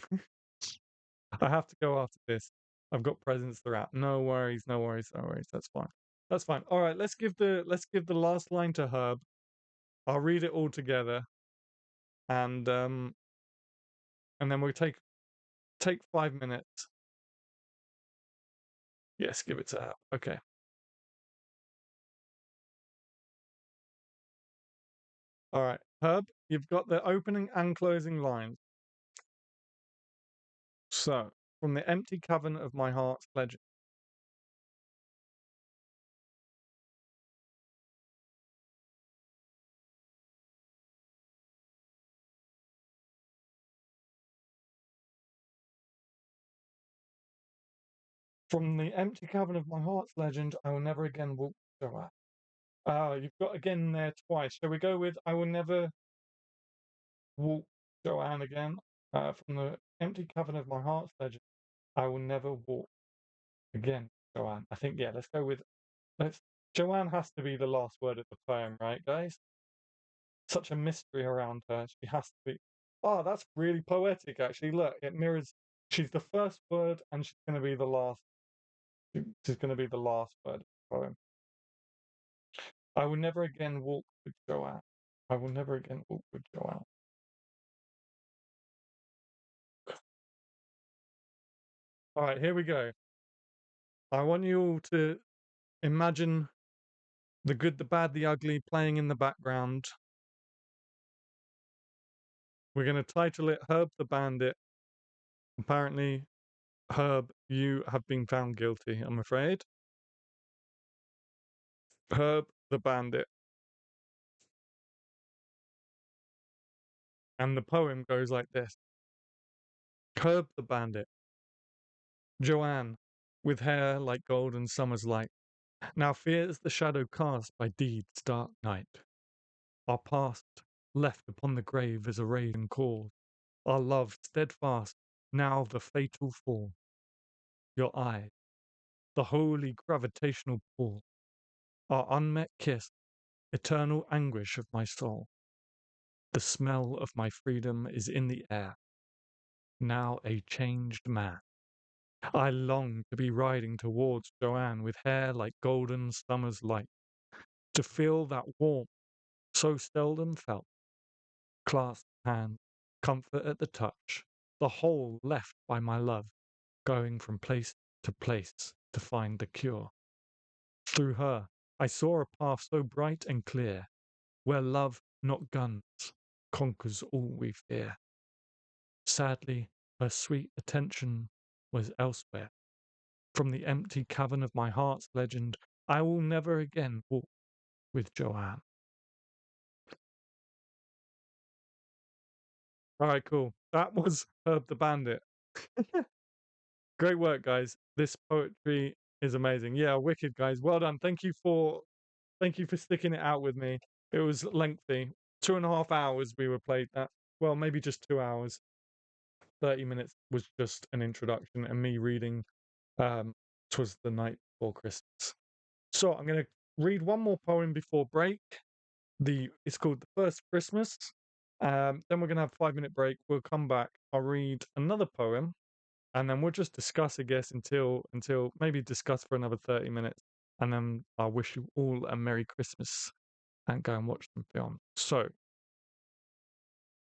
[SPEAKER 1] I have to go after this. I've got presents throughout. No worries, no worries, no worries. That's fine. That's fine. All right, let's give the last line to Herb. I'll read it all together, and then we'll take 5 minutes. Yes, give it to Herb. Okay. All right, Herb, you've got the opening and closing lines. So, from the empty cavern of my heart's legend. From the empty cavern of my heart's legend, I will never again walk Joanne. You've got again there twice. Shall we go with I will never walk Joanne again? From the empty cavern of my heart's legend, I will never walk again, Joanne. I think, yeah, let's go with, let's, Joanne has to be the last word of the poem, right, guys? Such a mystery around her. She has to be. Oh, that's really poetic, actually. Look, it mirrors, she's the first word and she's going to be the last. She's going to be the last word of the poem. I will never again walk with Joanne. I will never again walk with Joanne. All right, here we go. I want you all to imagine the good, the bad, the ugly playing in the background. We're going to title it Herb the Bandit. Apparently, Herb, you have been found guilty, I'm afraid. Herb the Bandit. And the poem goes like this. Herb the Bandit. Joanne, with hair like golden summer's light, now fears the shadow cast by deed's dark night. Our past, left upon the grave as a raven call, our love steadfast, now the fatal fall. Your eyes, the holy gravitational pull, our unmet kiss, eternal anguish of my soul. The smell of my freedom is in the air, now a changed man. I long to be riding towards Joanne with hair like golden summer's light, to feel that warmth so seldom felt, clasped hand, comfort at the touch, the whole left by my love, going from place to find the cure. Through her I saw a path so bright and clear, where love, not guns, conquers all we fear. Sadly, her sweet attention was elsewhere. From the empty cavern of my heart's legend, I will never again walk with Joanne. All right, cool. That was Herb the Bandit. Great work, guys. This poetry is amazing. Yeah, wicked, guys. Well done. Thank you for sticking it out with me. It was lengthy. 2.5 hours we were played that. Well, maybe just 2 hours. 30 minutes was just an introduction and me reading 'Twas the Night Before Christmas. So I'm going to read one more poem before break. It's called The First Christmas. Then we're going to have a 5-minute break. We'll come back. I'll read another poem, and then we'll just discuss, I guess, until maybe discuss for another 30 minutes. And then I'll wish you all a Merry Christmas and go and watch some film. So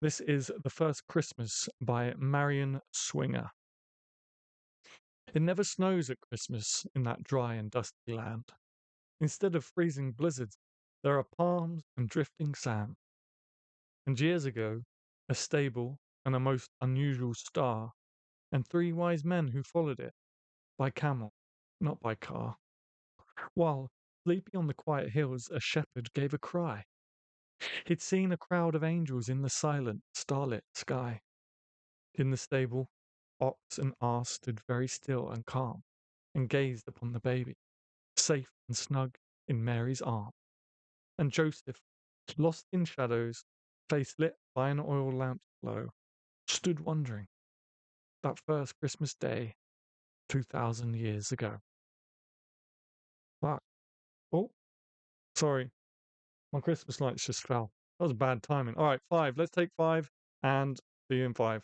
[SPEAKER 1] this is The First Christmas by Marion Swinger. It never snows at Christmas in that dry and dusty land. Instead of freezing blizzards, there are palms and drifting sand. And years ago, a stable and a most unusual star, and 3 wise men who followed it, by camel, not by car. While, sleeping on the quiet hills, a shepherd gave a cry. He'd seen a crowd of angels in the silent, starlit sky. In the stable, ox and ass stood very still and calm, and gazed upon the baby, safe and snug in Mary's arm. And Joseph, lost in shadows, face lit by an oil lamp's glow, stood wondering, that first Christmas day 2,000 years ago. Fuck. Oh, sorry. My Christmas lights just fell. That was bad timing. All right, 5. Let's take 5 and see you in 5.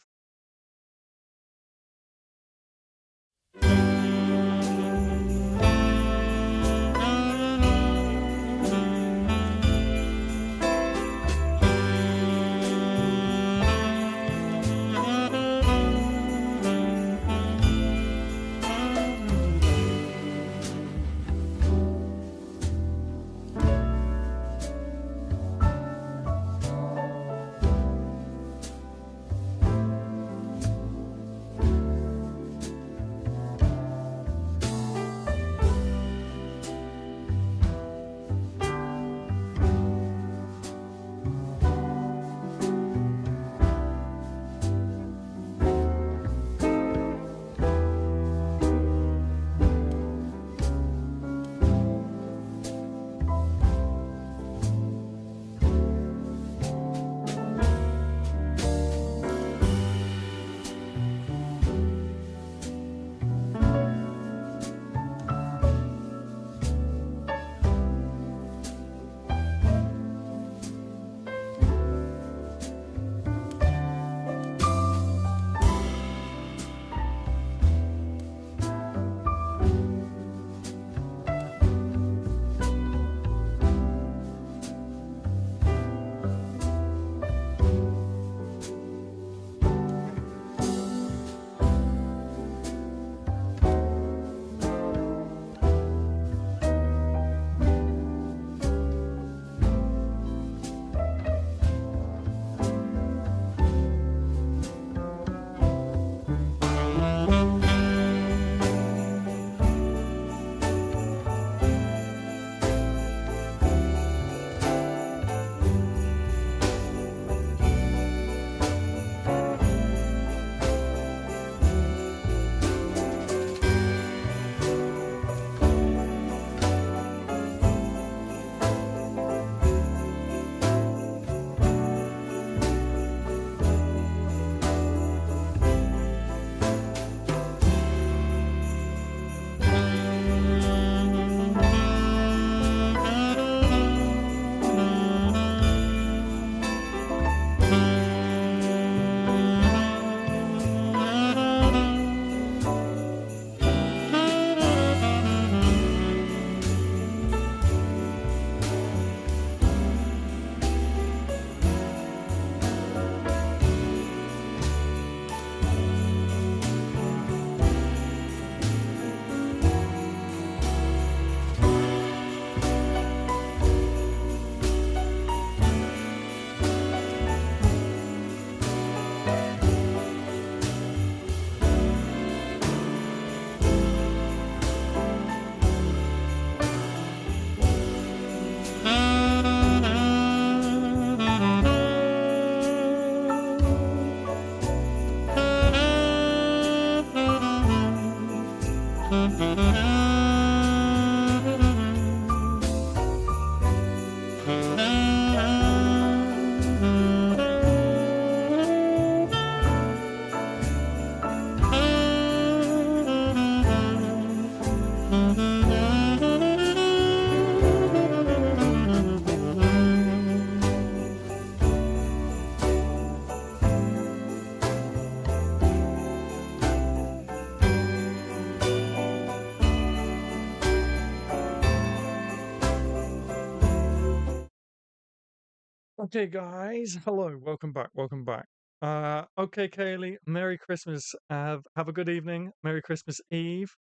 [SPEAKER 1] Okay, guys. Hello. Welcome back. Welcome back. Okay, Kaylee. Merry Christmas. Have a good evening. Merry Christmas Eve.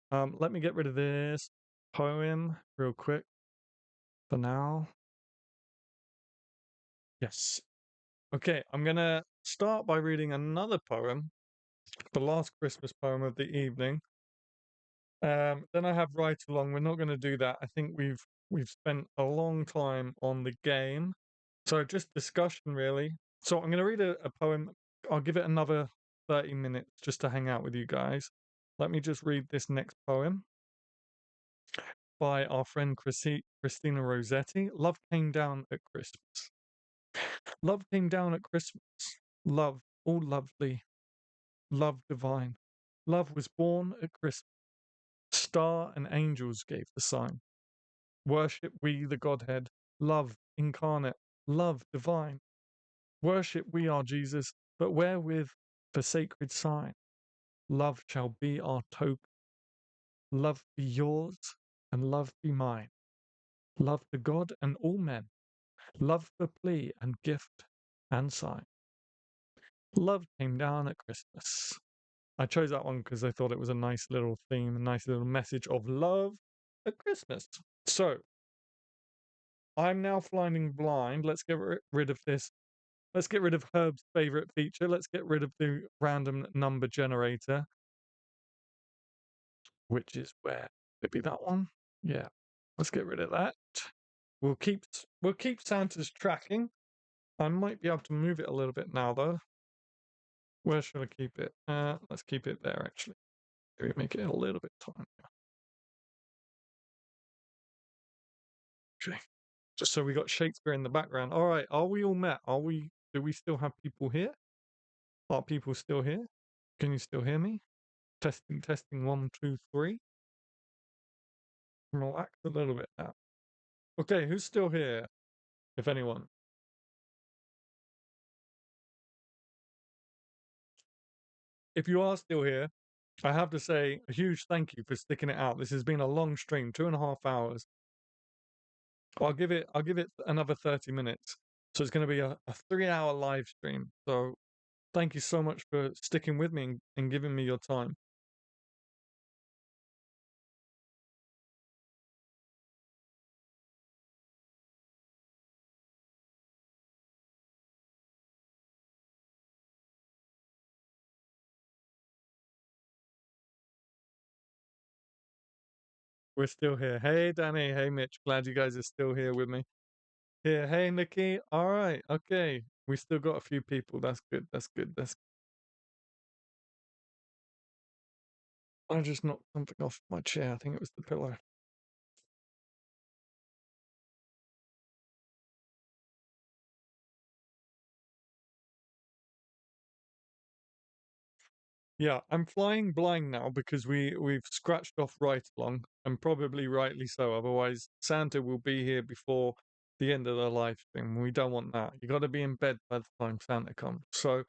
[SPEAKER 1] Let me get rid of this poem real quick for now. Yes. Okay, I'm gonna start by reading another poem, the last Christmas poem of the evening. Then I have Right Along. We're not gonna do that. I think we've spent a long time on the game. So just discussion really. So I'm gonna read a poem. I'll give it another 30 minutes just to hang out with you guys. Let me just read this next poem by our friend Christina Rossetti. Love came down at Christmas. Love came down at Christmas. Love, all lovely. Love divine. Love was born at Christmas. Star and angels gave the sign. Worship we the Godhead. Love incarnate. Love divine. Worship we our Jesus, but wherewith for sacred sign. Love shall be our token. Love be yours, and love be mine. Love to God and all men. Love for plea and gift and sign. Love came down at Christmas. I chose that one because I thought it was a nice little theme, a nice little message of love at Christmas. So, I'm now flying blind. Let's get rid of this. Let's get rid of Herb's favorite feature. Let's get rid of the random number generator, which is where it be that one. Yeah, let's get rid of that. We'll keep Santa's tracking. I might be able to move it a little bit now though. Where should I keep it? Let's keep it there actually. Maybe make it a little bit tinier. Okay. Just so we got Shakespeare in the background. All right, are we all met? Do we still have people here? Are people still here? Can you still hear me? Testing, testing, 1, 2, 3. Relax a little bit now. Okay, who's still here? If anyone. If you are still here, I have to say a huge thank you for sticking it out. This has been a long stream, 2.5 hours. I'll give it another 30 minutes. So it's going to be a 3 hour live stream. So thank you so much for sticking with me and giving me your time. We're still here. Hey Danny, hey Mitch, glad you guys are still here with me. Here, hey Nikki. All right, okay. We still got a few people. That's good. That's good. I just knocked something off my chair. I think it was the pillow. Yeah, I'm flying blind now because we've scratched off right along, and probably rightly so. Otherwise, Santa will be here before the end of the live stream. We don't want that. You got to be in bed by the time Santa comes. So,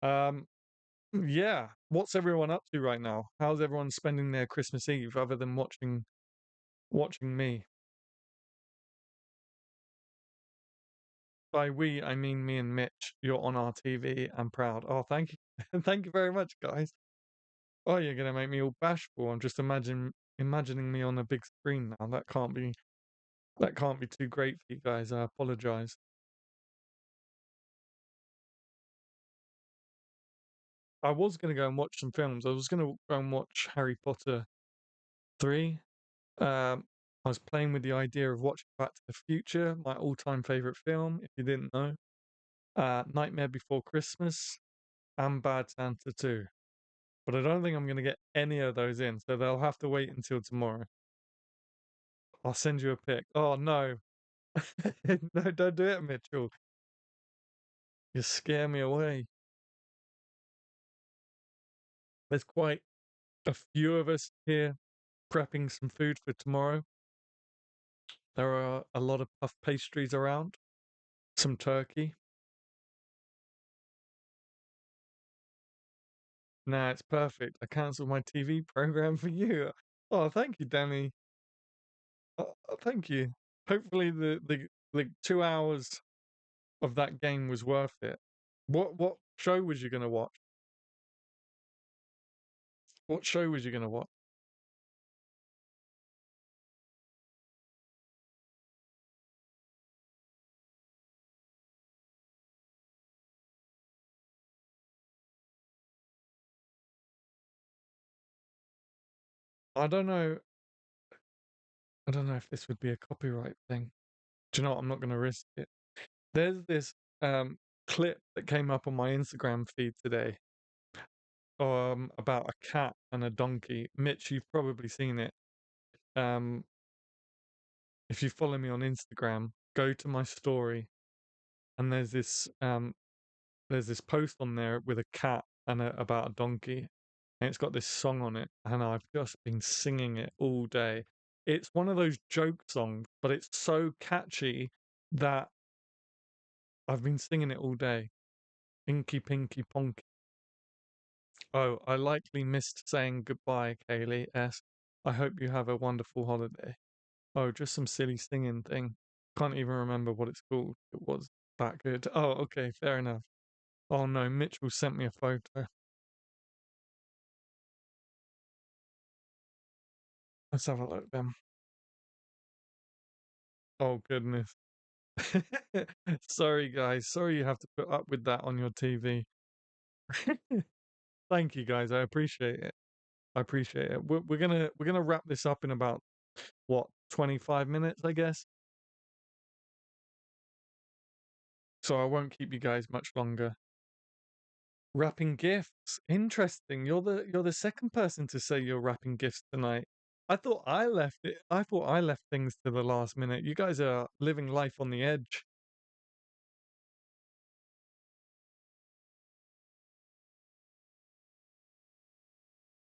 [SPEAKER 1] um, yeah. What's everyone up to right now? How's everyone spending their Christmas Eve other than watching me? By we, I mean me and Mitch. You're on our TV. I'm proud. Oh, thank you, thank you very much, guys. Oh, you're gonna make me all bashful. I'm just imagining me on a big screen now. That can't be too great for you guys. I apologize. I was gonna go and watch some films. I was gonna go and watch Harry Potter 3. I was playing with the idea of watching Back to the Future, my all-time favorite film, if you didn't know. Nightmare Before Christmas and Bad Santa 2. But I don't think I'm gonna get any of those in, so they'll have to wait until tomorrow. I'll send you a pic. Oh no. No, don't do it, Mitchell. You scare me away. There's quite a few of us here prepping some food for tomorrow. There are a lot of puff pastries around, some turkey. Nah, it's perfect. I cancelled my TV program for you. Oh, thank you, Danny. Thank you. Hopefully the 2 hours of that game was worth it. What show was you gonna watch? What show was you gonna watch? I don't know. I don't know if this would be a copyright thing. Do you know what? I'm not gonna risk it. There's this clip that came up on my Instagram feed today about a cat and a donkey. Mitch, you've probably seen it. Um if you follow me on Instagram, go to my story and there's this post on there with a cat and about a donkey, and it's got this song on it, and I've just been singing it all day. It's one of those joke songs, but it's so catchy that I've been singing it all day. Inky Pinky Ponky. Oh, I likely missed saying goodbye, Kaylee S. I hope you have a wonderful holiday. Oh, just some silly singing thing. Can't even remember what it's called. It was that good. Oh, okay, fair enough. Oh no, Mitchell sent me a photo. Let's have a look then. Oh goodness. Sorry guys. Sorry you have to put up with that on your TV. Thank you guys. I appreciate it. I appreciate it. We're gonna wrap this up in about what 25 minutes, I guess. So I won't keep you guys much longer. Wrapping gifts. Interesting. You're the second person to say you're wrapping gifts tonight. I thought I left things to the last minute. You guys are living life on the edge.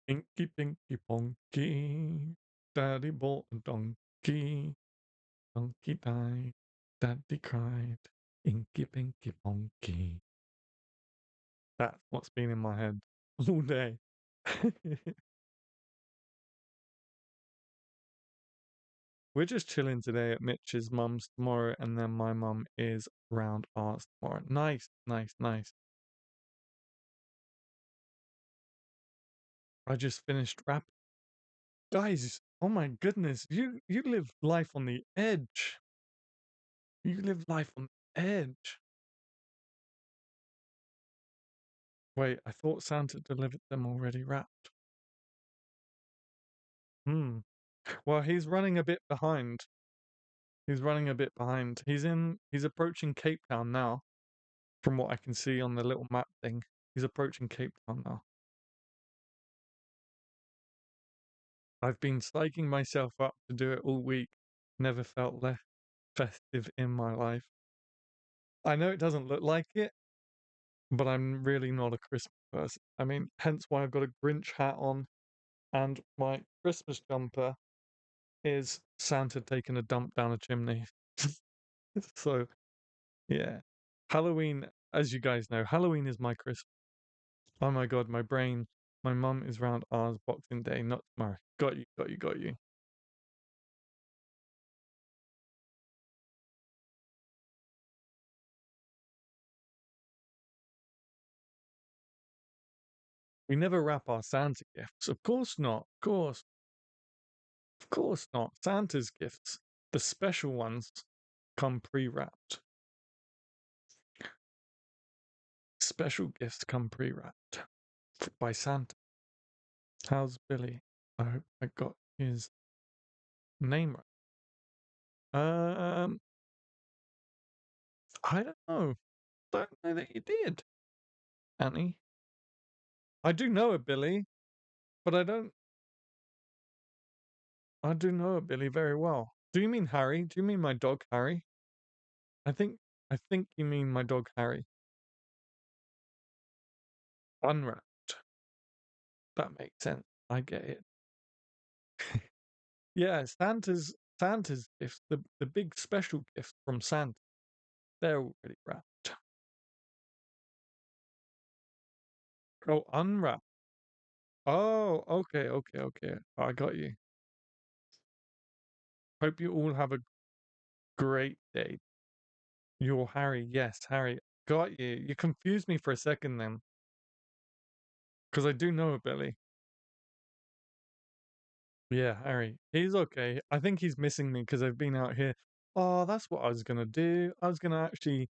[SPEAKER 1] Inky Pinky Ponky. Daddy bought a donkey. Donkey died. Daddy cried. Inky Pinky Ponky. That's what's been in my head all day. We're just chilling today at Mitch's mum's tomorrow, and then my mum is round ours tomorrow. Nice, nice, nice. I just finished rap. Guys, oh my goodness, you live life on the edge. You live life on the edge. Wait, I thought Santa delivered them already wrapped. Hmm. Well, he's running a bit behind. He's running a bit behind. He's approaching Cape Town now, from what I can see on the little map thing. He's approaching Cape Town now. I've been psyching myself up to do it all week. Never felt less festive in my life. I know it doesn't look like it, but I'm really not a Christmas person. I mean, hence why I've got a Grinch hat on, and my Christmas jumper is Santa taking a dump down a chimney. So, yeah. Halloween, as you guys know, Halloween is my Christmas. Oh my god, my brain. My mum is round ours Boxing Day, not tomorrow. Got you, got you, got you. We never wrap our Santa gifts. Of course not. Of course not. Santa's gifts, the special ones, come pre-wrapped. Special gifts come pre-wrapped by Santa. How's Billy? I hope I got his name right. I don't know. Don't know that you did, Annie. I do know a Billy, but I do know a Billy very well. Do you mean Harry? Do you mean my dog Harry? I think I think you mean my dog Harry. Unwrapped. That makes sense. I get it. Yeah, Santa's gifts, the big special gifts from Santa, they're already wrapped. Oh, unwrapped. Oh, okay, okay, okay. I got you. Hope you all have a great day You're Harry. Yes, Harry. Got you. You confused me for a second then, because I do know a Billy. Yeah, Harry. He's okay. I think he's missing me because I've been out here. Oh, that's what I was gonna do. I was gonna actually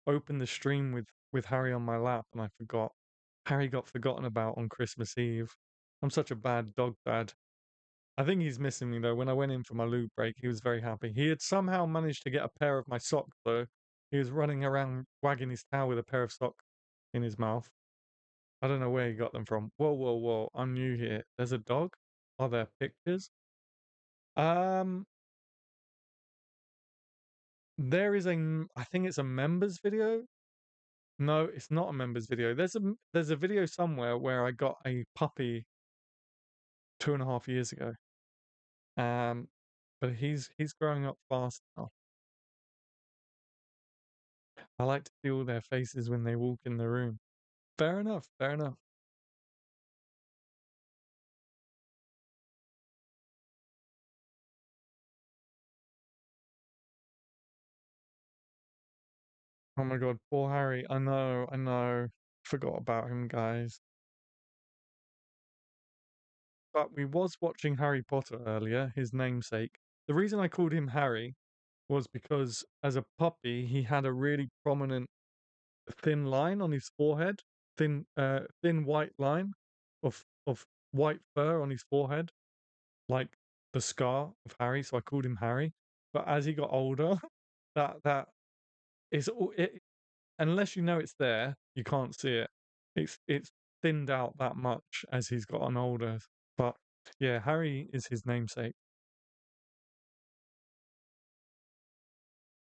[SPEAKER 1] open the stream with Harry on my lap, and I forgot. Harry got forgotten about on Christmas Eve. I'm such a bad dog dad. I think he's missing me though. When I went in for my loo break, he was very happy. He had somehow managed to get a pair of my socks though. He was running around wagging his tail with a pair of socks in his mouth. I don't know where he got them from. Whoa, whoa, whoa. I'm new here. There's a dog? Are there pictures? Um, there is I think it's a members video. No, it's not a members video. There's a video somewhere where I got a puppy 2.5 years ago. Um, but he's growing up fast now. I like to see all their faces when they walk in the room. Fair enough, fair enough. Oh my god, poor Harry. I know. Forgot about him, guys. But we was watching Harry Potter earlier, his namesake. The reason I called him Harry was because as a puppy, he had a really prominent thin line on his forehead, thin white line of white fur on his forehead, like the scar of Harry. So I called him Harry. But as he got older, that is it. Unless you know it's there, you can't see it. It's thinned out that much as he's gotten older. But yeah, Harry is his namesake.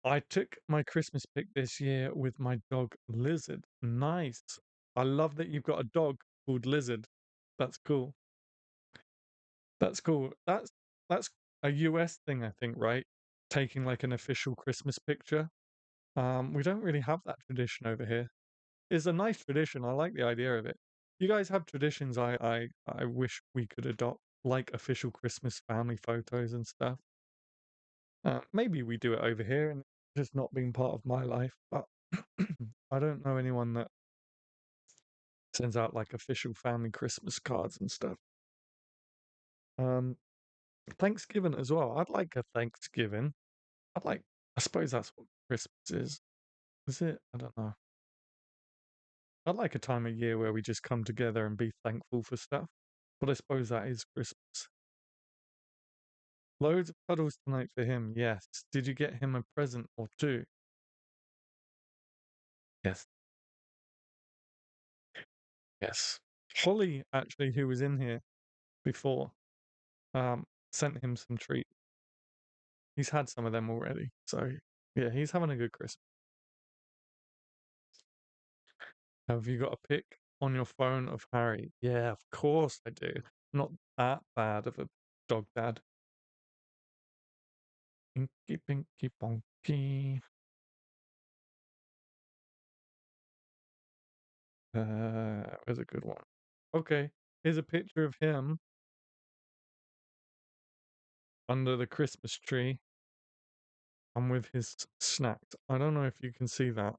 [SPEAKER 1] I took my Christmas pic this year with my dog Lizard. Nice. I love that you've got a dog called Lizard. That's cool. That's cool. That's a US thing, I think, right? Taking like an official Christmas picture. We don't really have that tradition over here. It's a nice tradition. I like the idea of it. You guys have traditions I wish we could adopt, like official Christmas family photos and stuff. Maybe we do it over here and it's just not been part of my life, but I don't know anyone that sends out like official family Christmas cards and stuff. Um, Thanksgiving as well. I'd like a Thanksgiving. I'd like, I suppose that's what Christmas is. Is it? I don't know. I'd like a time of year where we just come together and be thankful for stuff. But I suppose that is Christmas. Loads of cuddles tonight for him. Yes. Did you get him a present or two? Yes. Yes. Holly, actually, who was in here before, sent him some treats. He's had some of them already. So, yeah, he's having a good Christmas. Have you got a pic on your phone of Harry? Yeah, of course I do. Not that bad of a dog dad. Pinky, pinky, ponky. Where's a good one? Okay, here's a picture of him under the Christmas tree and with his snacks. I don't know if you can see that.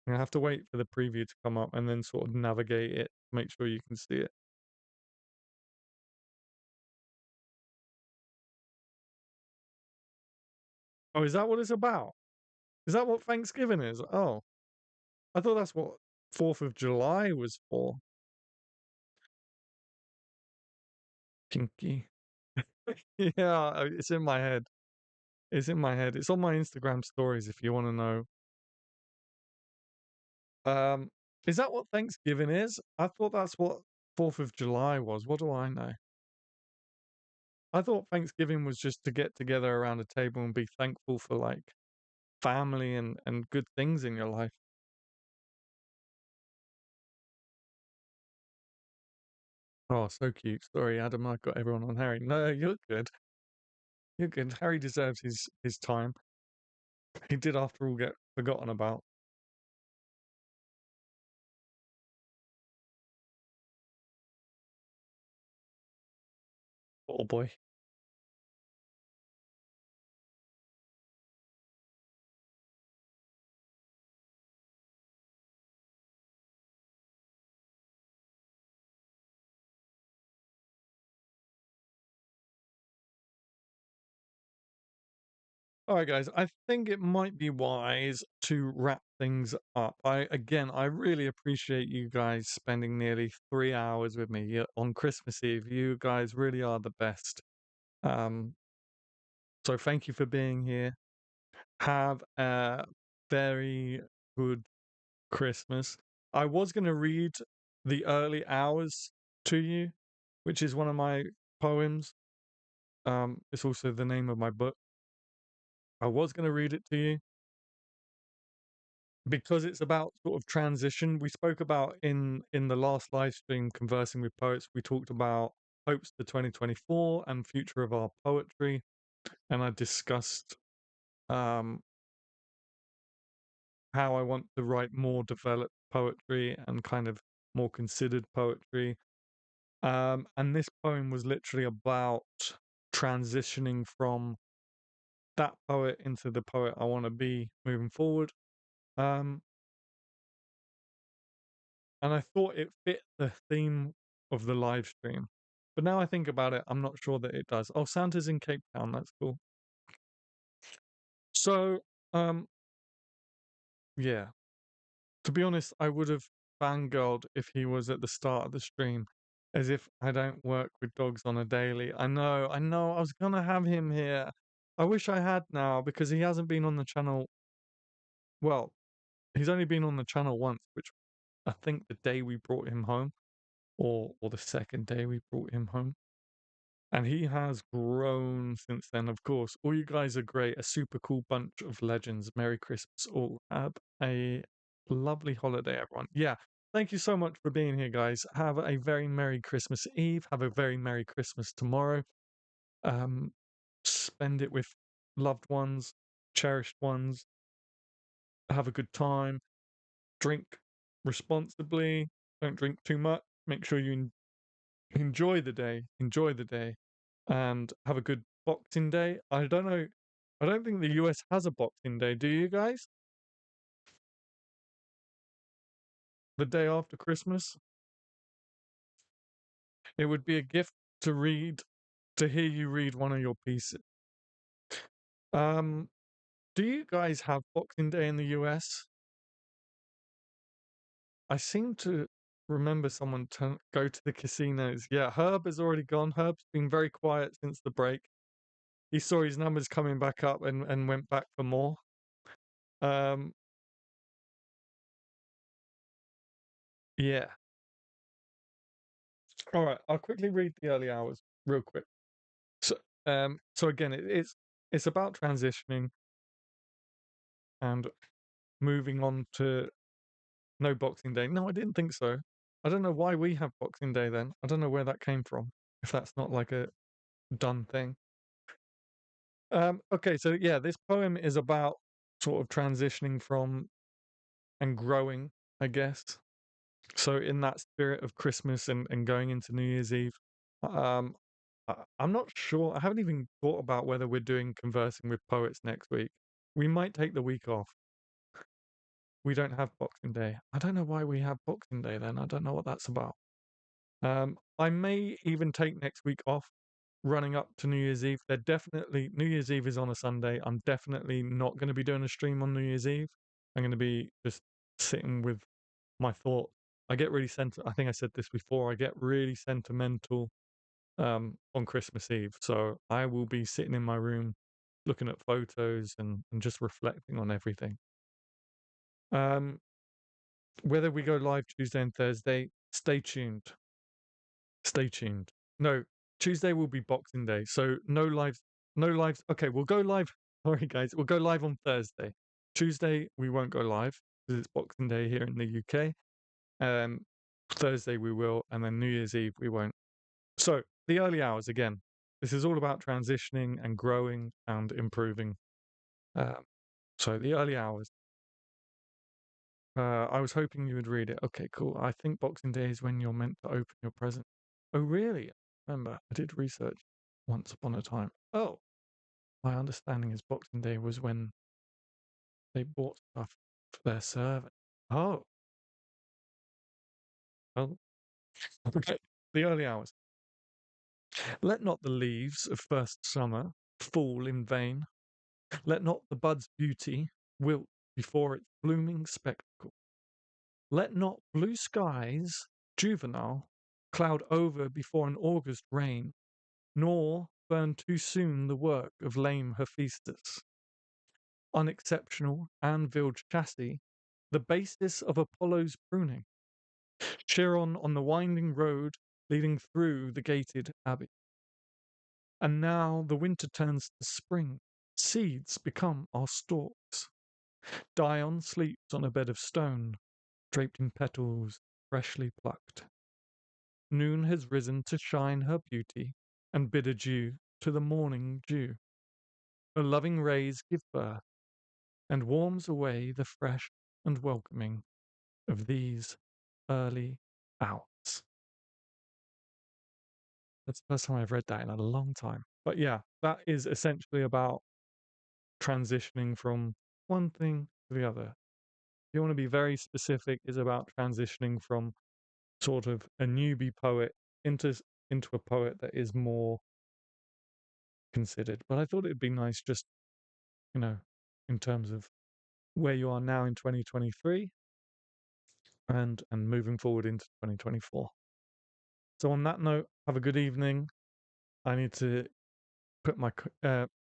[SPEAKER 1] I have to wait for the preview to come up and then sort of navigate it to make sure you can see it. Oh, is that what it's about? Is that what Thanksgiving is? Oh, I thought that's what 4th of July was for. Kinky. Yeah, it's in my head. It's in my head. It's on my Instagram stories if you want to know. Um, is that what Thanksgiving is? I thought that's what 4th of July was. What do I know? I thought Thanksgiving was just to get together around a table and be thankful for like family and good things in your life. Oh, so cute. Sorry, Adam, I got everyone on Harry. No, you're good. You're good. Harry deserves his time. He did, after all, get forgotten about. Oh boy. All right, guys, I think it might be wise to wrap things up. I really appreciate you guys spending nearly 3 hours with me on Christmas Eve. You guys really are the best. Um, so thank you for being here. Have a very good Christmas. I was going to read The Early Hours to you, which is one of my poems. It's also the name of my book. I was going to read it to you because it's about sort of transition. We spoke about in the last live stream, Conversing with Poets, we talked about hopes for 2024 and future of our poetry, and I discussed um, how I want to write more developed poetry and kind of more considered poetry. And this poem was literally about transitioning from that poet into the poet I want to be moving forward. Um, and I thought it fit the theme of the live stream. But now I think about it, I'm not sure that it does. Oh, Santa's in Cape Town. That's cool. So, um, yeah. To be honest, I would have fangirled if he was at the start of the stream, as if I don't work with dogs on a daily. I know. I was gonna have him here. I wish I had now because he hasn't been on the channel. Well, he's only been on the channel once, which I think the day we brought him home, or the second day we brought him home. And he has grown since then, of course. All you guys are great. A super cool bunch of legends. Merry Christmas. All have a lovely holiday, everyone. Yeah. Thank you so much for being here, guys. Have a very Merry Christmas Eve. Have a very Merry Christmas tomorrow. Um, spend it with loved ones, cherished ones. Have a good time. Drink responsibly. Don't drink too much. Make sure you enjoy the day. Enjoy the day and have a good Boxing Day. I don't know. I don't think the US has a Boxing Day. Do you guys? The day after Christmas? It would be a gift to read, to hear you read one of your pieces. Um, do you guys have Boxing Day in the US? I seem to remember someone to go to the casinos. Yeah, Herb has already gone. Herb's been very quiet since the break. He saw his numbers coming back up and went back for more. Um, yeah. All right, I'll quickly read the early hours real quick. So again, it's about transitioning and moving on to no Boxing Day. No, I didn't think so. I don't know why we have Boxing Day then. I don't know where that came from. If that's not like a done thing. Okay, so yeah, this poem is about sort of transitioning from and growing, I guess. So in that spirit of Christmas and going into New Year's Eve, um, I'm not sure. I haven't even thought about whether we're doing Conversing with Poets next week. We might take the week off. We don't have Boxing Day. I don't know why we have Boxing Day then. I don't know what that's about. I may even take next week off running up to New Year's Eve. They're definitely New Year's Eve is on a Sunday. I'm definitely not going to be doing a stream on New Year's Eve. I'm going to be just sitting with my thoughts. I get really I think I said this before. I get really sentimental on Christmas Eve. So I will be sitting in my room looking at photos and just reflecting on everything. Um, whether we go live Tuesday and Thursday, stay tuned. Stay tuned. No, Tuesday will be Boxing Day. So no lives. No lives. Okay, we'll go live. Sorry, guys. We'll go live on Thursday. Tuesday, we won't go live because it's Boxing Day here in the UK. Thursday, we will. And then New Year's Eve, we won't. So the early hours again. This is all about transitioning and growing and improving. Um, so the early hours. I was hoping you would read it. Okay, cool. I think Boxing Day is when you're meant to open your present. Oh, really? Remember, I did research once upon a time. Oh, my understanding is Boxing Day was when they bought stuff for their servant. Oh, well, okay. The early hours. Let not the leaves of first summer fall in vain. Let not the bud's beauty wilt before its blooming spectacle. Let not blue skies, juvenile, cloud over before an August rain, nor burn too soon the work of lame Hephaestus. Unexceptional and veiled chassis, the basis of Apollo's pruning. Chiron on the winding road leading through the gated abbey. And now the winter turns to spring, seeds become our stalks. Dion sleeps on a bed of stone, draped in petals freshly plucked. Noon has risen to shine her beauty and bid adieu to the morning dew. Her loving rays give birth and warms away the fresh and welcoming of these early hours. That's the first time I've read that in a long time. But yeah, that is essentially about transitioning from one thing to the other. If you want to be very specific, is about transitioning from sort of a newbie poet into a poet that is more considered. But I thought it'd be nice just, in terms of where you are now in 2023 and moving forward into 2024. So on that note, have a good evening. I need to put my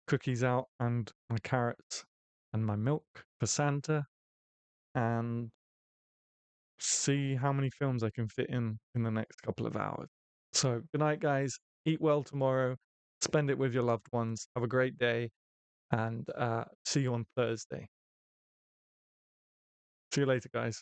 [SPEAKER 1] cookies out and my carrots and my milk for Santa and see how many films I can fit in the next couple of hours. So good night, guys. Eat well tomorrow. Spend it with your loved ones. Have a great day and see you on Thursday. See you later, guys.